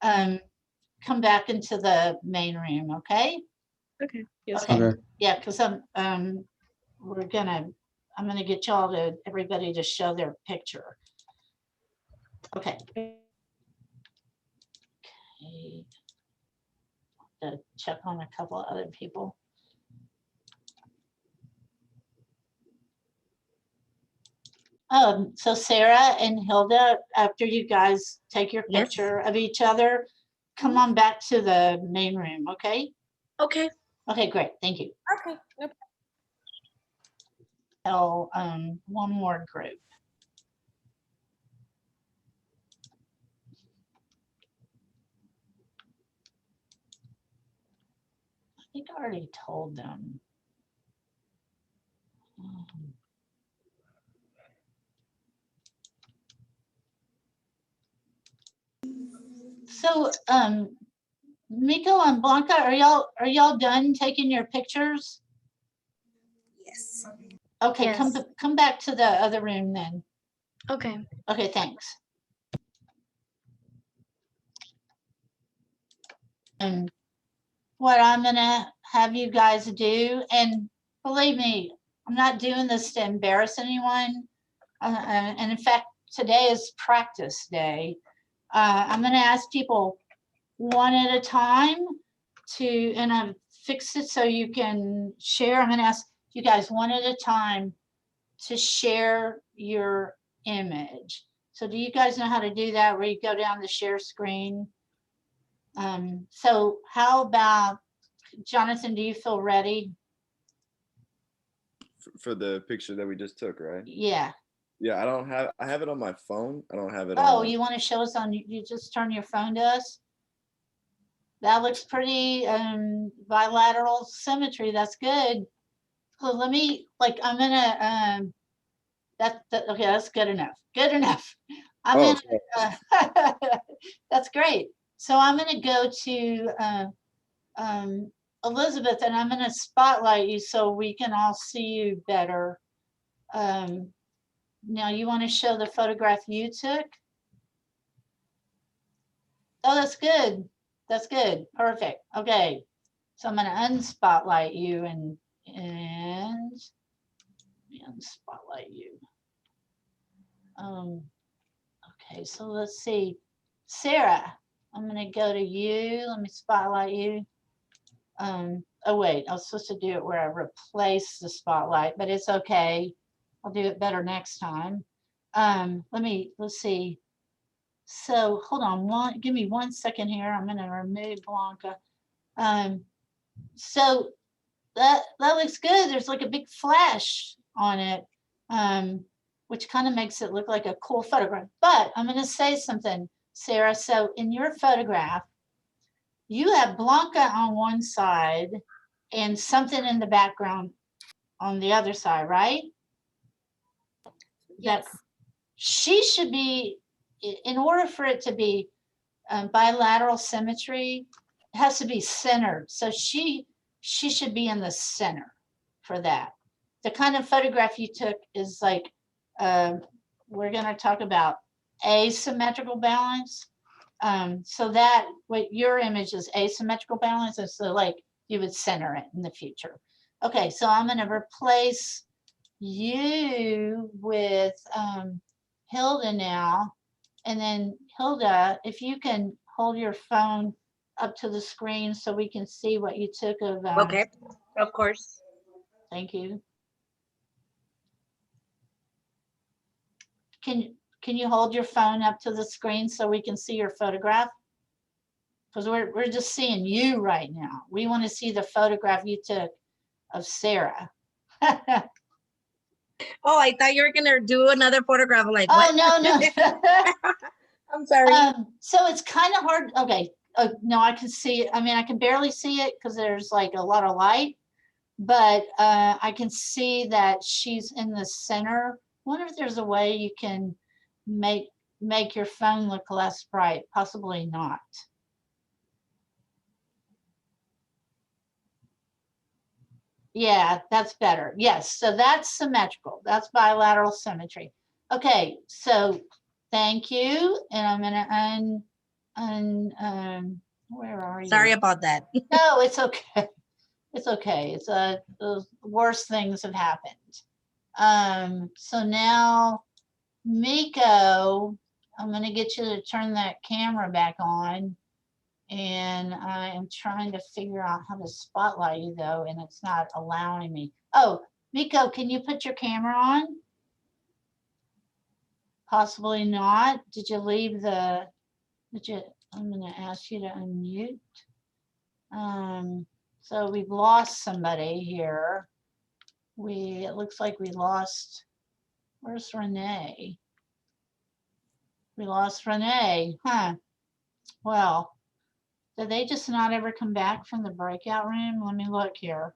come back into the main room, okay? Okay. Yes. Okay. Okay. Yeah, because I'm gonna get y'all to everybody to show their picture. Okay. Okay. To check on a couple of other people. So Sarah and Hilda, after you guys take your Yes. picture of each other, come on back to the main room, okay? Okay. Okay, great, thank you. Okay. No Tell one more group. I think I already told them. So Miko and Blanca, are y'all done taking your pictures? Yes. Okay, Yes. come back to the other room then. Okay. Okay, thanks. And what I'm gonna have you guys do, and believe me, I'm not doing this to embarrass anyone. And in fact, today is practice day. I'm gonna ask people one at a time and I've fixed it so you can share. I'm gonna ask you guys one at a time to share your image. So do you guys know how to do that, where you go down the share screen? So how about, Jonathan, do you feel ready? for the picture that we just took, right? Yeah. Yeah, I have it on my phone. I don't have it Oh, on. you want to show us on, you just turn your phone to us? That looks pretty bilateral symmetry. That's good. So let me, like, I'm gonna, okay, that's good enough. Good enough. I'm Oh, gonna, that's great. So I'm gonna go to Elizabeth, and I'm gonna spotlight you so we can all see you better. Now you want to show the photograph you took? Oh, that's good. That's good. Perfect. Okay. So I'm going to unspotlight you and unspotlight you. Okay, so let's see. Sarah, I'm going to go to you. Let me spotlight you. Oh wait, I was supposed to do it where I replace the spotlight, but it's okay. I'll do it better next time. Let's see. So hold on, give me 1 second here. I'm going to remove Blanca. So that looks good. There's like a big flash on it, which kind of makes it look like a cool photograph. But I'm going to say something, Sarah. So in your photograph, you have Blanca on one side and something in the background on the other side, right? Yes. She should be, in order for it to be bilateral symmetry, it has to be centered. So she should be in the center for that. The kind of photograph you took is like, we're going to talk about asymmetrical balance. So that what your image is asymmetrical balance, and so like you would center it in the future. Okay, so I'm going to replace you with Hilda now. And then Hilda, if you can hold your phone up to the screen so we can see what you took of. Okay, of course. Thank you. Can you hold your phone up to the screen so we can see your photograph? Because we're just seeing you right now. We want to see the photograph you took of Sarah. Oh, I thought you were gonna do another photograph. Like, Oh, what? no. I'm sorry. So it's kind of hard. Okay. No, I can see it. I mean, I can barely see it because there's like a lot of light, but I can see that she's in the center. Wonder if there's a way you can make your phone look less bright. Possibly not. Yeah, that's better. Yes, so that's symmetrical. That's bilateral symmetry. Okay, so thank you. And I'm gonna where are you? Sorry about that. No, it's okay. It's okay. It's the worst things have happened. So now Miko, I'm gonna get you to turn that camera back on. And I am trying to figure out how to spotlight you though, and it's not allowing me. Oh, Miko, can you put your camera on? Possibly not. Did you leave the, I'm gonna ask you to unmute. So we've lost somebody here. It looks like we lost, where's Renee? We lost Renee, huh? Well, did they just not ever come back from the breakout room? Let me look here.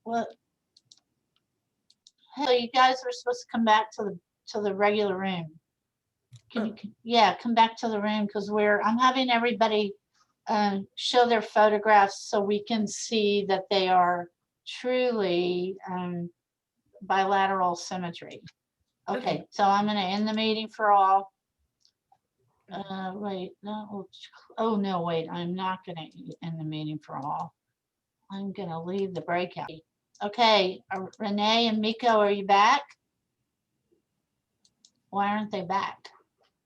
What? So you guys were supposed to come back to the regular room. Can you, yeah, come back to the room because I'm having everybody show their photographs so we can see that they are truly bilateral symmetry. Okay, so I'm going to end the meeting for all. Wait, no, oh no, wait, I'm not going to end the meeting for all. I'm going to leave the breakout. Okay, Renee and Miko, are you back? Why aren't they back?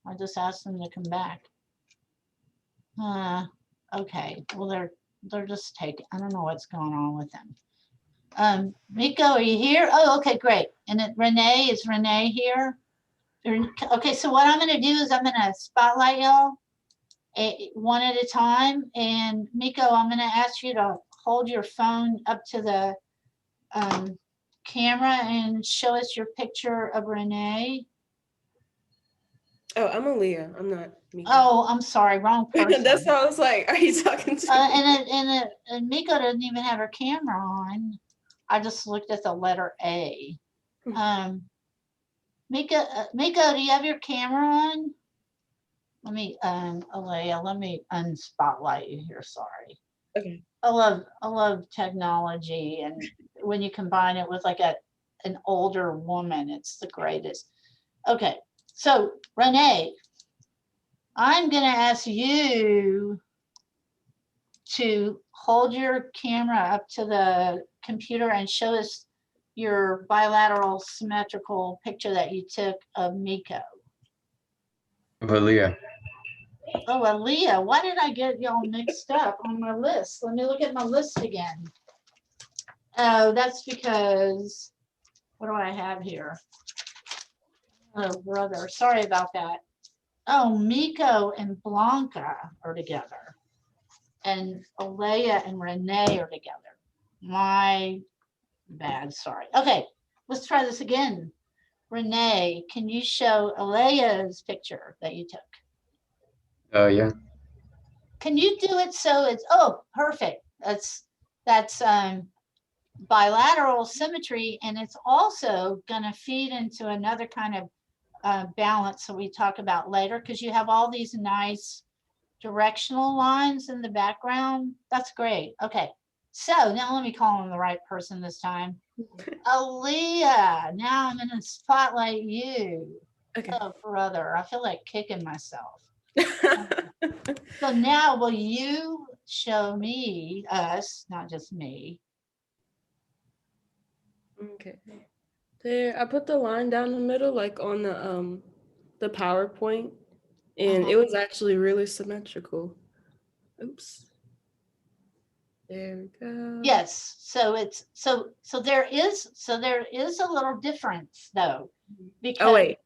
I just asked them to come back. Okay, well they're just taking, I don't know what's going on with them. Miko, are you here? Oh, okay, great. And Renee, is Renee here? Okay, so what I'm gonna do is I'm gonna spotlight y'all one at a time. And Miko, I'm gonna ask you to hold your phone up to the camera and show us your picture of Renee. Oh, I'm Aaliyah. I'm not Miko. Oh, I'm sorry, wrong person. That's how I was like, are you talking to me? And Miko doesn't even have her camera on. I just looked at the letter A. Miko, do you have your camera on? Let me, Alea, let me unspotlight you here. Sorry. Okay. I love technology, and when you combine it with like an older woman, it's the greatest. Okay, so Renee, I'm gonna ask you to hold your camera up to the computer and show us your bilateral symmetrical picture that you took of Miko. Valia. Oh, Aaliyah, why did I get y'all mixed up on my list? Let me look at my list again. Oh, that's because, what do I have here? Oh, brother, sorry about that. Oh, Miko and Blanca are together. And Alea and Renee are together. My bad, sorry. Okay, let's try this again. Renee, can you show Alea's picture that you took? Yeah. Can you do it so it's, oh, perfect. That's bilateral symmetry, and it's also gonna feed into another kind of balance that we talk about later, because you have all these nice directional lines in the background. That's great. Okay, so now let me call on the right person this time. Aaliyah, now I'm gonna spotlight you. Okay. Oh, brother, I feel like kicking myself. So now will you show us, not just me. Okay. There, I put the line down the middle, like on the PowerPoint, and it was actually really symmetrical. Oops. There we go. Yes, so it's so there is a little difference though, because Oh wait,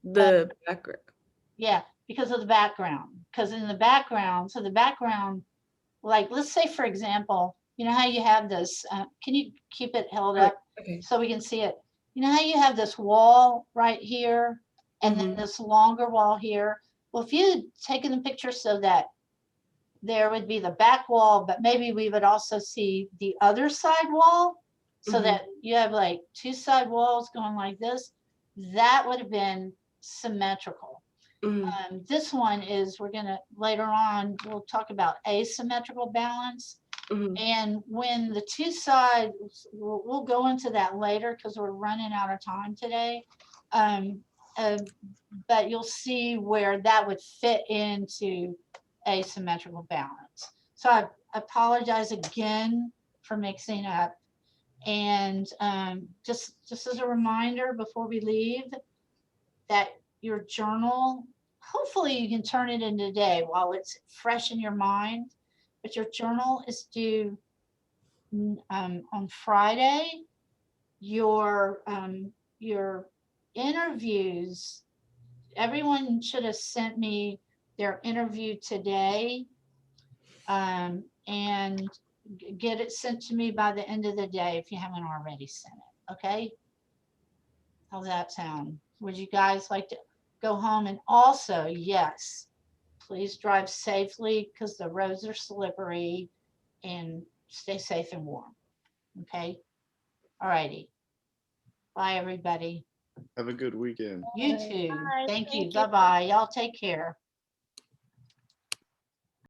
the background. yeah, because of the background. Because in the background, so the background, like let's say for example, you know how you have this. Can you keep it held Oh, up okay. so we can see it? You know how you have this wall right here, and then this longer wall here. Well, if you had taken the picture so that there would be the back wall, but maybe we would also see the other side wall so that you have like two side walls going like this. That would have been symmetrical. This one is, we're gonna, later on, we'll talk about asymmetrical balance. And when the two sides, we'll go into that later because we're running out of time today. But you'll see where that would fit into asymmetrical balance. So I apologize again for mixing up. And just as a reminder before we leave, that your journal, hopefully you can turn it in today while it's fresh in your mind, but your journal is due on Friday. Your interviews, everyone should have sent me their interview today, and get it sent to me by the end of the day if you haven't already sent it. Okay, how's that sound? Would you guys like to go home? And also, yes, please drive safely because the roads are slippery, and stay safe and warm. Okay, all righty, bye everybody. Have a good weekend. You too. Bye. Thank you. Thank you. Bye bye. Y'all take care.